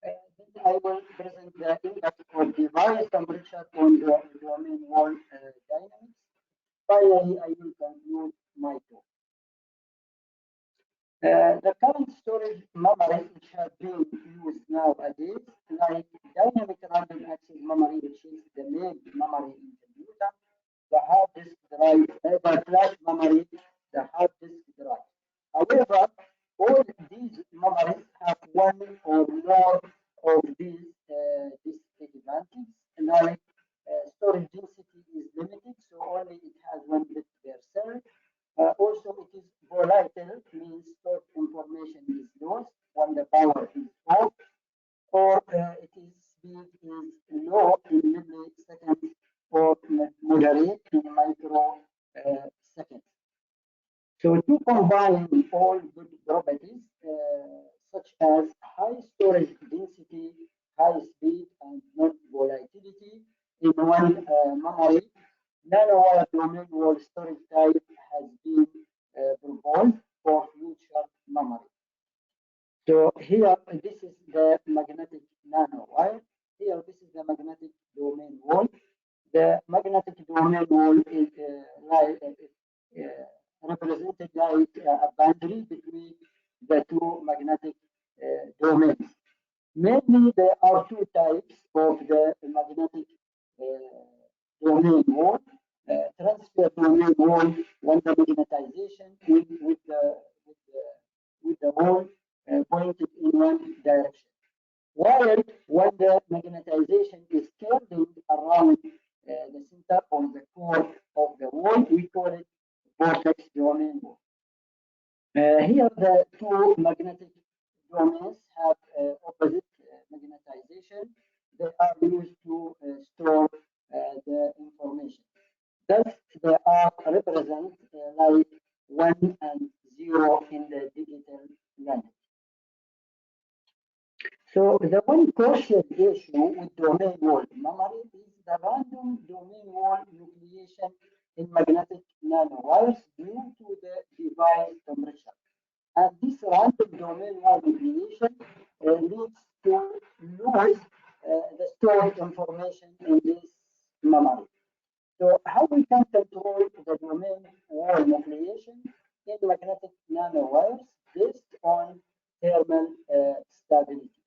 Then I will present the impact of device temperature on the domain wall dynamics. Finally, I will conclude my talk. The current storage memory which have been used nowadays, like dynamic random access memory, which is the main memory in computer, the hard disk drive, the flash memory, the hard disk drive. However, all these memories have one or more of these disadvantages, like storage density is limited, so only it has 1 bit per cell. Also, it is volatile, means stored information is lost when the power is off, or it is speed is low in milliseconds or moderate in microseconds. So to combine all good properties, such as high storage density, high speed, and non-volatility in one memory, nanowire domain wall storage type has been proposed for future memory. So here, this is the magnetic nanowire. Here, this is the magnetic domain wall. The magnetic domain wall is represented like a boundary between the two magnetic domains. Mainly, there are two types of the magnetic domain wall. Transfer domain wall, when the magnetization with the wall pointed in one direction. While when the magnetization is curving around the center or the core of the wall, we call it vortex domain wall. Here, the two magnetic domains have opposite magnetization. They are used to store the information. Thus, they are represented like 1 and 0 in the digital language. So the one crucial issue with domain wall memory is the random domain wall nucleation in magnetic nanowires due to the device temperature. And this random domain wall nucleation leads to lose the stored information in this memory. So how we can control the domain wall nucleation in magnetic nanowires based on thermal stability?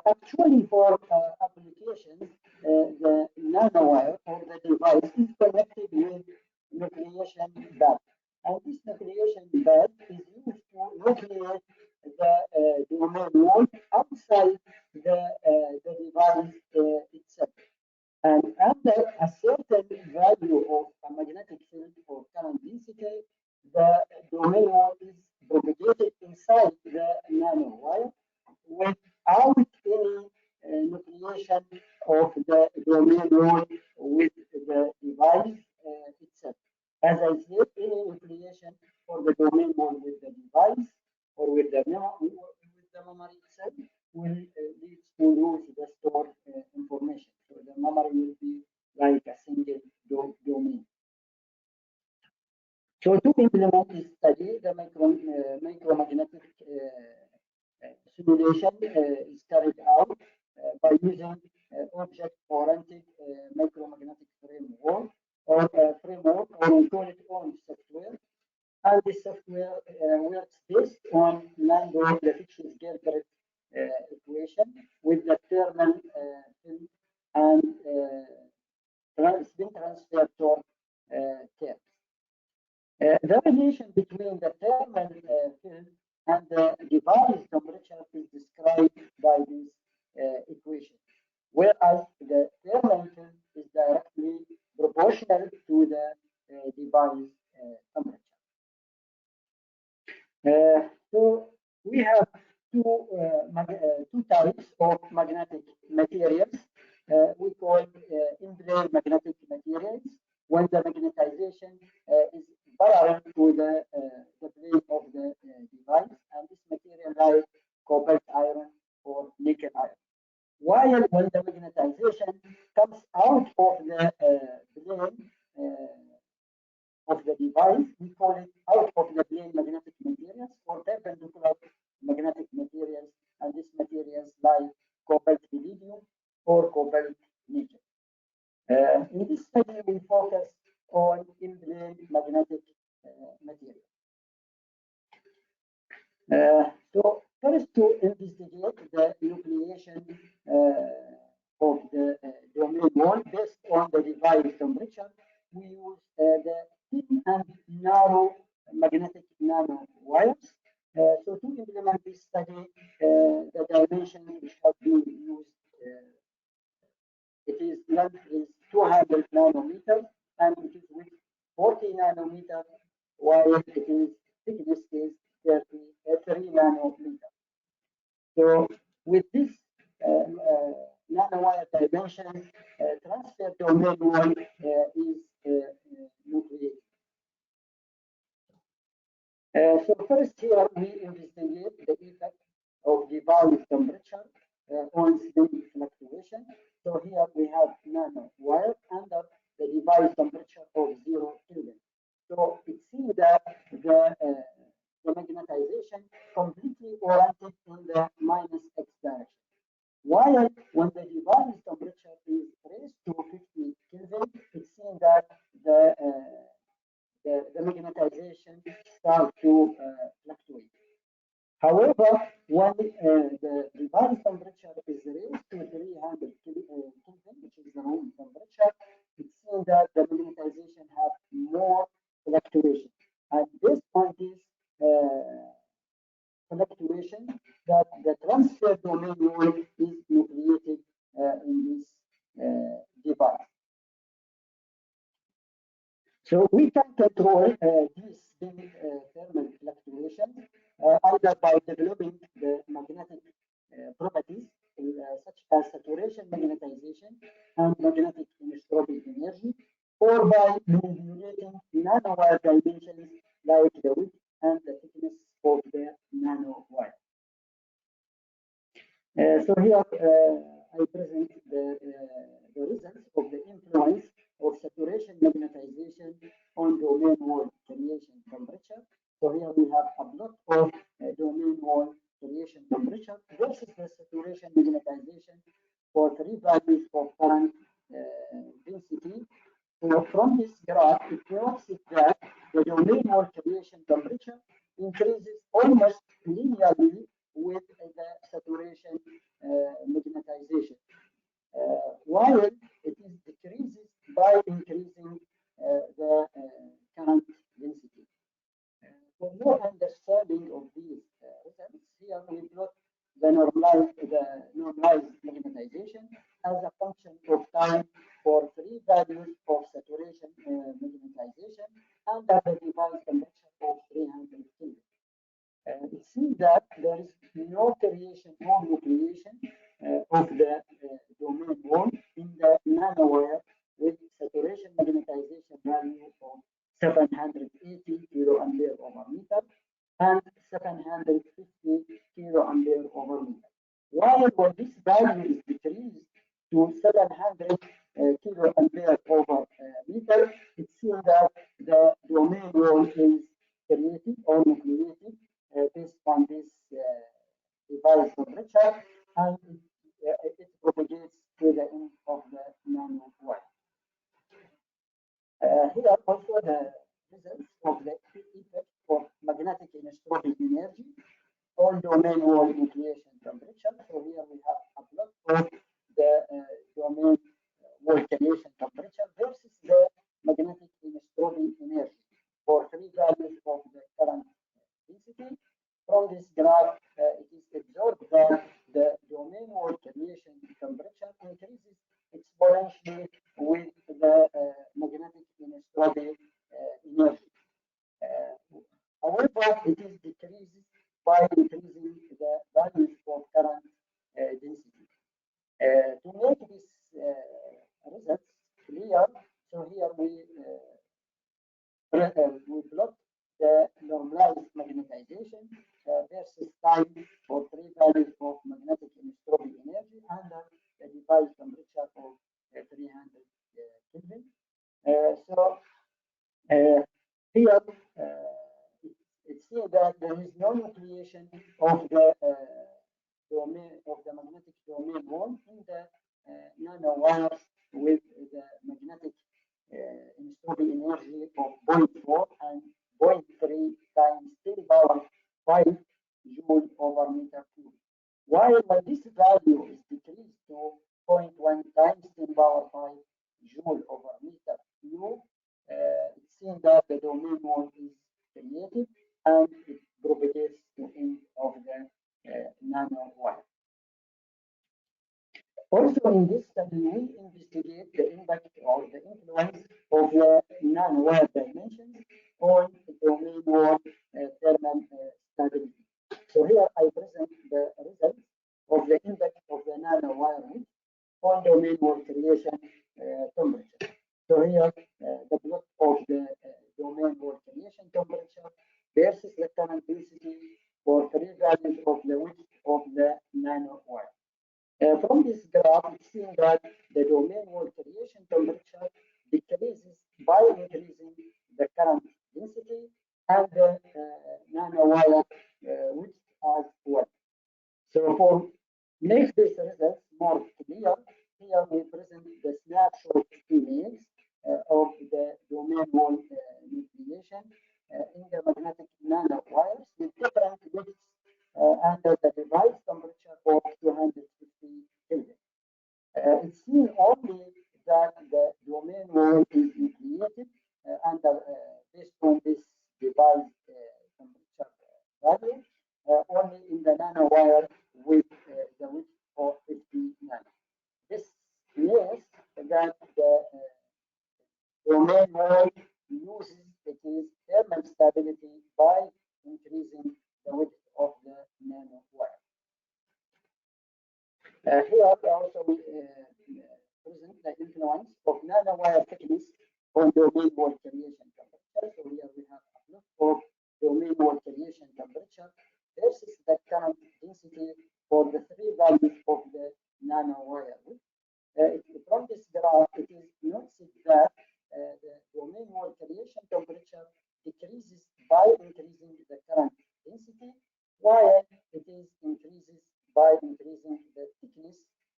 Actually, for applications, the nanowire or the device is connected with nucleation bed. And this nucleation bed is used to nucleate the domain wall outside the device itself. And under a certain value of a magnetic field or current density, the domain wall is propagated inside the nanowire without any nucleation of the domain wall with the device itself. As I said, any nucleation for the domain wall use the stored information. So the memory will be like a single domain. So to implement this study, the micromagnetic simulation is carried out by using object-oriented micromagnetic framework or framework, or we call it ONG software. And this software works based on Landau-Lefitz-Gerber equation with the thermal film and spin transfer torque terms. The relation between the thermal film and the device temperature is described by this equation, whereas the thermal film is directly proportional to the device temperature. So we have two types of magnetic materials. We call in-plane magnetic materials when the magnetization is parallel to the plane of the device, and this material like cobalt iron or nickel iron. While when the magnetization comes out of the plane of the device, we call it out of the plane magnetic materials or perpendicular magnetic materials, and these materials like cobalt iridium or cobalt nickel. In this study, we focus on in-plane magnetic material. So first, to investigate the nucleation of the domain wall based on the device temperature, we use the thin and narrow magnetic nanowires. So to implement this study, the dimension which have been used, it is length is 200 nanometers and it is width 40 nanometers, while it is thickness is 3 nanometers. So with this nanowire dimension, transfer domain wall is nucleated. So first here we investigate the effect of device temperature on spin fluctuation. So here we have nanowire under the device temperature of 0 Kelvin. So it seems that the magnetization completely oriented in the minus x direction. While when the device temperature is raised to 50 Kelvin, it seems that the magnetization starts to fluctuate. However, when the device temperature is raised to 300 Kelvin, which is the room temperature, it seems that the magnetization has more fluctuation. And based on this fluctuation, that the transfer domain wall is nucleated in this device. So we can control these thermal fluctuations either by developing the magnetic properties such as saturation magnetization and magnetic isotropic energy, or by manipulating nanowire dimensions like the width and the thickness of the nanowire. So here I present the results of the influence of saturation magnetization on domain wall creation temperature. So here we have a plot of domain wall creation temperature versus the saturation magnetization for 3 values of current density. So from this graph, it shows that the domain wall creation temperature increases almost linearly with the saturation magnetization, while it is decreases by increasing the current density. For more understanding of these results, here we plot the normalized magnetization as a function of time for 3 values of saturation magnetization under the device temperature of 300 Kelvin. It seems that there is no creation or nucleation of the domain wall in the nanowire with saturation magnetization value of 780 kiloampere over meter and 750 kiloampere over meter. While when this value is increased to 700 kilo ampere over meter, it seems that the domain wall is created or nucleated based on this device temperature, and it propagates to the end of the nanowire. Here also the results of the effect of magnetic isotopic energy on domain wall nucleation temperature. So here we have a plot of the domain wall creation temperature versus the magnetic isotopic energy for three values of the current density. From this graph, it is observed that the domain wall creation temperature increases exponentially with the magnetic isotopic energy. However, it is decreased by increasing the values of current density. To make this results clear, so here we plot the normalized magnetization versus time for three values of magnetic isotopic energy under the device temperature of 300 Kelvin. So here it seems that there is no nucleation of the domain of the magnetic domain wall in the nanowires with the magnetic isotopic energy of 0.4 and 0.3 times 10 power 5 joule over meter cube. While when this value is decreased to 0.1 times 10 power 5 joule over meter cube, it seems that the domain wall is created and it propagates to end of the nanowire. Also, in this study, we investigate the impact or the influence of the nanowire dimensions on the domain wall thermal stability. So here I present the results of the impact of the nanowire width on domain wall creation temperature. So here the plot of the domain wall creation temperature versus the current density for three values of the width of the nanowire. From this graph, it seems that the domain wall creation temperature decreases by increasing the current density and the nanowire width as well. So for make this results more clear, here we present the snapshot image of the domain wall nucleation in the magnetic nanowires with different widths under the device temperature of 250 Kelvin. It's seen only that the domain wall is nucleated under based on this device temperature value only in the nanowire with the width of 50 nano. This means that the domain wall loses its thermal stability by increasing the width of the nanowire. Here also we present the influence of nanowire thickness on domain wall creation temperature. So here we have a plot of domain wall creation temperature versus the current density for the three values of the nanowire. From this graph, it is noticed that the domain wall creation temperature decreases by increasing the current density, while it is increases by increasing the thickness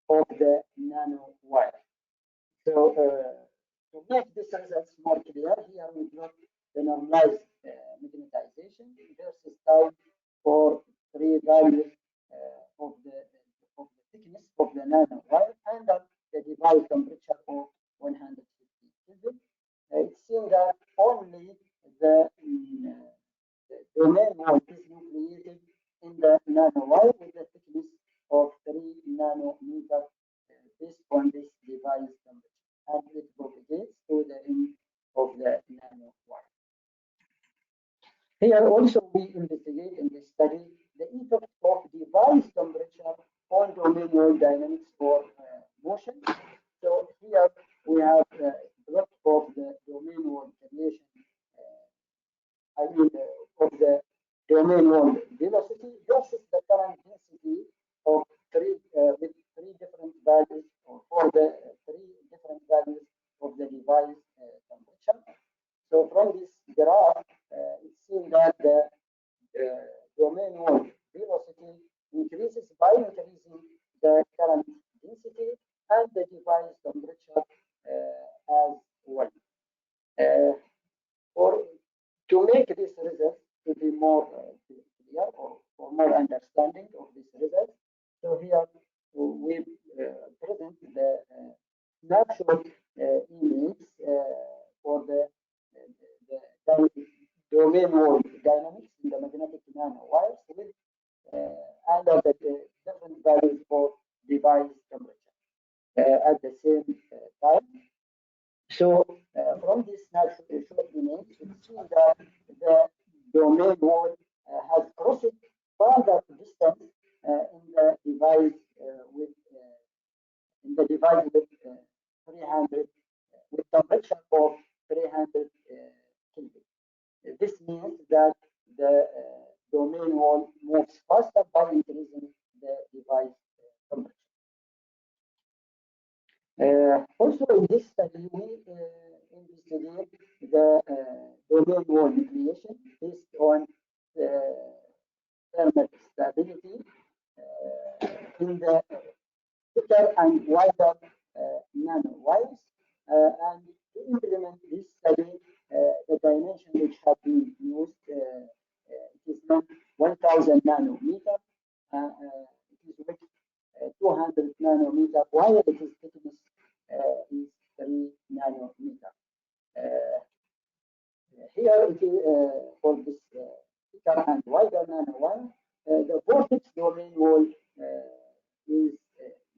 of the nanowire. So to make this results more clear, here we plot the normalized magnetization versus time for three values of the thickness of the nanowire under the device temperature of 150 Kelvin. It seems that only the domain wall is nucleated in the nanowire with a thickness of 3 nanometers based on this device temperature, and it propagates to the end of the nanowire. Here also we investigate in this study the effect of device temperature on domain wall dynamics for motion. So here we have a plot of the domain wall creation, of the domain wall velocity versus the current density of with three different values, or for the three different values of the device temperature. So from this graph, it's seen that the domain wall velocity increases by increasing the current density and the device temperature as well. Or to make this result to be more clear, or for more understanding of this result, so here we present the snapshot image for the domain wall dynamics in the magnetic nanowires with under the different values for device temperature at the same time. So from this snapshot image, it's seen that the domain wall has crossed further distance in the device with 300 with temperature of 300 Kelvin. This means that the domain wall moves faster by increasing the device temperature. Also, in this study, we investigate the domain wall nucleation based on thermal stability in the thicker and wider nanowires. And to implement this study, the dimension which have been used it is not 1,000 nanometer. It is width 200 nanometer, while it is thickness is 3 nanometer. Here it is for this thicker and wider nanowire, the vortex domain wall is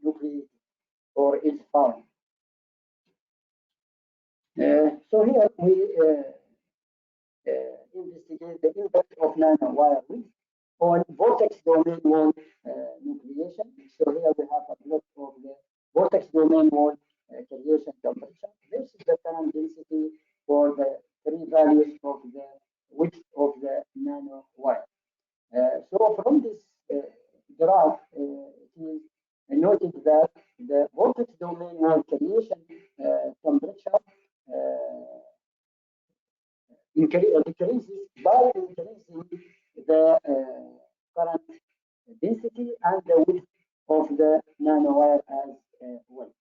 nucleated or is found. So here we investigate the impact of nanowire width on vortex domain wall nucleation. So here we have a plot of the vortex domain wall creation temperature. This is the current density for the three values of the width of the nanowire. So from this graph, it is noted that the vortex domain wall creation temperature decreases by increasing the current density and the width of the nanowire as well.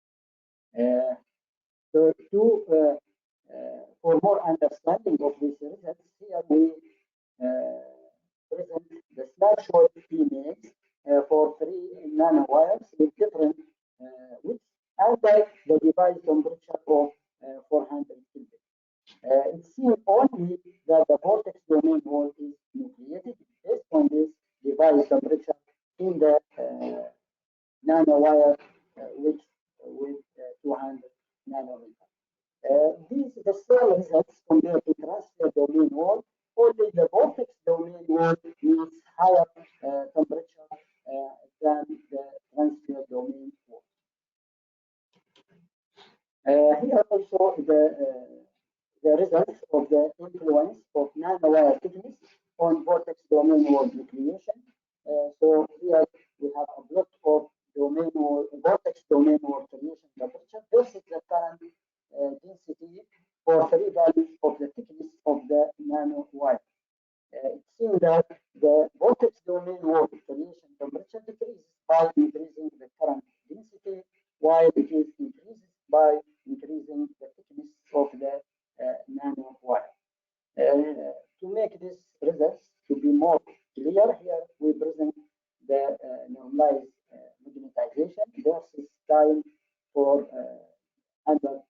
So for more understanding of these results, here we present the snapshot image for three nanowires with different widths and the device temperature of 400 Kelvin. It's seen only that the vortex domain wall is nucleated based on this device temperature in the nanowire with 200 nanometer. These the same results compared to transfer domain wall. Only the vortex domain wall needs higher temperature than the transfer domain wall. Here also the results of the influence of nanowire thickness on vortex domain wall nucleation. So here we have a plot of domain wall, vortex domain wall creation temperature versus the current density for three values of the thickness of the nanowire. It seems that the vortex domain wall creation temperature decreases by increasing the current density, while it is increases by increasing the thickness of the nanowire. To make these results to be more clear, here we present the normalized magnetization versus time for under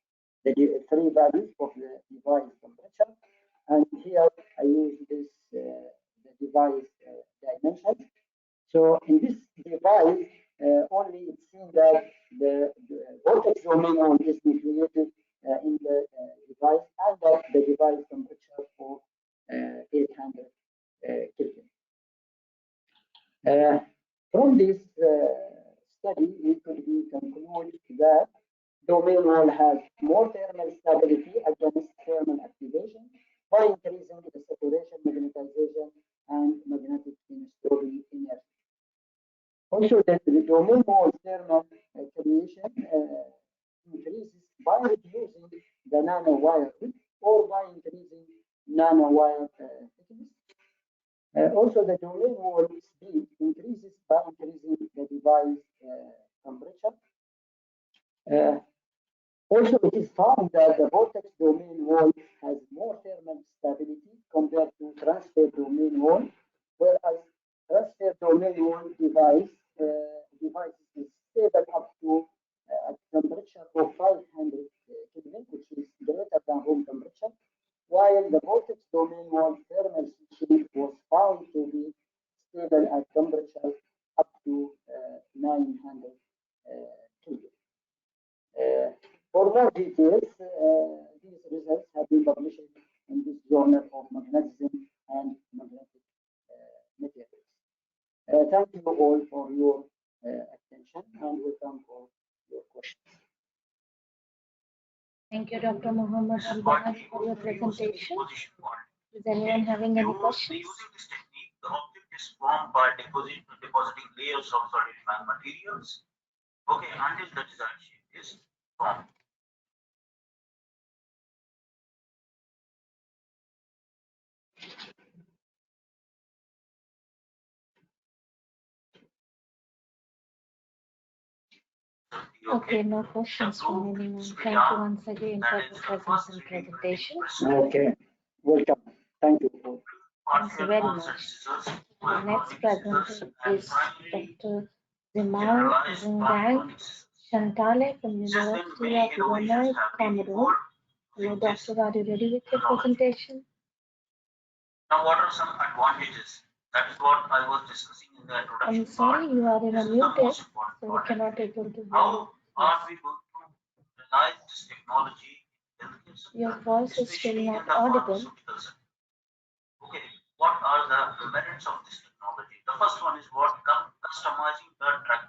the three values of the device temperature. And here I use this the device dimensions. So in this device, only it's seen that the vortex domain wall is nucleated in the device and that the device temperature for 800 Kelvin. From this study, we could conclude that domain wall has more thermal stability against thermal activation by increasing the saturation, magnetization, and magnetic instability energy. Also, the domain wall thermal creation increases by reducing the nanowire width or by increasing nanowire thickness. Also, the domain wall speed increases by increasing the device temperature. Also, it is found that the vortex domain wall has more thermal stability compared to transfer domain wall, whereas transfer domain wall device is stable up to a temperature of 500 Kelvin, which is greater than room temperature, while the vortex domain wall thermal switching was found to be stable at temperature up to 900 Kelvin. For more details, these results have been published in this journal of magnetism and magnetic materials. Thank you all for your attention and welcome for your questions. Thank you, Dr. Muhammad Al-Bahari, for your presentation. Is anyone having any questions? Using this technique, the object is formed by depositing layers of solid materials. Okay, until the desired shape is formed. Okay, no questions from anyone. Thank you once again for the present presentation. Okay, welcome. Thank you. Thank you very much. The next presenter is Dr. Zimar Zingang Shantale from University of Glimmer, Cameroon. Hello, doctor. Are you ready with your presentation? Now, what are some advantages? That is what I was discussing in the introduction. I'm sorry, you are in a muted, so we cannot able to hear you. How are we going to realize this technology in healthcare? Your voice is still not audible. Okay, what are the merits of this technology? The first one is what customizing the drug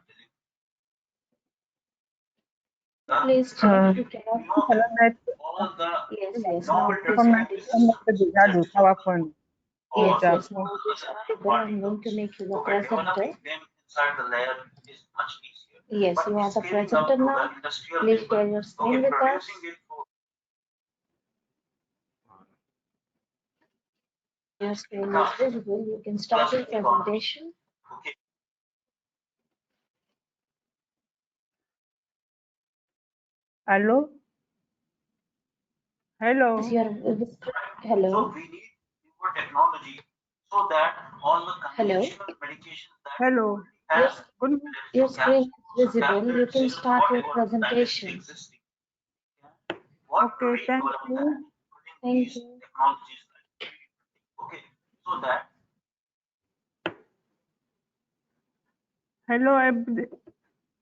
delivery. Please check. You cannot. All the Yes, novel now please PowerPoint. Yes, now it's audible. I'm going to make you the presenter. Developing them inside the layer is much easier. Yes, you are the presenter now. Please share your screen with us. Your screen is visible. You can start your presentation. Okay. Hello? Hello? Hello? So we need newer technology so that all the conventional medications that Hello? Yes, your screen is visible. You can start your presentation. Okay, thank you. Thank you. Okay, so that. Hello,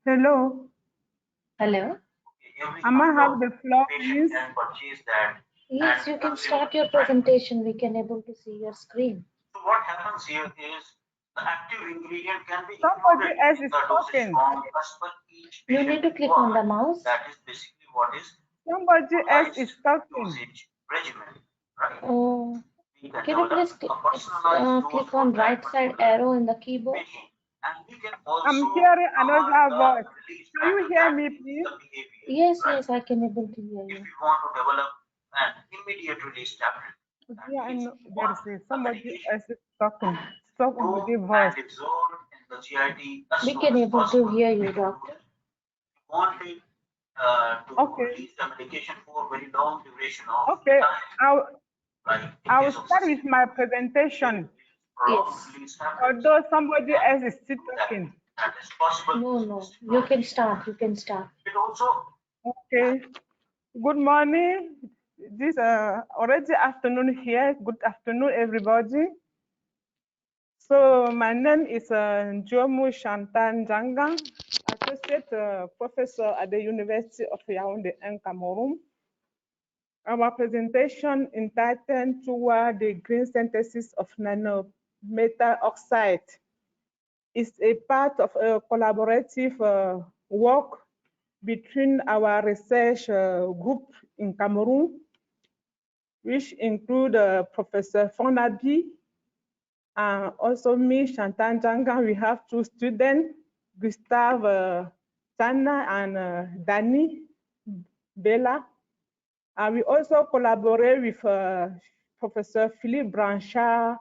hello. Hello. Am I have the floor, please? Yes, you can start your presentation. We can able to see your screen. So what happens here is the active ingredient can be somebody else is talking. You need to click on the mouse. That is basically what is somebody else is talking. Regimen, right? Oh, can you please click on right side arrow in the keyboard? I'm hearing another voice. Can you hear me, please? Yes, yes, I can able to hear you. If you want to develop an immediate release tablet, yeah, I know there is somebody else is talking. Stop with the voice. We can able to hear you, doctor. Wanted to release the medication for very long duration of time. I will start with my presentation. Yes. Although somebody else is still talking. That is possible. No, you can start. You can start. It also. Okay. Good morning. This already afternoon here. Good afternoon, everybody. So my name is Njomu Chantal Njanga, associate professor at the University of Yaoundé in Cameroon. Our presentation entitled Toward the Green Synthesis of Nanometal Oxide is a part of a collaborative work between our research group in Cameroon, which include Professor Fonabi and also me, Chantal Njanga. We have two students, Gustave Chana and Danny Bella. And we also collaborate with Professor Philippe Branchard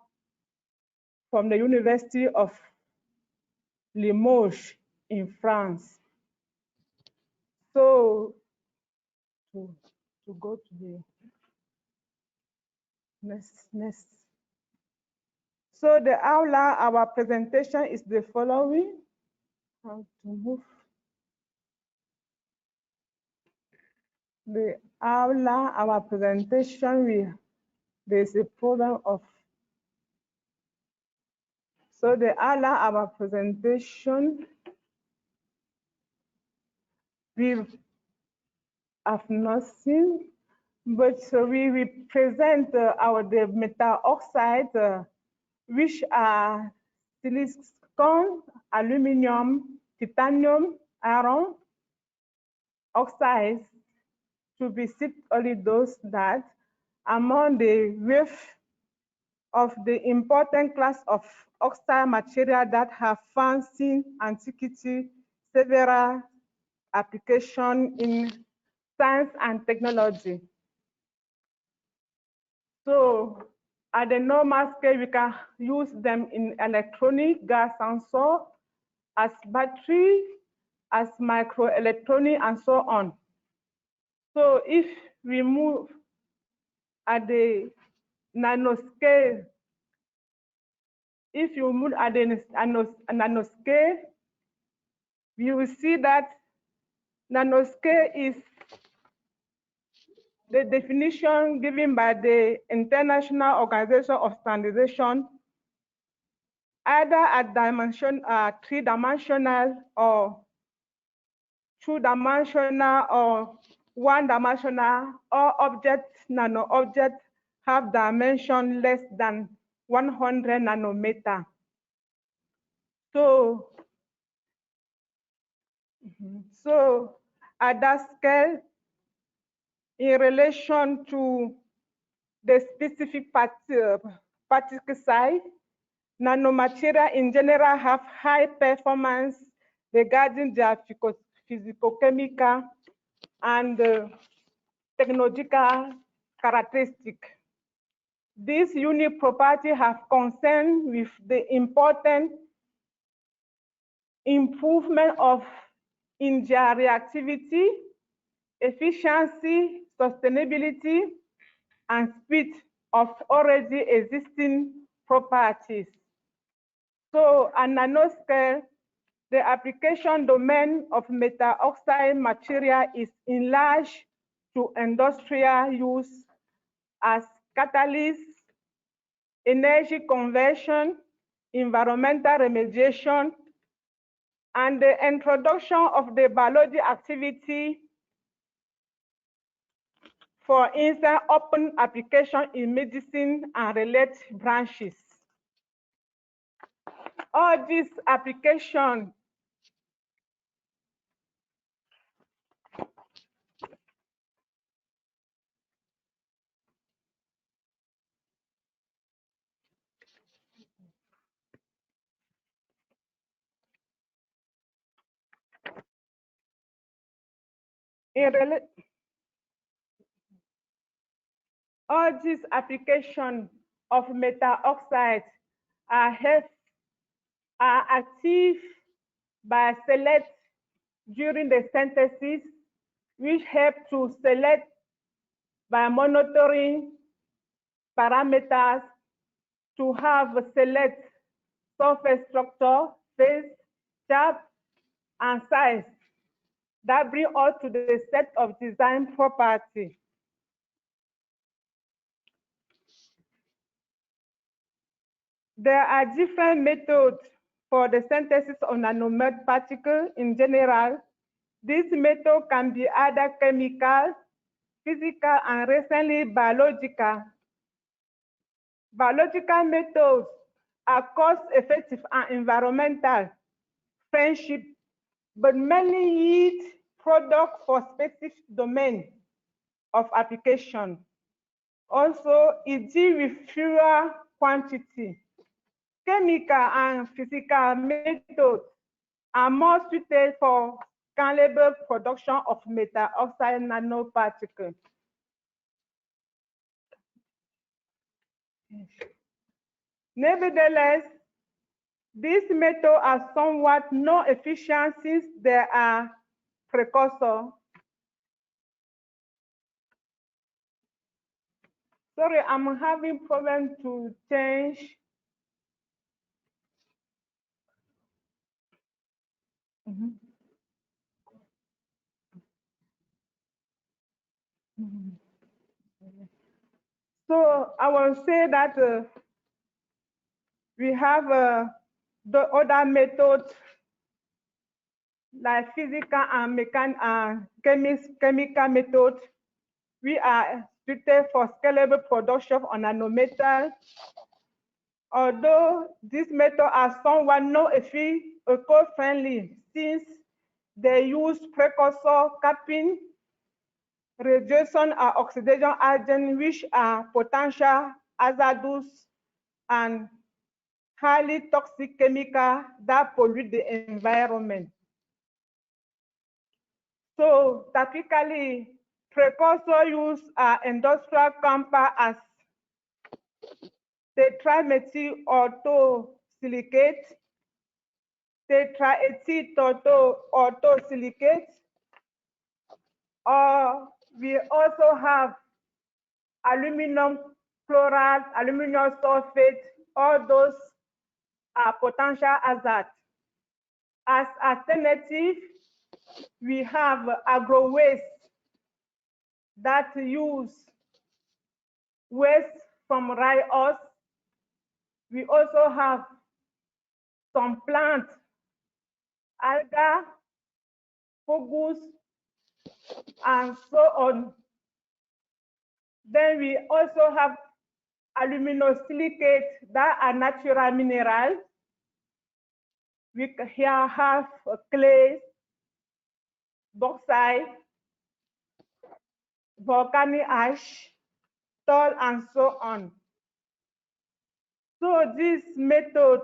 from the University of Limoges in France. So to go to the next. So the outline, our presentation is the following. How to move the outline, our presentation, there's a program of, so the outline, our presentation, we have not seen, but we will present the metal oxides, which are silicon, aluminum, titanium, iron oxides, to be only those that among the wave of the important class of oxide material that have found since antiquity several applications in science and technology. So at the normal scale, we can use them in electronic, gas sensor, as battery, as microelectronic, and so on. So if we move at the nanoscale, if you move at the nanoscale, you will see that nanoscale is the definition given by the International Organization of Standardization, either at three-dimensional or two-dimensional or one-dimensional, or objects, nano objects have dimension less than 100 nanometer. So at that scale, in relation to the specific particle size, nanomaterials in general have high performance regarding their physicochemical and technological characteristics. These unique properties have concern with the important improvement in their reactivity, efficiency, sustainability, and speed of already existing properties. So at nanoscale, the application domain of metal oxide material is enlarged to industrial use as catalysts, energy conversion, environmental remediation, and the introduction of the biology activity, for instance, open application in medicine and related branches. All these applications of metal oxides are active by select during the synthesis, which help to select by monitoring parameters to have a select surface structure, phase, shape, and size that bring us to the set of design property. There are different methods for the synthesis of nanometer particles in general. This method can be either chemical, physical, and recently biological. Biological methods are cost-effective and environmental friendship, but mainly yield product for specific domain of application. Also, it deals with fewer quantity. Chemical and physical methods are more suited for scalable production of metal oxide nanoparticles. Nevertheless, these methods are somewhat non efficient since they are precursor. Sorry, I'm having problem to change. So I will say that we have the other methods like physical and chemical methods. We are suited for scalable production on nanometal. Although these methods are somewhat not eco-friendly since they use precursor capping, radiation, and oxidation agents, which are potential hazardous and highly toxic chemicals that pollute the environment. So typically, precursor use are industrial compounds as tetramethyl orthosilicate, tetraethyl orthosilicate, or we also have aluminum chloride, aluminum sulfate. All those are potential hazards. As alternative, we have agro waste that use waste from rice. We also have some plants, algae, fungus, and so on. Then we also have aluminosilicate that are natural minerals. We here have clay, bauxite, volcanic ash, tall, and so on. So this method,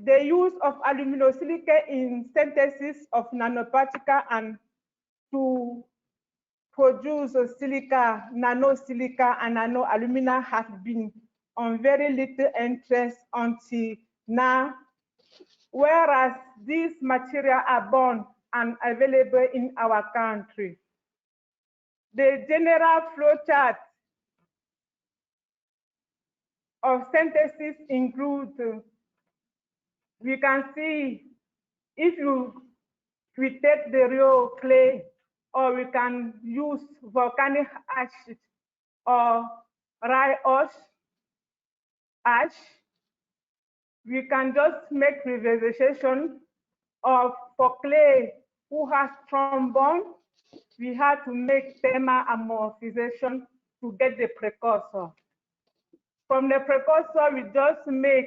the use of aluminosilicate in synthesis of nanoparticles and to produce silica, nanosilica, and nanoalumina have been on very little interest until now, whereas these materials are born and available in our country. The general flow chart of synthesis includes, we can see if we take the real clay, or we can use volcanic ash or rice ash. We can just make realization of for clay who has strong bond, we have to make thermal amorphization to get the precursor. From the precursor, we just make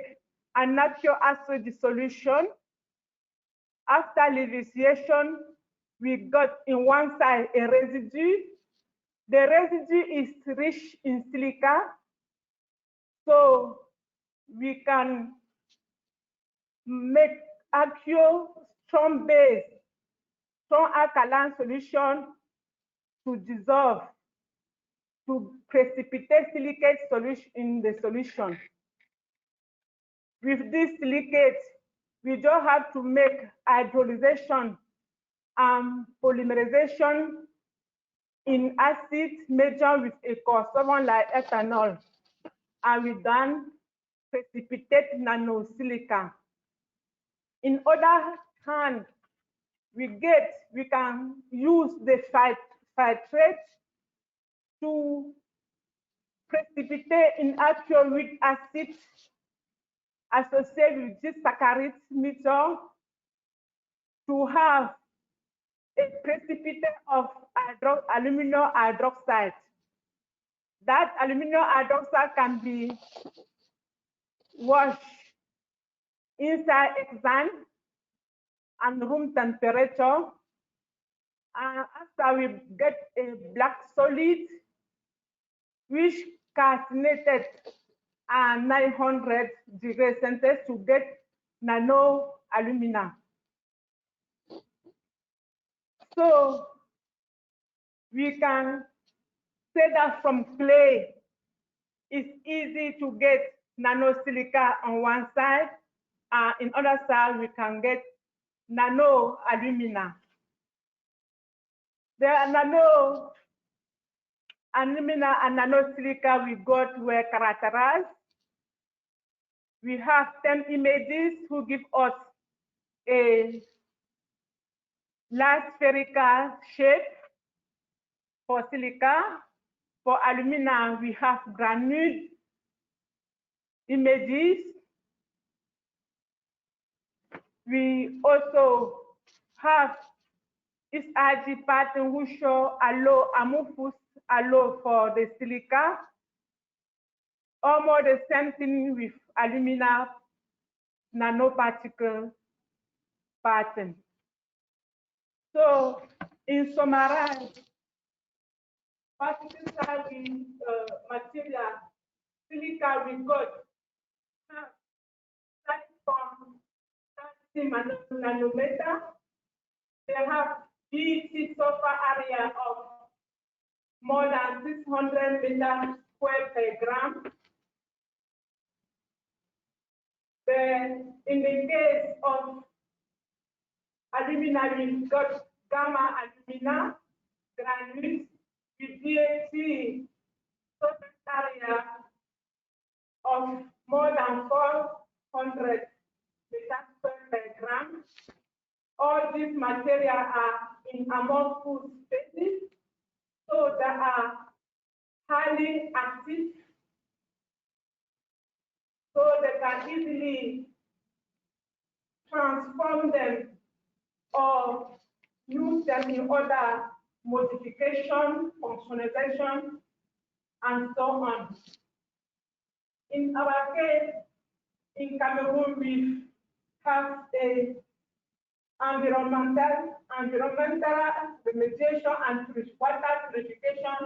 a natural acid dissolution. After lithiation, we got in one side a residue. The residue is rich in silica, so we can make actual strong base, strong alkaline solution to dissolve, to precipitate silicate solution in the solution. With this silicate, we just have to make hydrolyzation and polymerization in acid major with a solvent like ethanol, and we then precipitate nanosilica. In other hand, we can use the filtrate to precipitate in actual weak acid associated with this saccharide mixture to have a precipitate of aluminum hydroxide. That aluminum hydroxide can be washed inside hexane and room temperature. And after we get a black solid, which calcinated at 900 degrees Celsius to get nano alumina. So we can say that from clay, it's easy to get nanosilica on one side. In other side, we can get nano alumina. The nano alumina and nanosilica we got were characterized. We have 10 images who give us a large spherical shape for silica. For alumina, we have granule images. We also have this RG pattern which show amorphous halo for the silica. Almost the same thing with alumina nanoparticle pattern. So in summary, particle size material silica we got starting from 30 nanometer. They have PET surface area of more than 600 meters square per gram. Then in the case of alumina, we've got gamma alumina granules with DHT surface area of more than 400 meters square per gram. All these materials are in amorphous stages, so they are highly active, so they can easily transform them or use them in other modification, functionalization, and so on. In our case, in Cameroon, we have a environmental remediation and water purification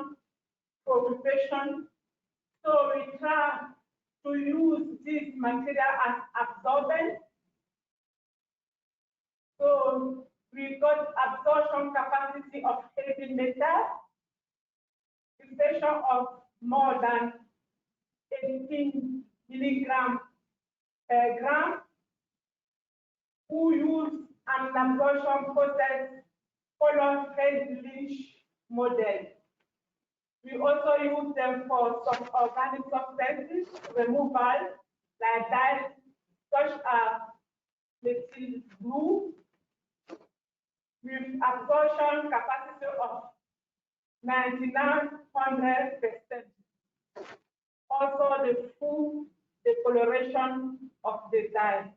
preoccupation. So we try to use this material as absorbent. So we got absorption capacity of heavy metal, fixation of more than 18 milligrams per gram, who use an absorption process following Lynch model. We also use them for some organic substances removal, like dyes, such as methyl blue, with absorption capacity of 9900%. Also, the full decoloration of the dye.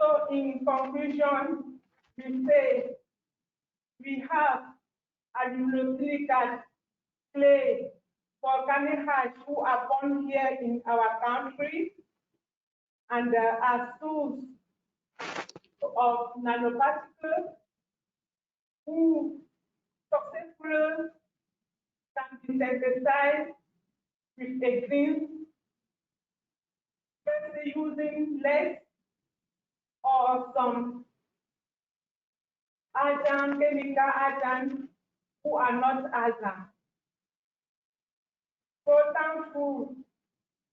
So, in conclusion, we say we have aluminosilicate clay volcanic ash who are born here in our country and are source of nanoparticles who successfully can be synthesized with a green, especially using less or some chemical agents who are not agents. So thankful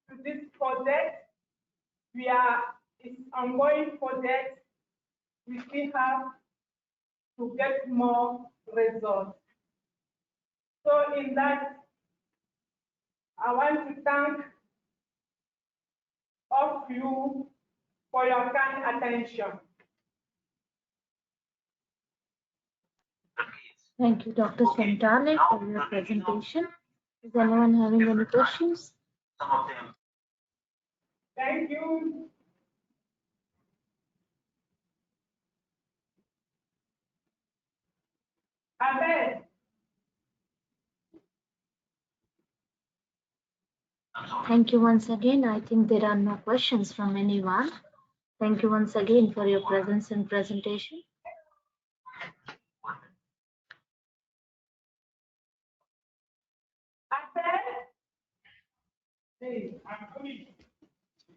to this project. It's ongoing project. We still have to get more results. So in that, I want to thank all of you for your kind attention. Thank you, Dr. Santale, for your presentation. Is anyone having any questions? Some of them. Thank you. Abel. Thank you once again. I think there are no questions from anyone. Thank you once again for your presence and presentation.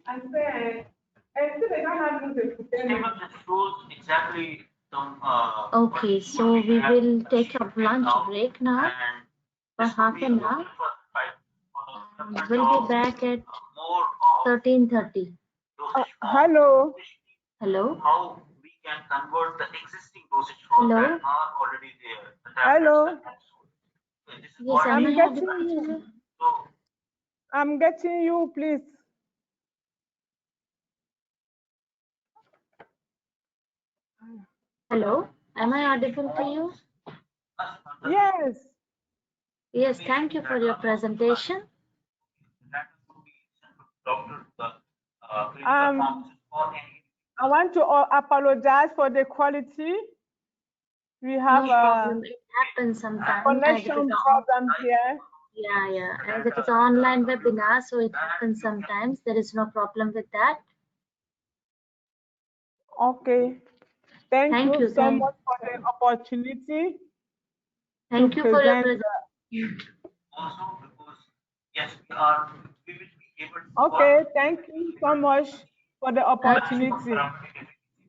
I said, Table that shows exactly some. Okay, so we will take a lunch break now for half an hour. We'll be back at 13:30. Hello. Hello? How we can convert the existing dosage forms Hello? that are already there, the tablets Hello. and capsules. Okay, this is Yes, what am I'm I getting audible to you. you? so I'm getting you, please. Hello? Am I audible to you? Yes. Yes, thank you for your presentation. that would be sent to doctor the clinical Um, pharmacist or any. I want to apologize for the quality. We have No a problem. It happens sometimes. connection problem here. Yeah. As it is an online webinar, so it happens sometimes. There is no problem with that. Okay. Thank you so Thank much for the opportunity to you for your present. presentation. Also because yes, we will be able to Okay, thank you so much for the opportunity.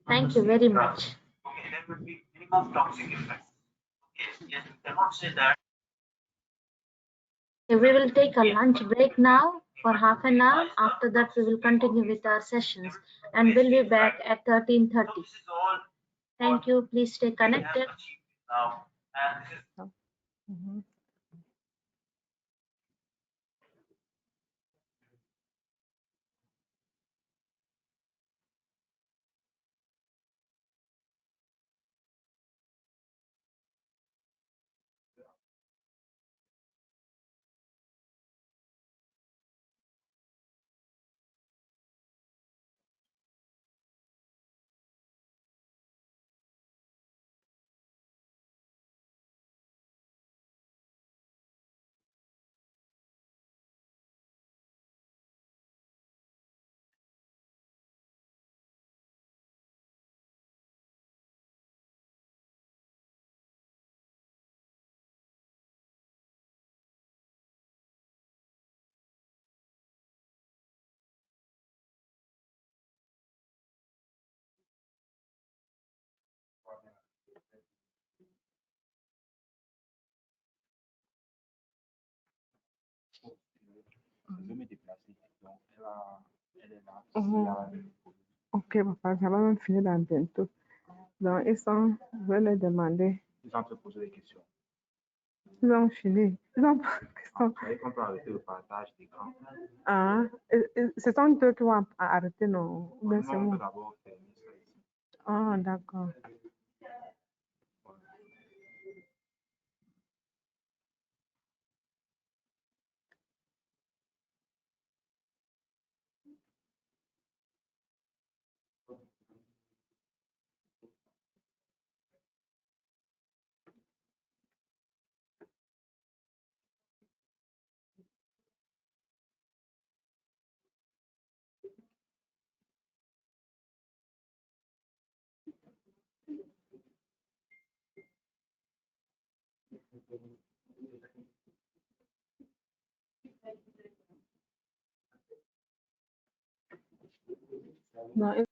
Thank you very much. okay, there will be minimum toxic effects. Okay, yes, we cannot say that. Okay, we will take a lunch break now for half an hour. After that, we will continue with our sessions and we'll be back at 13:30. This is all Thank you. Please stay we have connected. achieved now, and this is Mhm. Ok, papa, ça va même finir dans bientôt. Donc, je vais leur demander. Ils ont te poser des questions. Ils ont fini. Ils ont Vous savez qu'on peut arrêter le partage d'écran. Ah, ce sont eux qui vont arrêter, non? Ou bien c'est On moi? peut d'abord fermer ça ici. Ah, d'accord. Non,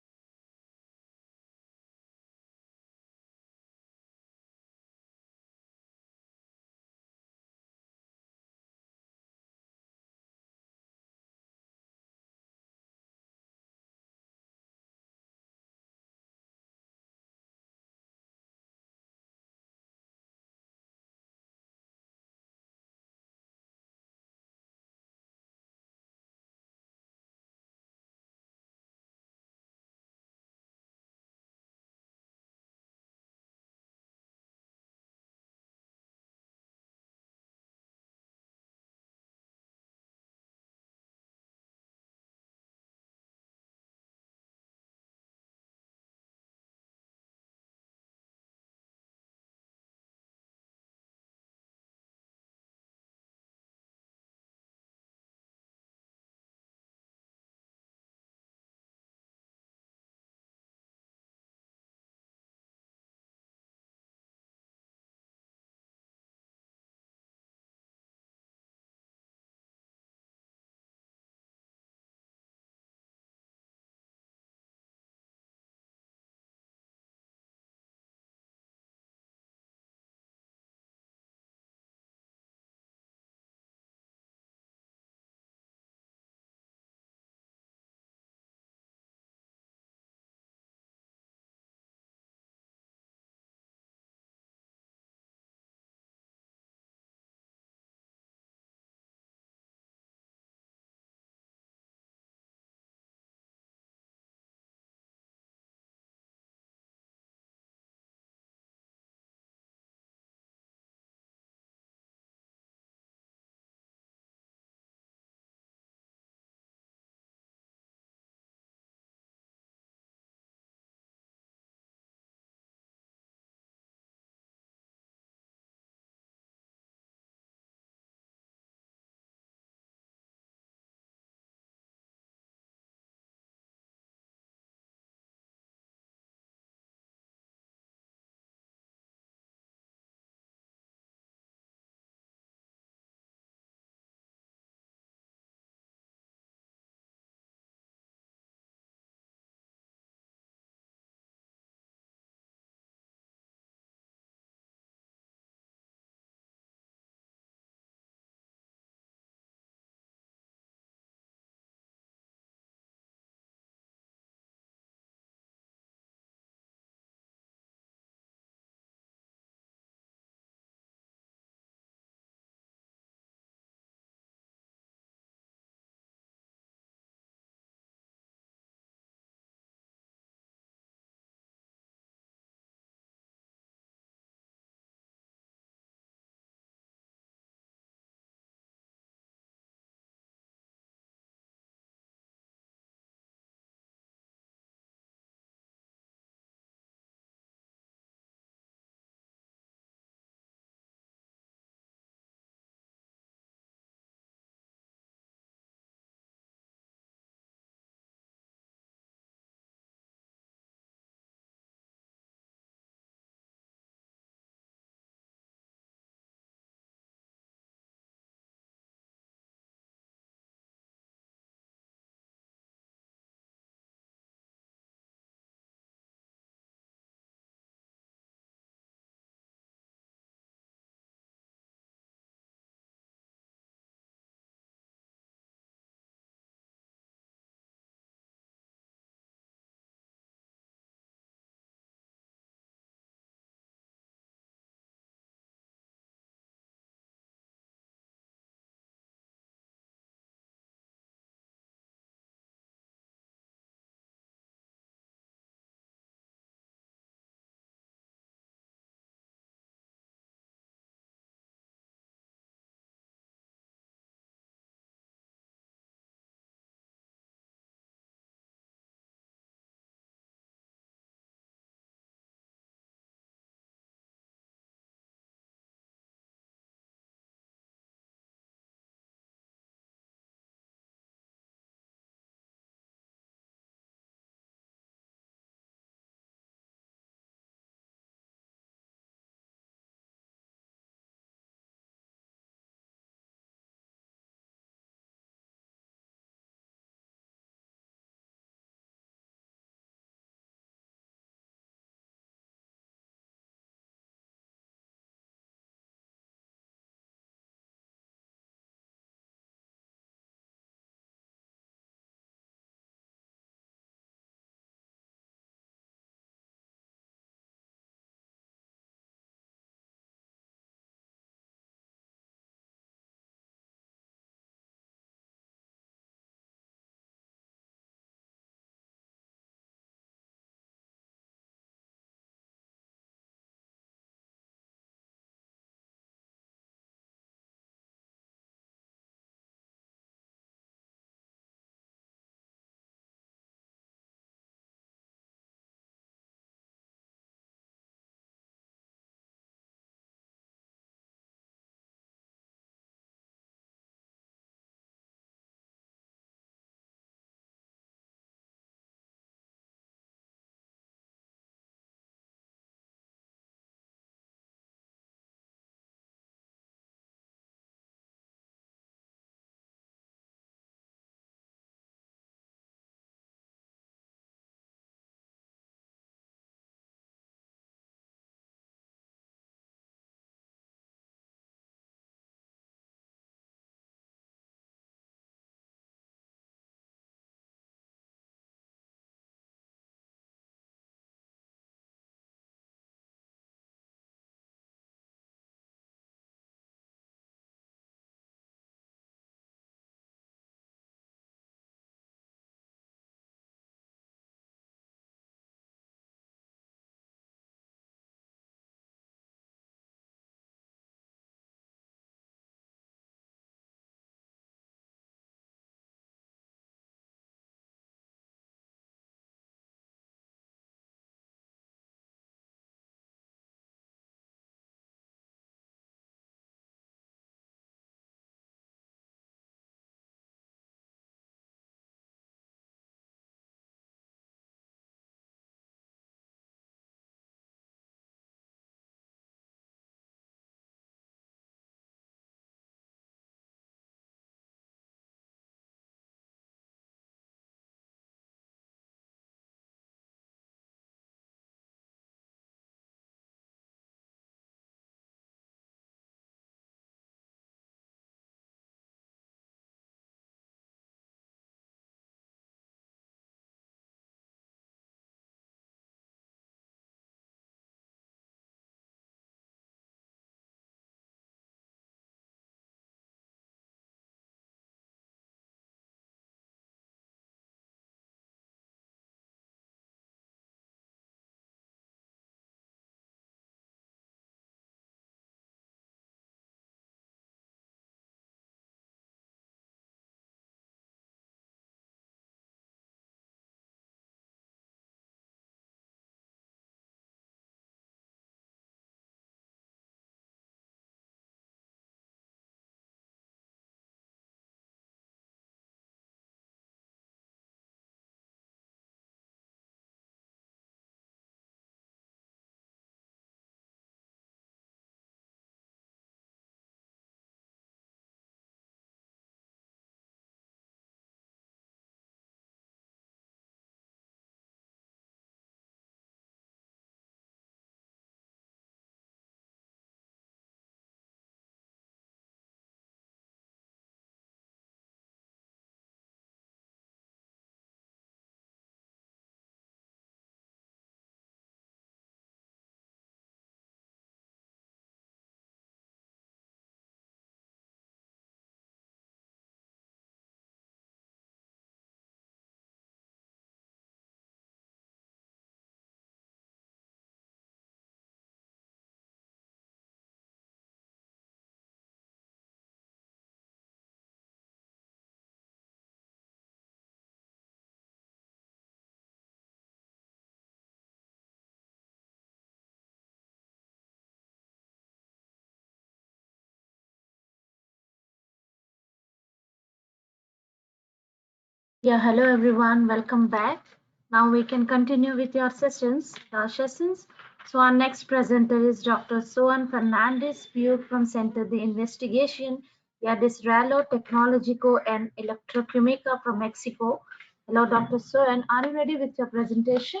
Yeah, hello everyone, welcome back. Now we can continue with your sessions. So our next presenter is Dr. Soan Fernandez, viewed from Center de Investigación y Desarrollo Tecnológico en Electroquímica from Mexico. Hello, Dr. Soan, are you ready with your presentation?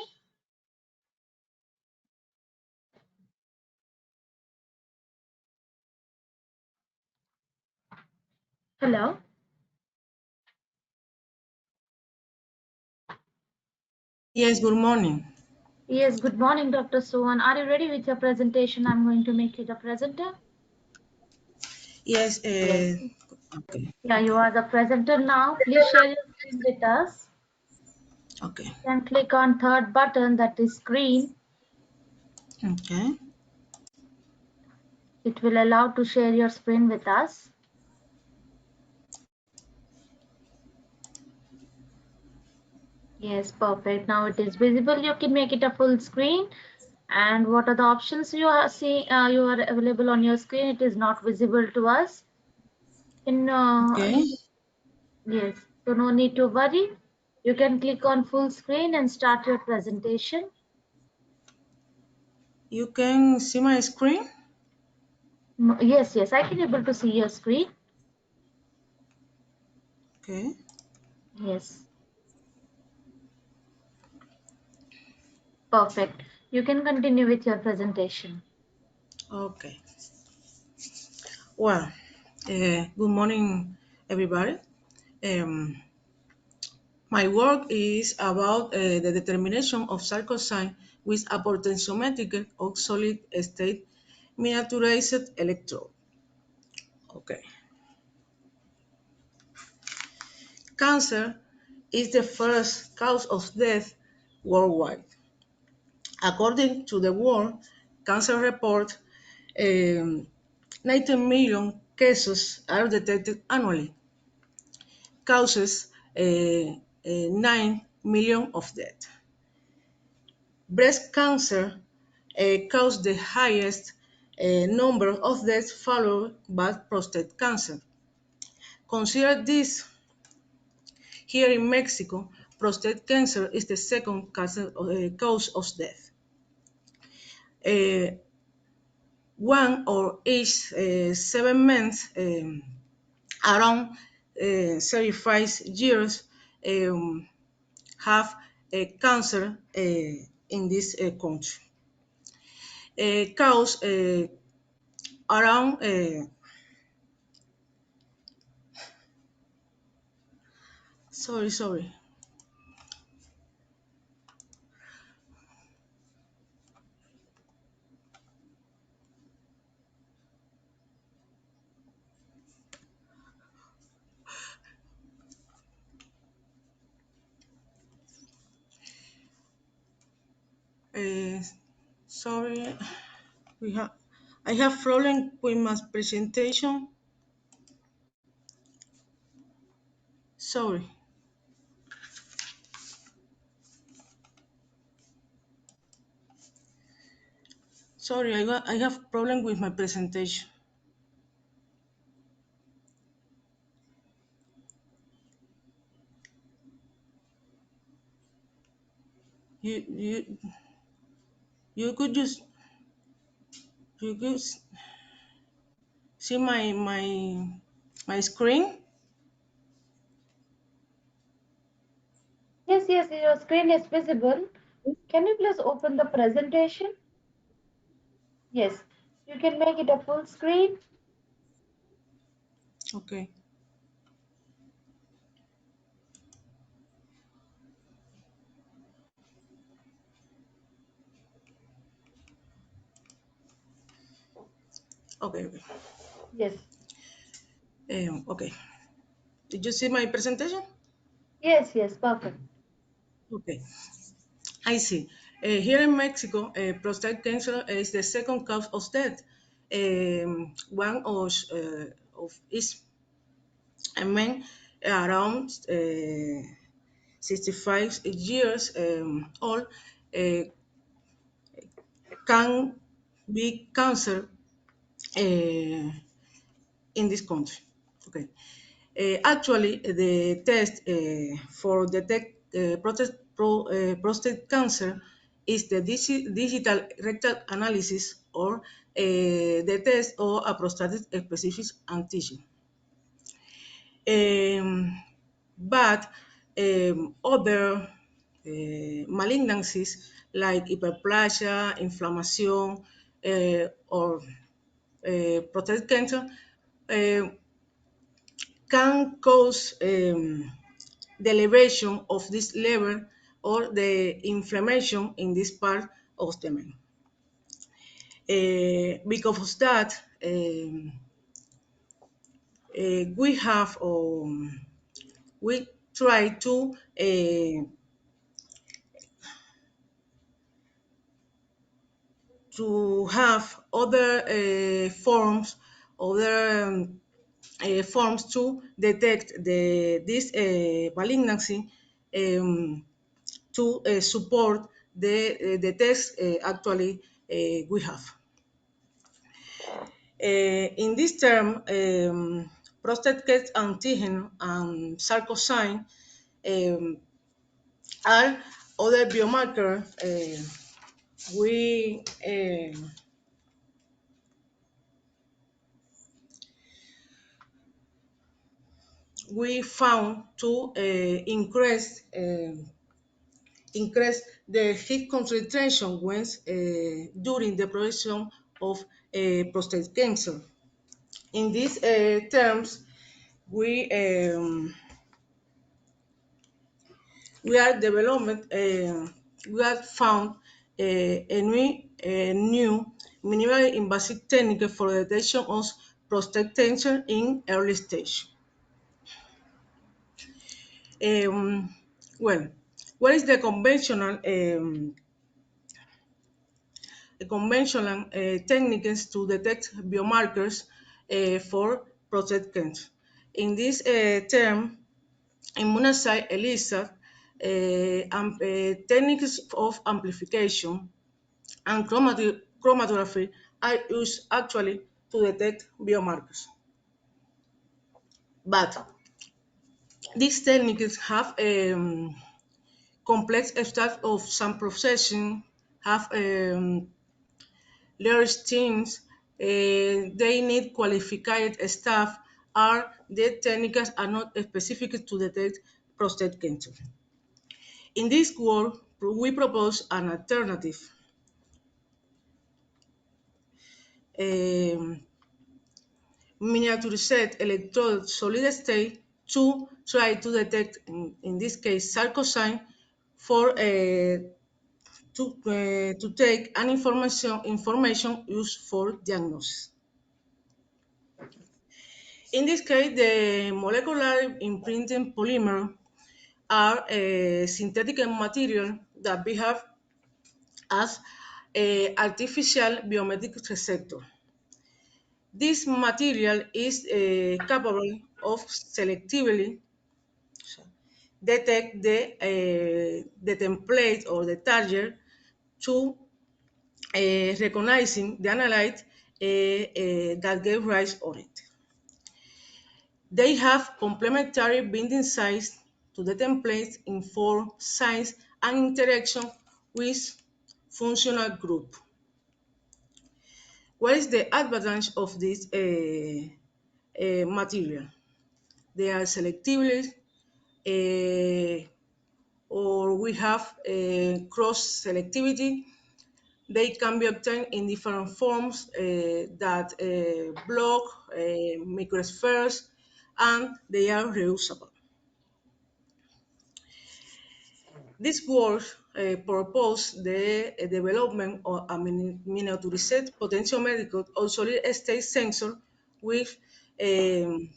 Hello. Yes, good morning. Yes, good morning, Dr. Soan. Are you ready with your presentation? I'm going to make you the presenter. Yes, Yes. okay. Yeah, you are the presenter now. Please share your screen with us. Okay. You can click on third button, that is screen. Okay. It will allow to share your screen with us. Yes, perfect. Now it is visible. You can make it a full screen. And what are the options you are seeing? You are available on your screen. It is not visible to us. Okay. Yes, so no need to worry. You can click on full screen and start your presentation. You can see my screen? Yes, I can able to see your screen. Okay. Yes, perfect. You can continue with your presentation. Okay. Well, good morning, everybody. My work is about the determination of circulates with a potentiometric or solid state miniaturized electrode. Okay. Cancer is the first cause of death worldwide. According to the World Cancer Report, 19 million cases are detected annually, causes 9 million of deaths. Breast cancer causes the highest number of deaths, followed by prostate cancer. Consider this: here in Mexico, prostate cancer is the second cause of death. One or each 7 men around 35 years have cancer in this country. Cause around sorry. Uh, sorry, I have problem with my presentation. Sorry. Sorry, I have problem with my presentation. You you you could just you could see my screen. Yes, your screen is visible. Can you please open the presentation? Yes, you can make it a full screen. Okay. Okay. Yes, Okay. Did you see my presentation? yes, perfect. Okay. I see. Here in Mexico, prostate cancer is the second cause of death. One of each men around 65 years old can be cancer in this country. Okay. Actually, the test for detect prostate cancer is the digital rectal analysis or the test of a prostatic specific antigen. But other malignancies like hyperplasia, inflammation, or prostate cancer can cause the elevation of this level or the inflammation in this part of the man. Because of that, we have we try to have other forms, other forms to detect this malignancy to support the test actually we have. In this term, prostate cancer antigen and sarcosine are other biomarkers we we found to increase the heat concentration when during the progression of prostate cancer. In these terms, we we are development we have found a new minimally invasive technique for the detection of prostate cancer in early stage. Well, what is the conventional techniques to detect biomarkers for prostate cancer? In this term, immunocyte ELISA, techniques of amplification, and chromatography are used actually to detect biomarkers. But these techniques have complex steps of sample processing, have large teams, they need qualified staff, or the techniques are not specific to detect prostate cancer. In this work, we propose an alternative miniaturized electrode solid state to try to detect, in this case, sarcosine for to take an information used for diagnosis. In this case, the molecular imprinting polymer are a synthetic material that behave as a artificial biometric receptor. This material is capable of selectively detect the template or the target to recognizing the analyte that gave rise on it. They have complementary binding sites to the templates in form, size, and interaction with functional group. What is the advantage of this material? They are selectively or we have cross selectivity. They can be obtained in different forms that block, microspheres, and they are reusable. This work proposed the development of a miniaturized potentiometer or solid state sensor with a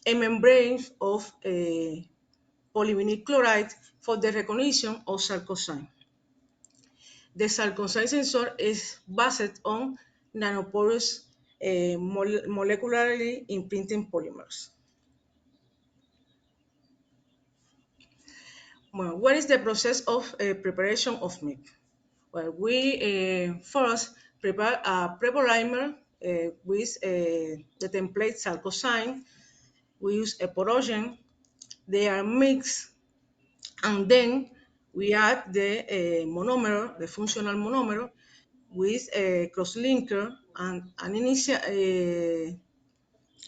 membrane of polyvinyl chloride for the recognition of sarcosine. The sarcosine sensor is based on nanoporous molecularly imprinting polymers. Well, what is the process of preparation of meat? Well, we first prepare a prepolymer with the template sarcosine. we use a porogen. They are mixed, and then we add the monomer, the functional monomer, with a cross-linker and an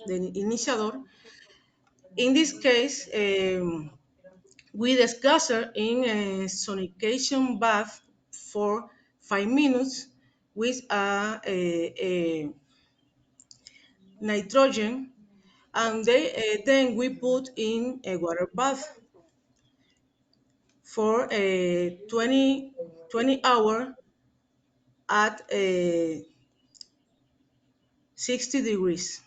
the initiator. In this case, we discuss in a sonication bath for 5 minutes with a nitrogen, and then we put in a water bath for 20 hours at 60 degrees.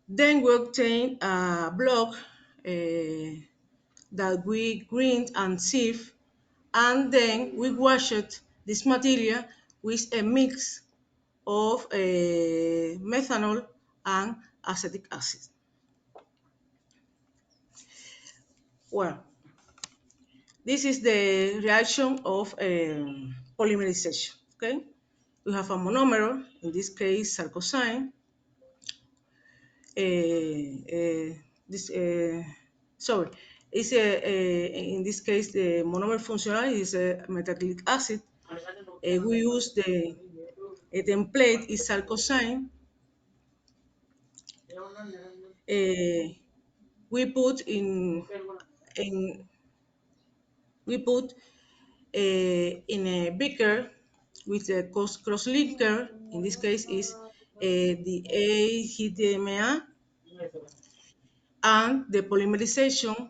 Then we obtain a block that we grind and sieve, and then we wash this material with a mix of methanol and acetic acid. Well, this is the reaction of polymerization. Okay, we have a monomer, in this case sarcosine. Sorry, it's in this case the monomer functional is a metacrylic acid. We use the template is sarcosine. We put in a beaker with a cross-linker. In this case is the AHDMA, and the polymerization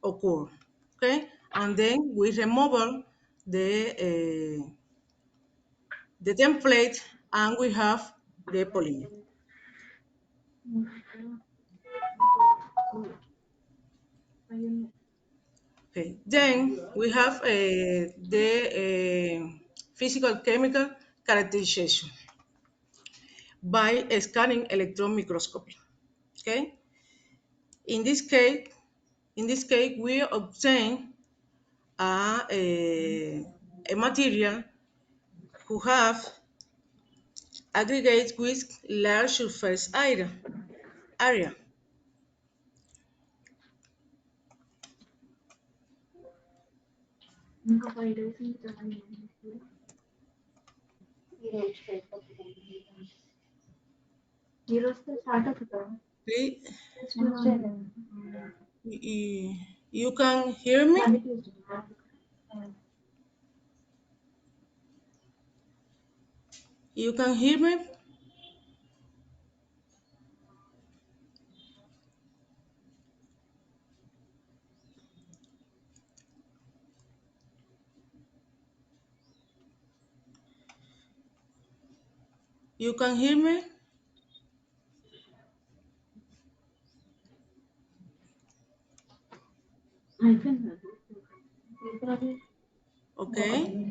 occur. Okay, and then we remove the template, and we have the polymer. Okay, then we have the physical chemical characterization by scanning electron microscopy. Okay, in this case we obtain a material who have aggregates with large surface area. You can hear me? You can hear me? You can hear me? Okay. Okay.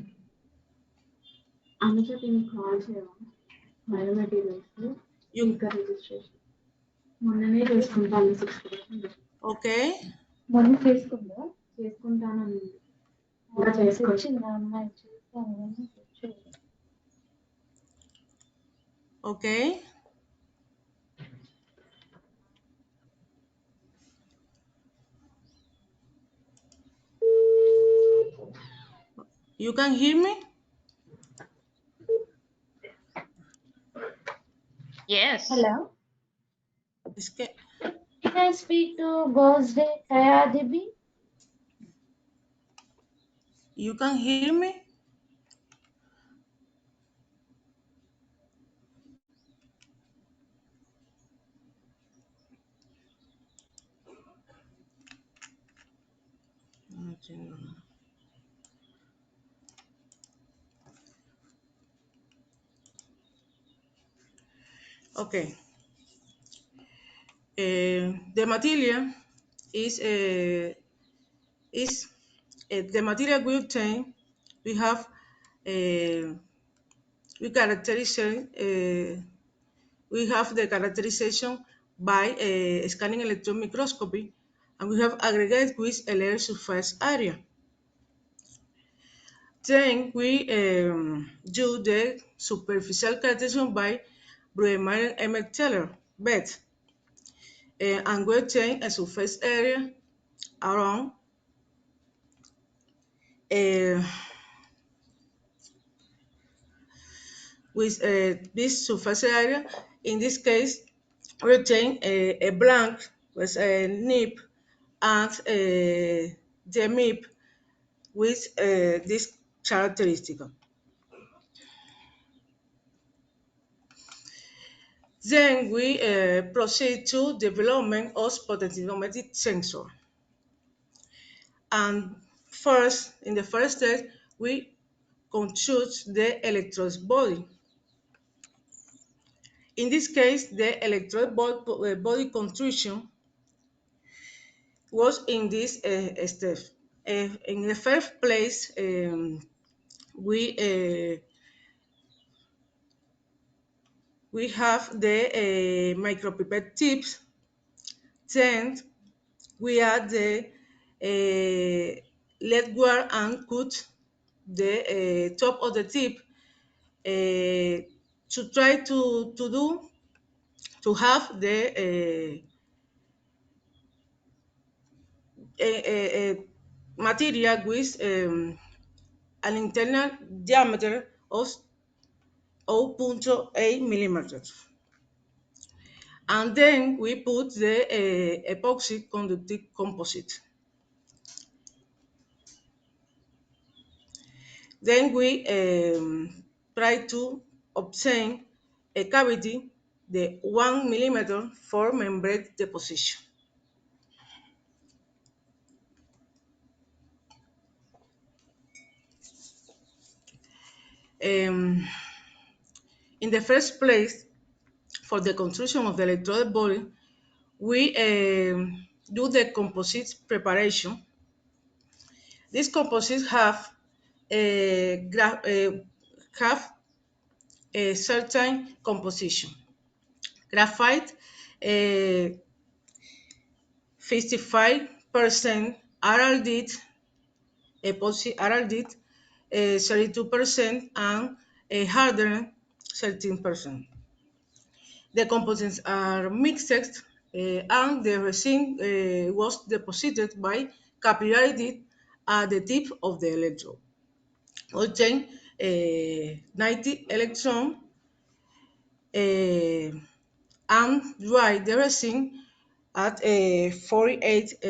Okay. You can hear me? Yes. Hello. Can I speak to Gosde Kaya Debi? You can hear me? Okay. The material is the material we obtain. We have we have the characterization by scanning electron microscopy, and we have aggregates with a large surface area. Then we do the superficial characterization by Brueggemann and Emmett-Teller, but and we obtain a surface area around with this surface area. In this case, we obtain a blank with a nib and the MIP with this characteristic. Then we proceed to development of potentiometric sensor. And first, in the first step, we compute the electrode body. In this case, the electrode body construction was in this step. In the first place, we have the micropipette tips. Then we add the lead guard and cut the top of the tip to try to have the material with an internal diameter of 0.8 millimeters. And then we put the epoxy conductive composite. Then we try to obtain a cavity, the 1 millimeter for membrane deposition. In the first place, for the construction of the electrode body, we do the composite preparation. These composites have a certain composition. Graphite, 55% araldite, epoxy araldite, 32%, and hardener, 13%. The components are mixed, and the resin was deposited by capillarity at the tip of the electrode. Obtain 90 electron and dry the resin at 48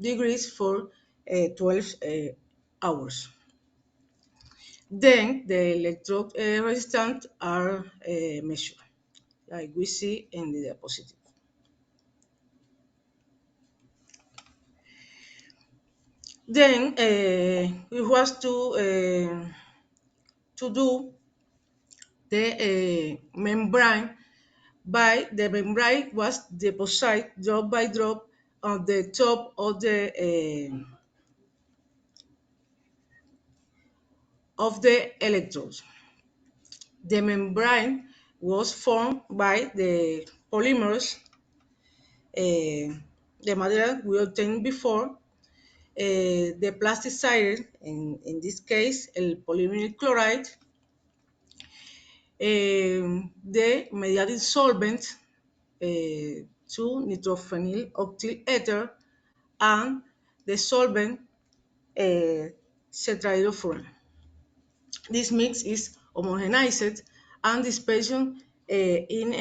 degrees for 12 hours. Then the electrode resistance are measured, like we see in the diapositive. Then we was to do the membrane. By the membrane was deposited drop by drop on the top of the electrodes. The membrane was formed by the polymers, the material we obtained before, the plasticide, in this case, el polymer chloride, the mediating solvent, 2-nitrophenyl octyl ether, and the solvent tetrahydrofuran. This mix is homogenized and dispersed in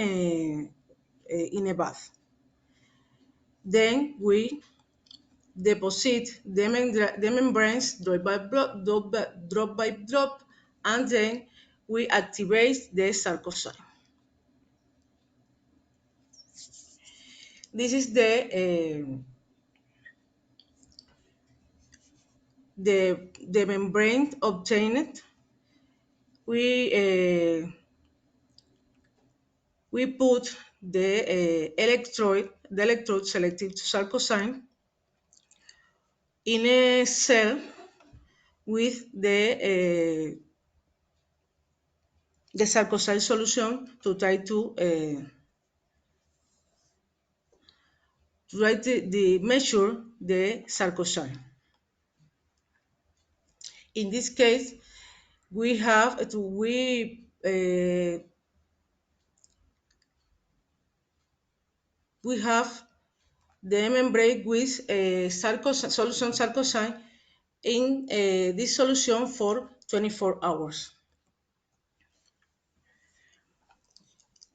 a bath. Then we deposit the membranes drop by drop, and then we activate the sarcosine. This is the membrane obtained. We put the electrode selective to sarcosine in a cell with the sarcosine solution to try to measure the sarcosine. In this case, we have to we have the membrane with solution sarcosine in this solution for 24 hours.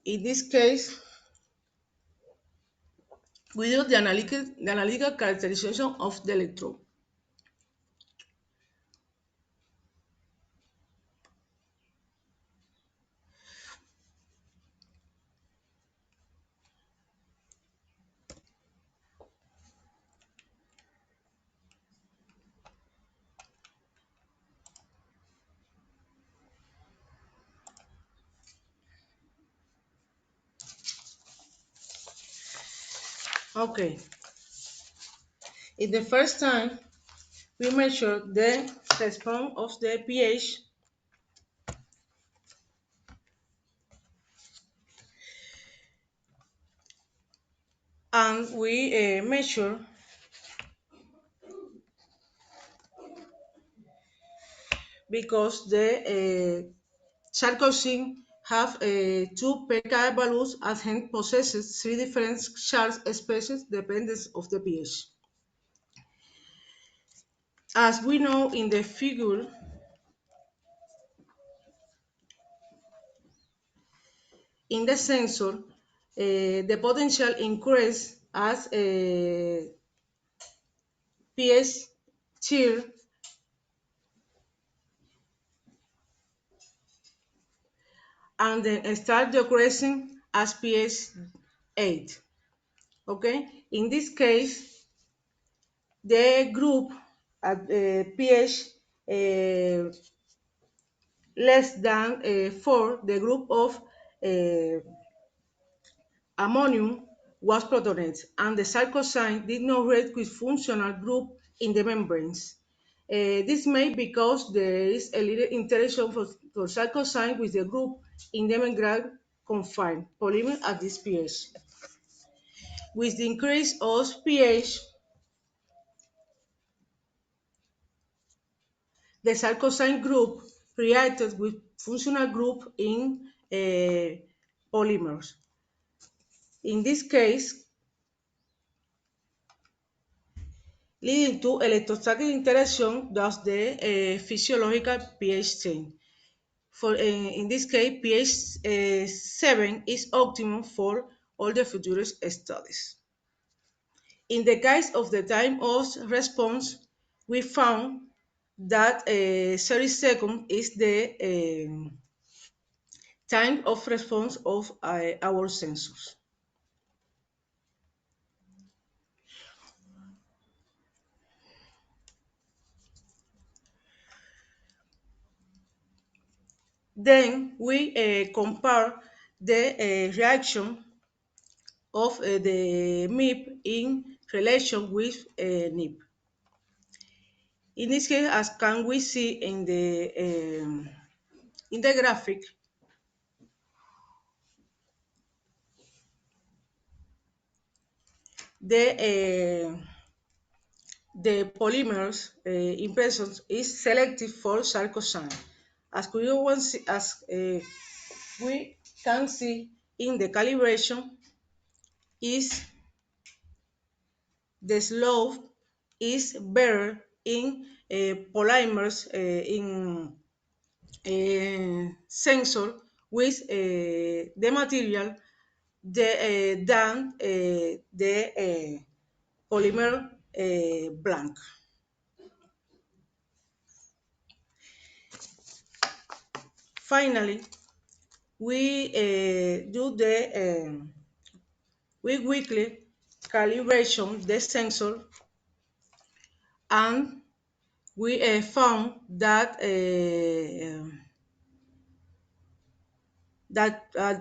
In this case, we do the analytical characterization of the electrode. Okay. In the first time, we measure the response of the pH and we measure because the sarcosine have two pKa values and hence possesses three different charge species depending of the pH. As we know in the figure, in the sensor, the potential increase as pH tier and then start decreasing as pH 8. Okay, in this case, the group at pH less than 4, the group of ammonium was protonate, and the sarcosine did not reach with functional group in the membranes. This may because there is a little interaction for sarcosine with the group in the membrane confined polymer at this pH. With the increase of pH, the sarcosine group reacted with functional group in polymers. In this case, leading to electrostatic interaction, thus the physiological pH change. In this case, pH 7 is optimum for all the future studies. In the case of the time of response, we found that 30 seconds is the time of response of our sensors. Then we compare the reaction of the MIP in relation with NIP. In this case, as can we see in the graphic, the polymers impressions is selective for sarcosine. As we can see in the calibration, is the slope is better in polymers in sensor with the material than the polymer blank. Finally, we do the we weekly calibration the sensor, and we found that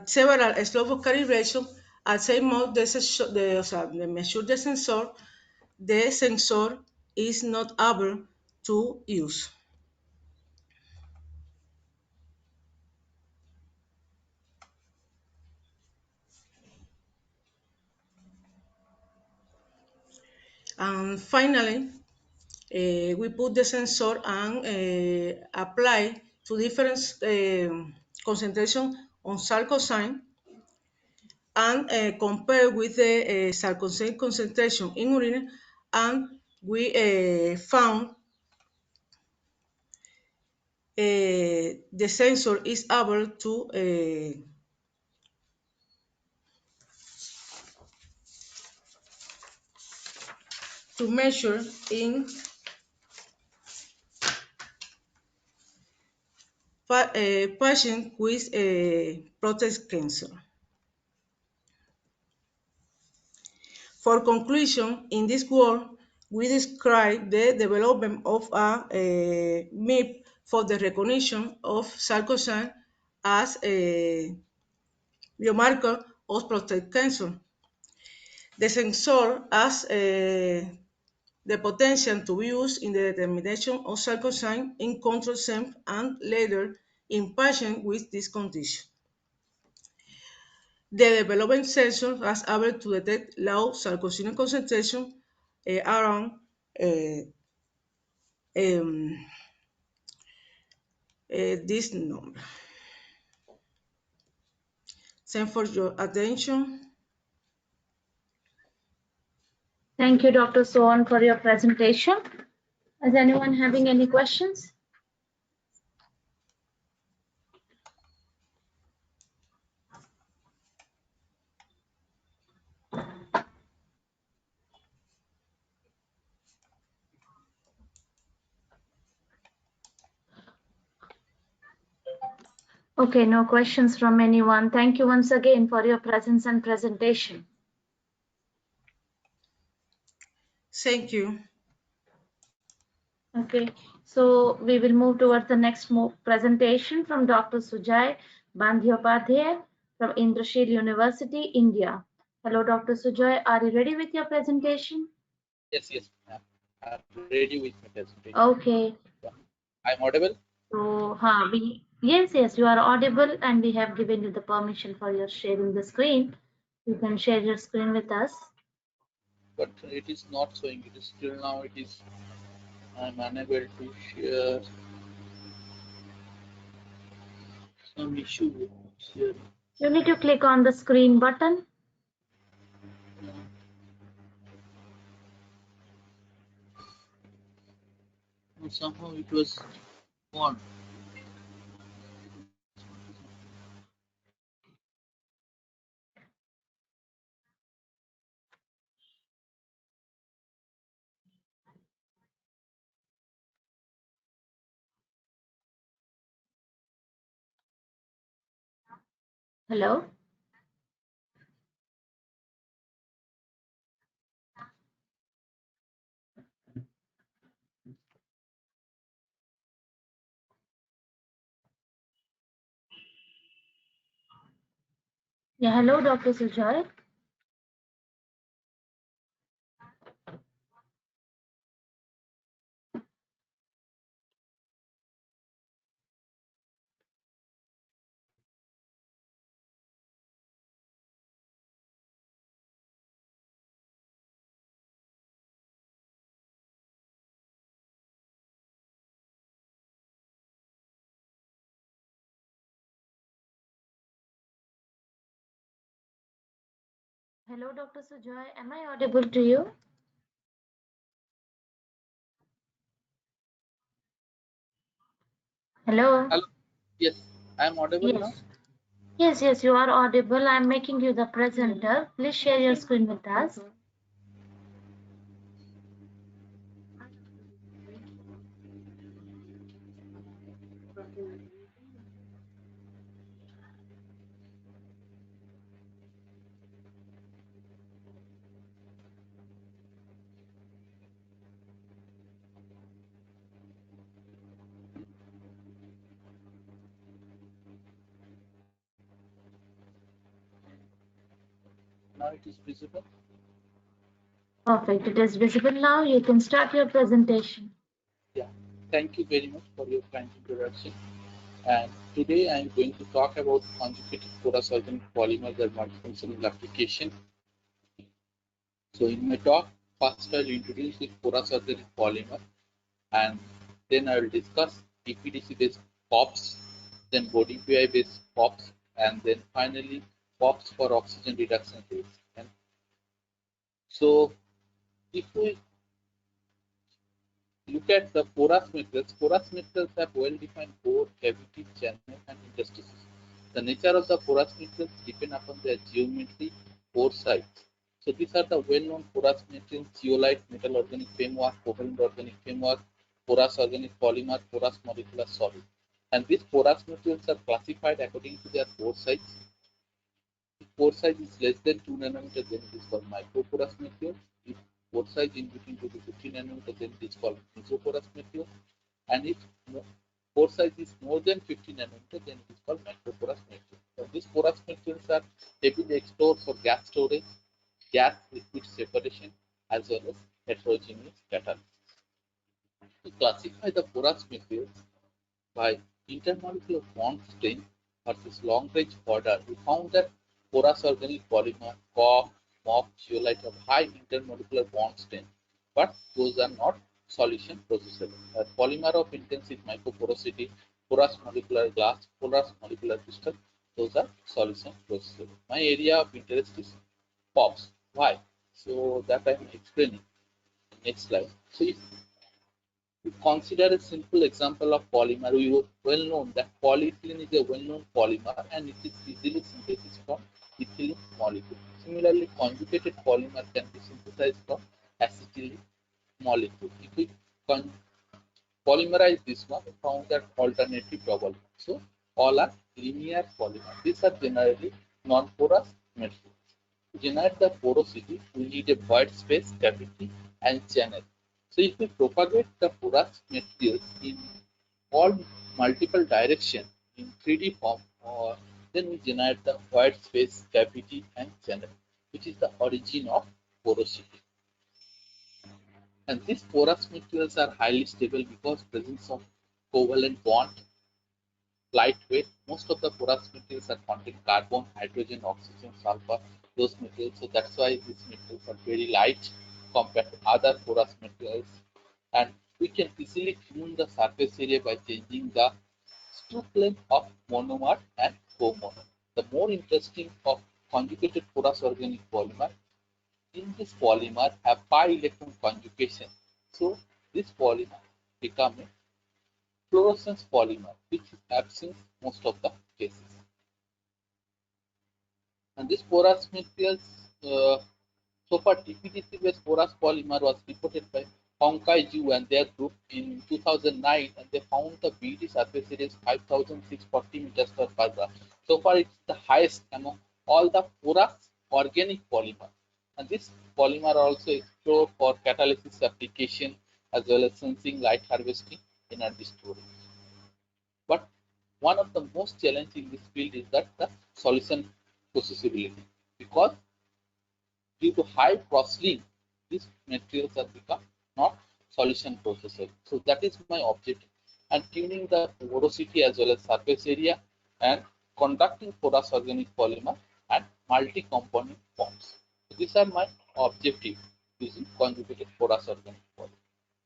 several slope of calibration at same mode the measure the sensor is not able to use. And finally, we put the sensor and apply to different concentration on sarcosine, and compare with the circumstance concentration in urine, and we found the sensor is able to measure in patient with prostate cancer. For conclusion, in this work, we describe the development of a MIP for the recognition of sarcosine as a biomarker of prostate cancer. The sensor has the potential to be used in the determination of sarcosine in control sample and later in patients with this condition. The development sensor was able to detect low sarcosine concentration around this number. Thanks for your attention. Thank you, Dr. Sohan, for your presentation. Is anyone having any questions? Okay, no questions from anyone. Thank you once again for your presence and presentation. Thank you. Okay, so we will move towards the next presentation from Dr. Sujay Bandyopadhyay from Indrashil University, India. Hello, Dr. Sujay. Are you ready with your presentation? Yes, I'm ready with my presentation. Okay. I'm audible? So, yes, you are audible, and we have given you the permission for your sharing the screen. You can share your screen with us. But it is not showing. It is still now. I'm unable to share. Some issue with sharing. You need to click on the screen button. Somehow it was on. Hello. Yeah, hello, Dr. Sujay. Hello, Dr. Sujay. Am I audible to you? Hello. Hello. Yes, I'm audible now. Yes, you are audible. I'm making you the presenter. Please share your screen with us. Now it is visible. Perfect. It is visible now. You can start your presentation. Yeah. Thank you very much for your kind introduction. And today I'm going to talk about conjugated porous organic polymers and multifunctional application. So in my talk, first I'll introduce the porous organic polymer, and then I will discuss DPDC based POPs, then body PI based POPs, and then finally POPs for oxygen reduction rates. And so if we look at the porous materials have well-defined pore, cavity, channel, and interstices. The nature of the porous materials depend upon their geometry, pore size. So these are the well-known porous materials: zeolite, metal organic framework, covalent organic framework, porous organic polymer, porous molecular solid. And these porous materials are classified according to their pore size. If pore size is less than 2 nanometers, then it is called microporous material. If pore size in between 2 to 50 nanometers, then it is called mesoporous material. And if pore size is more than 50 nanometers, then it is called microporous material. So these porous materials are heavily explored for gas storage, gas liquid separation, as well as heterogeneous catalysis. To classify the porous materials by intermolecular bond strength versus long-range order, we found that porous organic polymer, cork, MOF, zeolite have high intermolecular bond strength, but those are not solution processable. A polymer of intensive microporosity, porous molecular glass, porous molecular crystal, those are solution processable. My area of interest is POPs. Why? So that I am explaining. Next slide. So if we consider a simple example of polymer, we were well known that polyethylene is a well-known polymer and it is easily synthesized from ethylene molecule. Similarly, conjugated polymer can be synthesized from acetylene molecule. If we polymerize this one, we found that alternative double. So all are linear polymers. These are generally non-porous materials. To generate the porosity, we need a void space, cavity, and channel. So if we propagate the porous materials in all multiple directions in 3D form, then we generate the void space, cavity, and channel, which is the origin of porosity. And these porous materials are highly stable because presence of covalent bond, lightweight. Most of the porous materials are contain carbon, hydrogen, oxygen, sulfur, those materials. So that's why these materials are very light compared to other porous materials. And we can easily tune the surface area by changing the strip length of monomer and comomer. The more interesting of conjugated porous organic polymer, in this polymer have pi electron conjugation. So this polymer become a fluorescence polymer, which is absent most of the cases. And this porous materials, so far TPDC-based porous polymer was reported by Hong Kai-Ju and their group in 2009, and they found the BD surface area is 5,640 meters per paragraph. So far, it's the highest among all the porous organic polymer. And this polymer also explored for catalysis application as well as sensing, light harvesting, energy storage. But one of the most challenging in this field is that the solution processability, because due to high cross-link, these materials have become not solution processable. So that is my objective, and tuning the porosity as well as surface area and conducting porous organic polymer and multi-component forms. So these are my objective using conjugated porous organic polymer.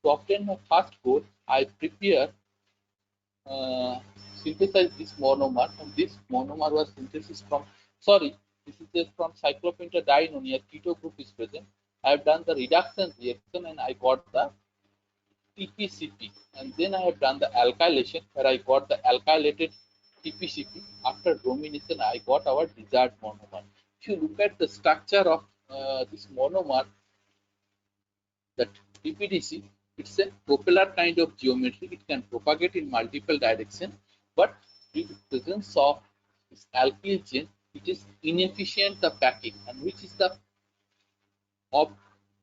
To obtain my first goal, I prepare synthesize this monomer, and this monomer was synthesis from, this is just from cyclopentadiene, here keto group is present. I have done the reduction reaction and I got the TPCP, and then I have done the alkylation where I got the alkylated TPCP. After bromination, I got our desired monomer. If you look at the structure of this monomer, that PPDC, it's a propeller kind of geometry. It can propagate in multiple directions, but due to presence of this alkyl chain, it is inefficient the packing, and which is the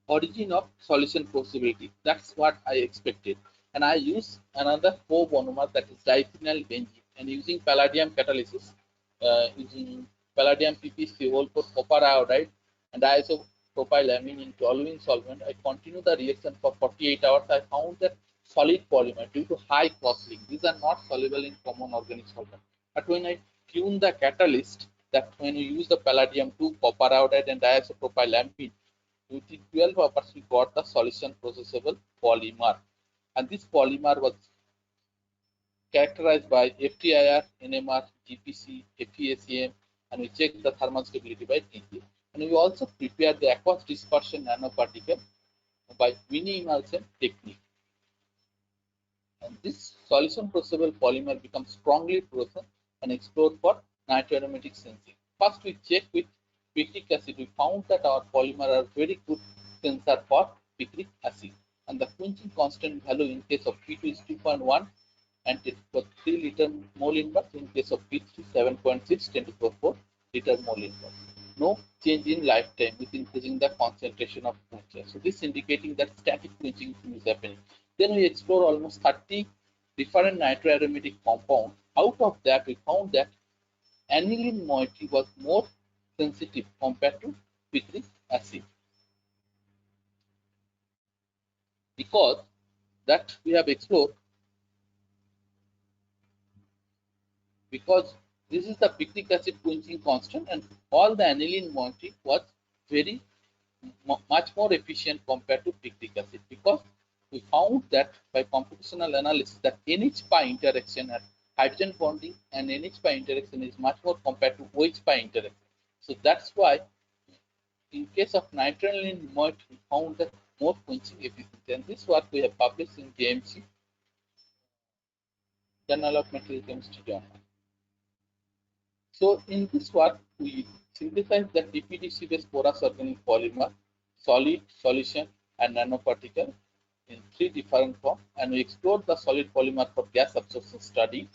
origin of solution possibility. That's what I expected. And I use another co-monomer, that is diphenyl benzene, and using palladium catalysis, using palladium PPC whole for copper iodide and isopropylamine in toluene solvent. I continue the reaction for 48 hours. I found that solid polymer due to high cross-link. These are not soluble in common organic solvent. But when I tune the catalyst, that when you use the palladium 2, copper iodide and isopropylamine, with the 12 hours we got the solution processable polymer, and this polymer was characterized by FTIR, NMR, GPC, FESEM, and we check the thermal stability by TG. And we also prepare the aqueous dispersion nanoparticle by mini emulsion technique. And this solution processable polymer becomes strongly frozen and explored for nitroaromatic sensing. First, we check with picric acid. We found that our polymer are very good sensor for picric acid, and the quenching constant value in case of P2 is 2.1 and 10 to the 3 liter mole inverse. In case of P3, 7.6 10 to the 4 liter mole inverse. No change in lifetime with increasing the concentration of quencher. So this indicating that static quenching is happening. Then we explore almost 30 different nitroaromatic compounds. Out of that, we found that aniline moiety was more sensitive compared to picric acid. Because that we have explored, because this is the picric acid quenching constant, and all the aniline moiety was very much more efficient compared to picric acid, because we found that by computational analysis that NH pi interaction at hydrogen bonding and NH pi interaction is much more compared to OH pi interaction. So that's why in case of nitrogen moiety we found that more quenching efficiency, and this work we have published in JMC, Journal of Material Chemistry journal. So in this work we synthesize the TPDC based porous organic polymer, solid, solution and nanoparticle in 3 different forms, and we explored the solid polymer for gas absorption study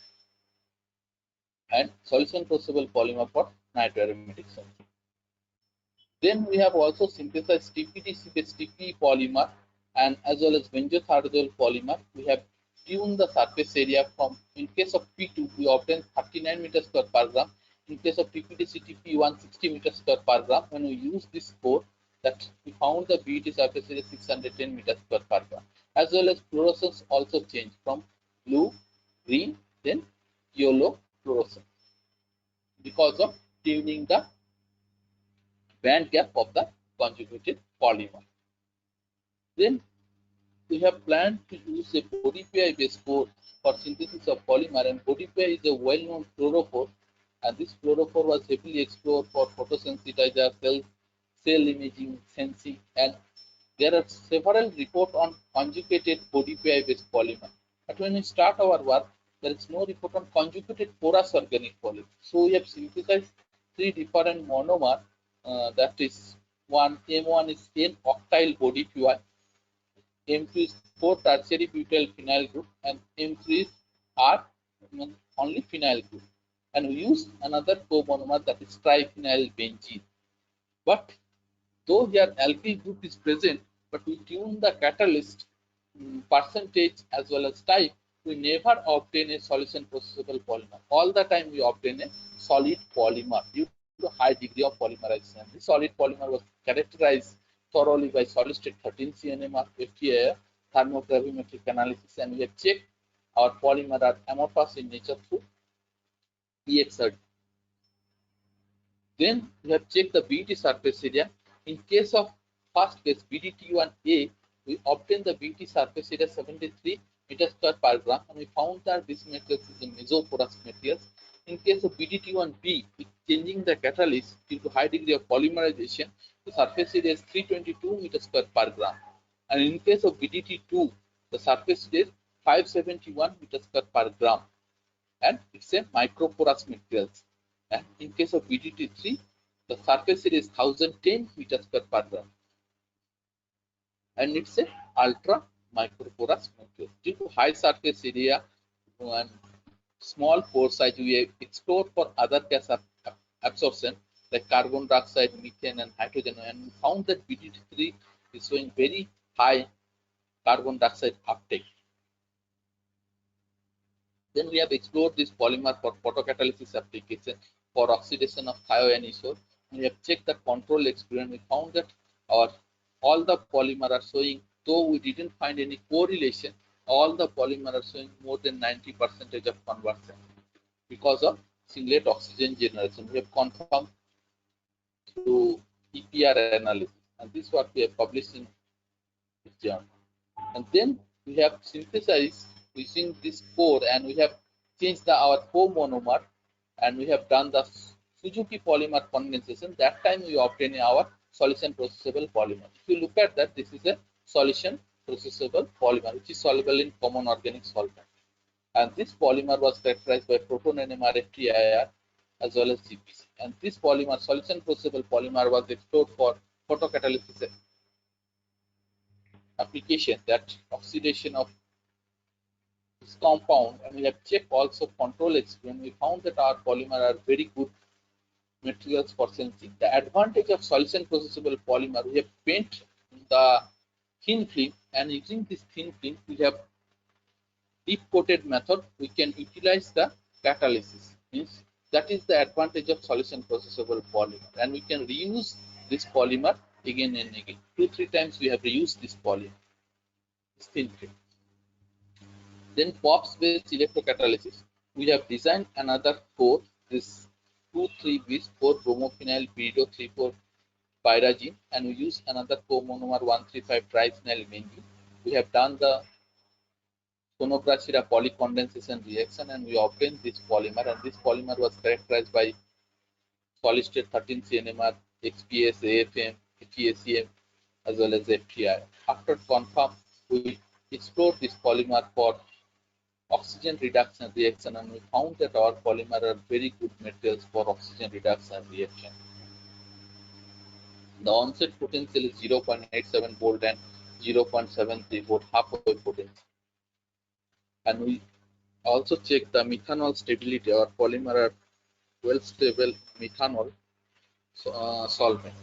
and solution processable polymer for nitroaromatic sensing. Then we have also synthesized TPDC based TPE polymer and as well as benzothiazole polymer. We have tuned the surface area from, in case of P2 we obtained 39 meters square per gram. In case of TPDC TPE 160 meters square per gram. When we use this score, that we found the BET surface area 610 meters square per gram. As well as fluorescence also changed from blue, green, then yellow fluorescence because of tuning the band gap of the conjugated polymer. Then we have planned to use a body PI based code for synthesis of polymer, and body PI is a well-known fluorophore, and this fluorophore was heavily explored for photosensitizer, cell imaging, sensing, and there are several reports on conjugated body PI based polymer. But when we start our work, there is no report on conjugated porous organic polymer. So we have synthesized 3 different monomer. That is M1 is N-octyl body PI, M2 is 4 tertiary butyl phenyl group, and M3 is R only phenyl group. And we use another co-monomer that is triphenyl benzene. But though here alkyl group is present, but we tune the catalyst percentage as well as type, we never obtain a solution processable polymer. All the time we obtain a solid polymer due to high degree of polymerization. This solid polymer was characterized thoroughly by solid state 13 CNMR, FTIR, thermogravimetric analysis, and we have checked our polymer are amorphous in nature through EXRD. Then we have checked the BET surface area. In case of first case BDT1A, we obtained the BET surface area 73 meters square per gram, and we found that this material is a mesoporous material. In case of BDT1B, with changing the catalyst due to high degree of polymerization, the surface area is 322 meters square per gram. And in case of BDT2, the surface area is 571 meters square per gram, and it's a microporous material. And in case of BDT3, the surface area is 1010 meters per gram, and it's a ultra microporous material. Due to high surface area and small pore size, we explored for other gas absorption like carbon dioxide, methane, and hydrogen, and we found that BDT3 is showing very high carbon dioxide uptake. Then we have explored this polymer for photocatalysis application for oxidation of thioanisole. We have checked the control experiment. We found that all the polymer are showing, though we didn't find any correlation, all the polymer are showing more than 90% of conversion because of singlet oxygen generation. We have confirmed through EPR analysis, and this is what we have published in this journal. And then we have synthesized using this core, and we have changed our co-monomer, and we have done the Suzuki polymer condensation, that time we obtain our solution processable polymer. If you look at that, this is a solution processable polymer which is soluble in common organic solvent. And this polymer was characterized by proton NMR FTIR as well as GPC. And this polymer, solution processable polymer, was explored for photocatalysis application, that oxidation of this compound, and we have checked also control experiment. We found that our polymer are very good materials for sensing. The advantage of solution processable polymer, we have paint the thin film, and using this thin film, we have deep coated method. We can utilize the catalysis. Means that is the advantage of solution processable polymer, and we can reuse this polymer again and again. 2-3 times we have reused this polymer, this thin film. Then POPs based electrocatalysis, we have designed another core, this 2,3-bis 4-bromophenyl pyrido 3,4 pyrazine, and we use another co-monomer 1,3,5 triphenyl benzene. We have done the Sonograchira polycondensation reaction, and we obtained this polymer, and this polymer was characterized by solid state 13 CNMR, XPS, AFM, HESEM, as well as FTI. After confirm, we explored this polymer for oxygen reduction reaction, and we found that our polymer are very good materials for oxygen reduction reaction. The onset potential is 0.87 volt and 0.73 volt halfway potential. And we also check the methanol stability. Our polymer are well stable methanol solvent.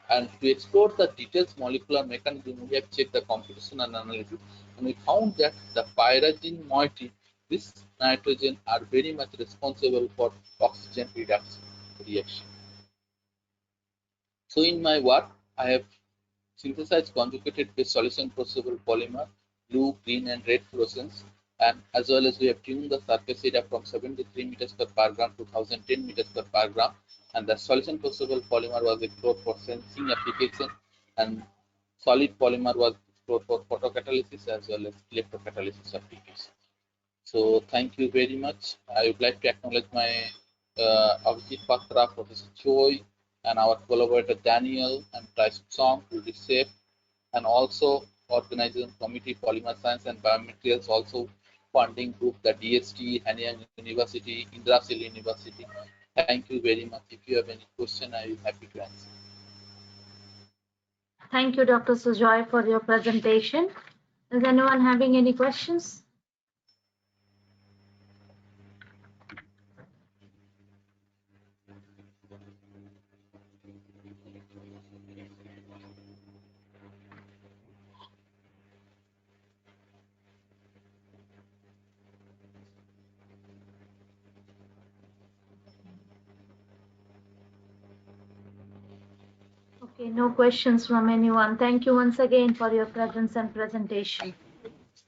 And to explore the details molecular mechanism, we have checked the computation and analysis, and we found that the pyrazine moiety, this nitrogen, are very much responsible for oxygen reduction reaction. So in my work, I have synthesized conjugated based solution processable polymer, blue, green, and red fluorescence, and as well as we have tuned the surface area from 73 meters per gram to 1010 meters per gram, and the solution processable polymer was explored for sensing application, and solid polymer was explored for photocatalysis as well as electrocatalysis application. So thank you very much. I would like to acknowledge my Abhijit Patra, Professor Choi, and our collaborator Daniel and Tyson Song, UDCF, and also organizing committee Polymer Science and Biomaterials, also funding group the DST, Hanyang University, Indrasil University. Thank you very much. If you have any question, I will be happy to answer. Thank you, Dr. Sujoy, for your presentation. Is anyone having any questions? Okay, no questions from anyone. Thank you once again for your presence and presentation.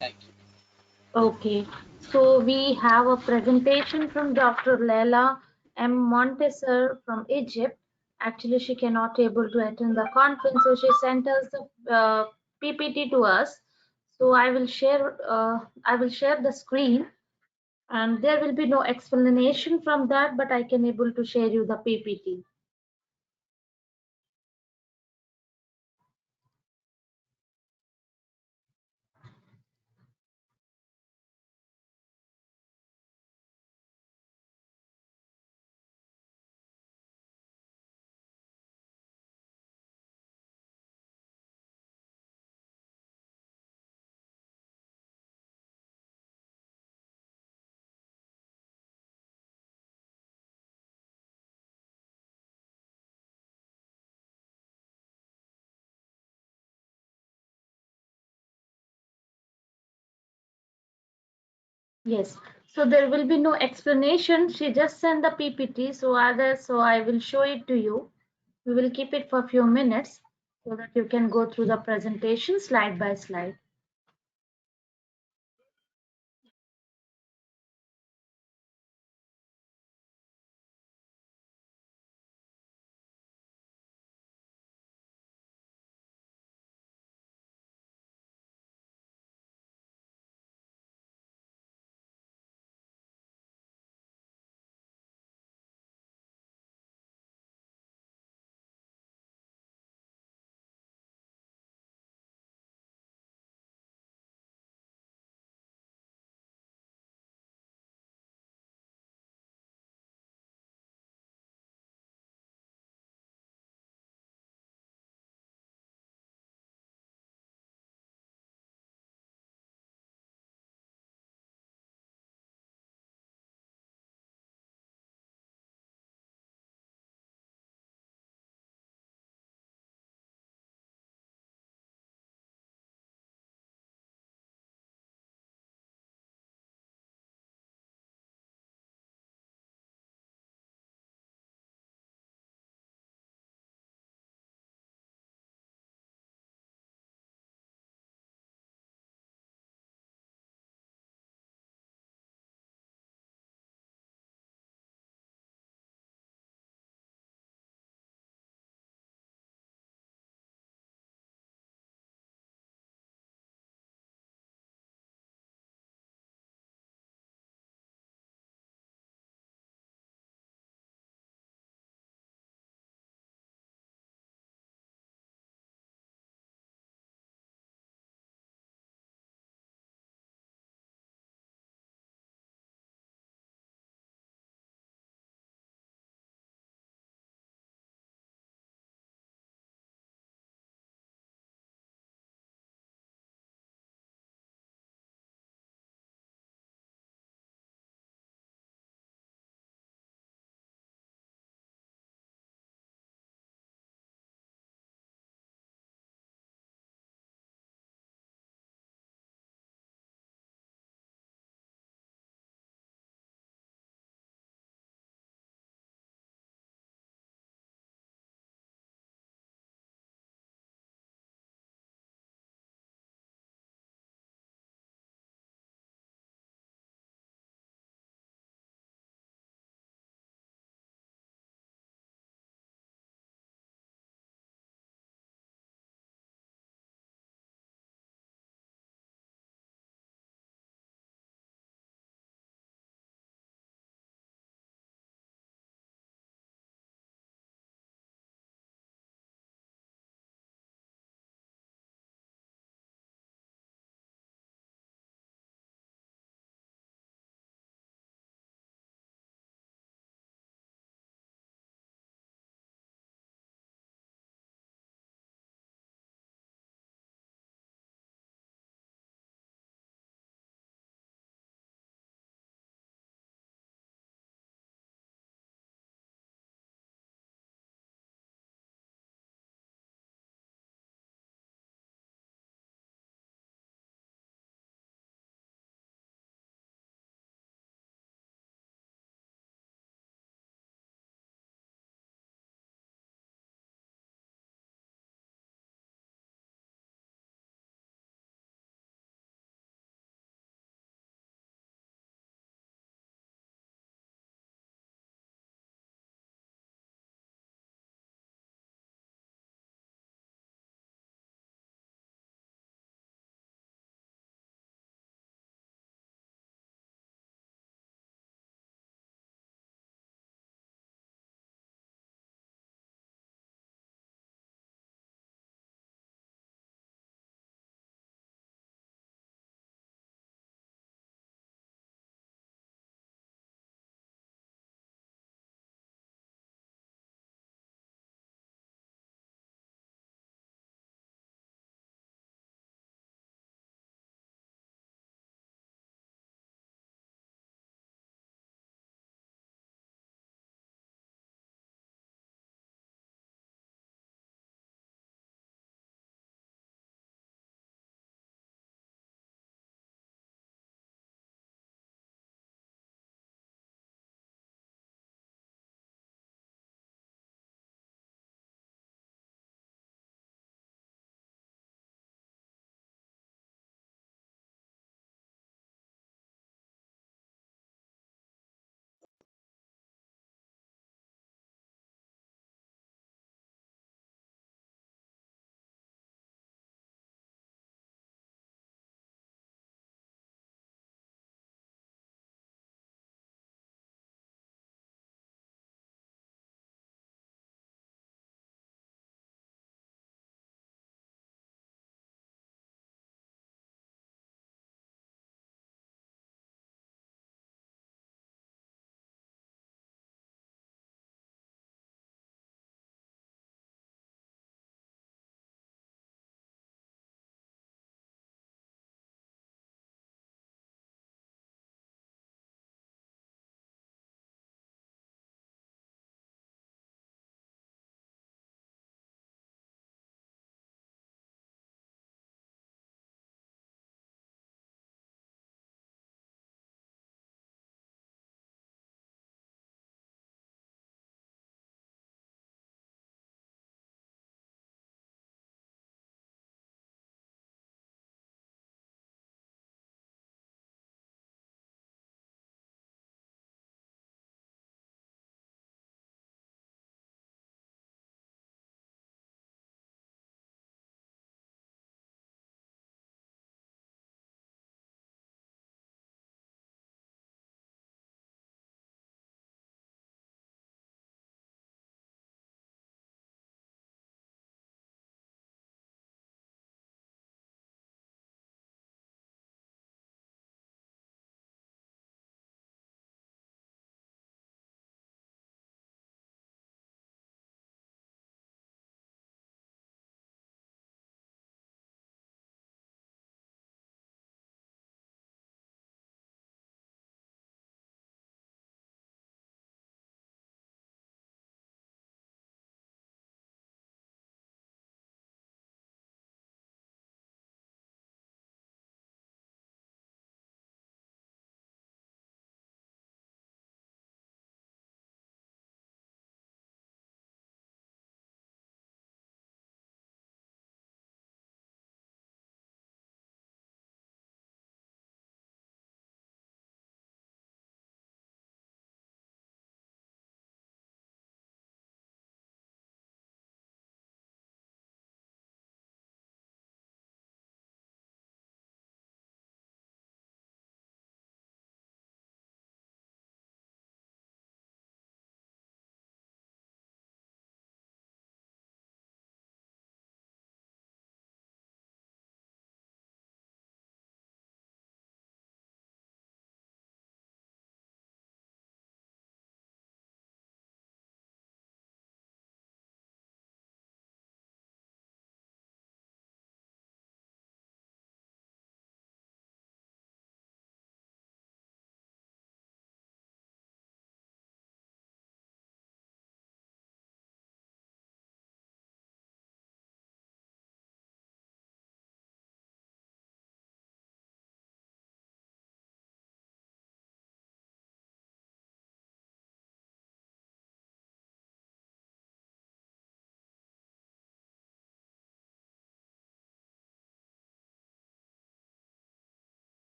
Thank you. Okay, so we have a presentation from Dr. Leila M. Montesser from Egypt. Actually, she cannot able to attend the conference, so she sent us the PPT to us. So I will share the screen, and there will be no explanation from that, but I can able to share you the PPT. Yes, so there will be no explanation. She just sent the PPT, so I will show it to you. We will keep it for a few minutes so that you can go through the presentation slide by slide.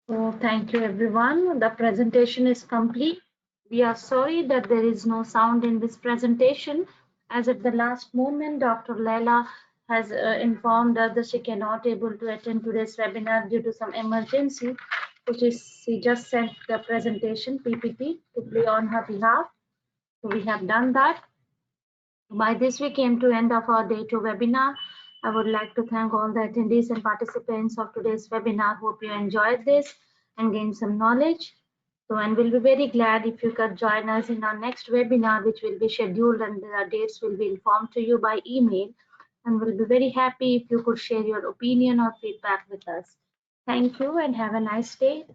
So thank you everyone. The presentation is complete. We are sorry that there is no sound in this presentation, as at the last moment Dr. Laila has informed us that she cannot able to attend today's webinar due to some emergency, which is she just sent the presentation PPT to play on her behalf. So we have done that. By this, we came to end of our day 2 webinar. I would like to thank all the attendees and participants of today's webinar. Hope you enjoyed this and gained some knowledge. So, and we'll be very glad if you could join us in our next webinar, which will be scheduled, and the dates will be informed to you by email. And we'll be very happy if you could share your opinion or feedback with us. Thank you and have a nice day.